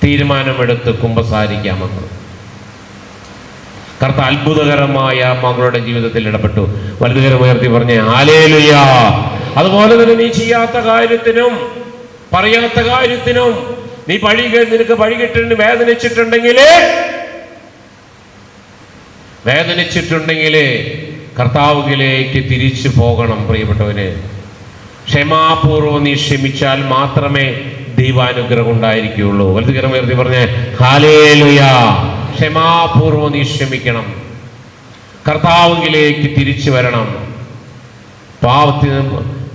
തീരുമാനമെടുത്ത് കുമ്പസാരിക്കാമെന്ന്. കർത്താവ് അത്ഭുതകരമായ മകളുടെ ജീവിതത്തിൽ ഇടപെട്ടു. വലുതുകരമുയർത്തി പറഞ്ഞ ഹല്ലേലൂയ. അതുപോലെ തന്നെ നീ ചെയ്യാത്ത കാര്യത്തിനും പറയാത്ത കാര്യത്തിനും നിനക്ക് പഴി കിട്ടുന്ന വേദനിച്ചിട്ടുണ്ടെങ്കിൽ കർത്താവിലേക്ക് തിരിച്ചു പോകണം. പ്രിയപ്പെട്ടവന്, ക്ഷമാപൂർവ്വം നീ ക്ഷമിച്ചാൽ മാത്രമേ ദൈവാനുഗ്രഹം ഉണ്ടായിരിക്കുകയുള്ളൂ. വലതുകരം ഉയർത്തി പറഞ്ഞേ ഹല്ലേലൂയ. ക്ഷമാപൂർവ്വം നീ ക്ഷമിക്കണം, കർത്താവിലേക്ക് തിരിച്ചു വരണം.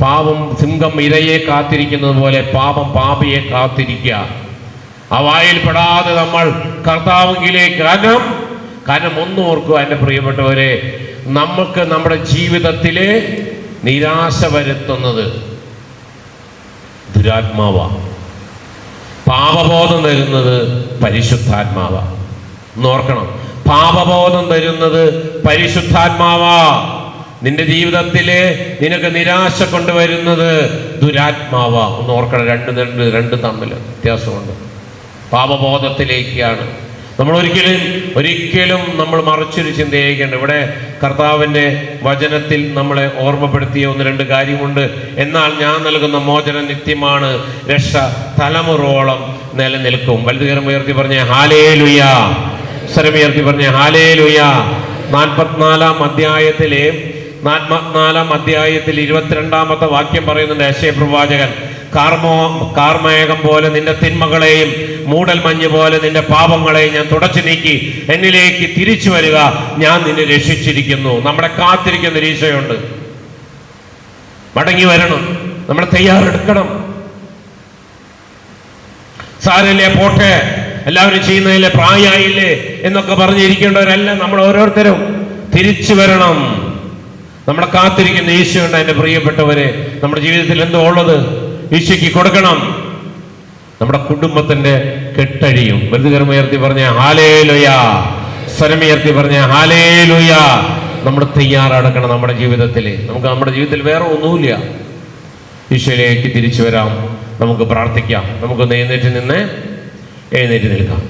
പാപം സിംഹം ഇരയെ കാത്തിരിക്കുന്നത് പോലെ പാപം പാപിയെ കാത്തിരിക്കുക. ആ വായിൽ പെടാതെ നമ്മൾ കർത്താവിലേക്ക് കാരണം ഒന്നും ഓർക്കുക എൻ്റെ പ്രിയപ്പെട്ടവരെ, നമുക്ക് നമ്മുടെ ജീവിതത്തിലെ നിരാശ വരുത്തുന്നത് ദുരാത്മാവാണ്. പാപബോധം തരുന്നത് പരിശുദ്ധാത്മാവാ. ഓർക്കണം, പാപബോധം തരുന്നത് പരിശുദ്ധാത്മാവാ. നിന്റെ ജീവിതത്തിലെ നിനക്ക് നിരാശ കൊണ്ടുവരുന്നത് ദുരാത്മാവാ. ഓർക്കണം, രണ്ട് തമ്മിൽ വ്യത്യാസമുണ്ട്. പാപബോധത്തിലേക്കാണ് നമ്മൾ ഒരിക്കലും നമ്മൾ മറിച്ചൊരു ചിന്തയേക്കേണ്ട. ഇവിടെ കർത്താവിൻ്റെ വചനത്തിൽ നമ്മളെ ഓർമ്മപ്പെടുത്തിയ 1-2 കാര്യമുണ്ട്. എന്നാൽ ഞാൻ നൽകുന്ന മോചനം നിത്യമാണ്, രക്ഷ തലമുറോളം നിലനിൽക്കും. വലതുകരം ഉയർത്തി പറഞ്ഞ ഹല്ലേലൂയ. സ്വരമുയർത്തി പറഞ്ഞ ഹല്ലേലൂയ. 44-ാം അധ്യായത്തിൽ 22-ാമത്തെ വാക്യം പറയുന്നുണ്ട് യെശയ്യാ പ്രവാചകൻ, കാർമേഘം പോലെ നിന്റെ തിന്മകളെയും മൂടൽ മഞ്ഞ് പോലെ നിന്റെ പാപങ്ങളെയും ഞാൻ തുടച്ചു നീക്കി എന്നിലേക്ക് തിരിച്ചു വരിക, ഞാൻ നിന്നെ രക്ഷിച്ചിരിക്കുന്നു. നമ്മളെ കാത്തിരിക്കുന്ന ഒരു ഈശോയുണ്ട്. മടങ്ങി വരണം, നമ്മൾ തയ്യാറെടുക്കണം. സാരല്ലേ, പോട്ടെ, എല്ലാവരും ചെയ്യുന്നതിലെ പ്രായമായില്ലേ എന്നൊക്കെ പറഞ്ഞിരിക്കേണ്ടവരല്ല നമ്മൾ ഓരോരുത്തരും. തിരിച്ചു വരണം. നമ്മളെ കാത്തിരിക്കുന്ന ഈശോയുണ്ട്. എൻ്റെ പ്രിയപ്പെട്ടവരെ, നമ്മുടെ ജീവിതത്തിൽ എന്തോ ഉള്ളത് ഈശോയ്ക്ക് കൊടുക്കണം. നമ്മുടെ കുടുംബത്തിന്റെ കെട്ടഴിയും. വലതുകരം ഉയർത്തി പറഞ്ഞ ഹല്ലേലൂയ. സ്വരമുയർത്തി പറഞ്ഞ ഹല്ലേലൂയ. നമ്മൾ തയ്യാറെടുക്കണം നമ്മുടെ ജീവിതത്തിൽ. നമ്മുടെ ജീവിതത്തിൽ വേറെ ഒന്നുമില്ല. ഈശോയിലേക്ക് തിരിച്ചു വരാം. നമുക്ക് പ്രാർത്ഥിക്കാം. നമുക്കൊന്ന് എഴുന്നേറ്റ് നിൽക്കാം.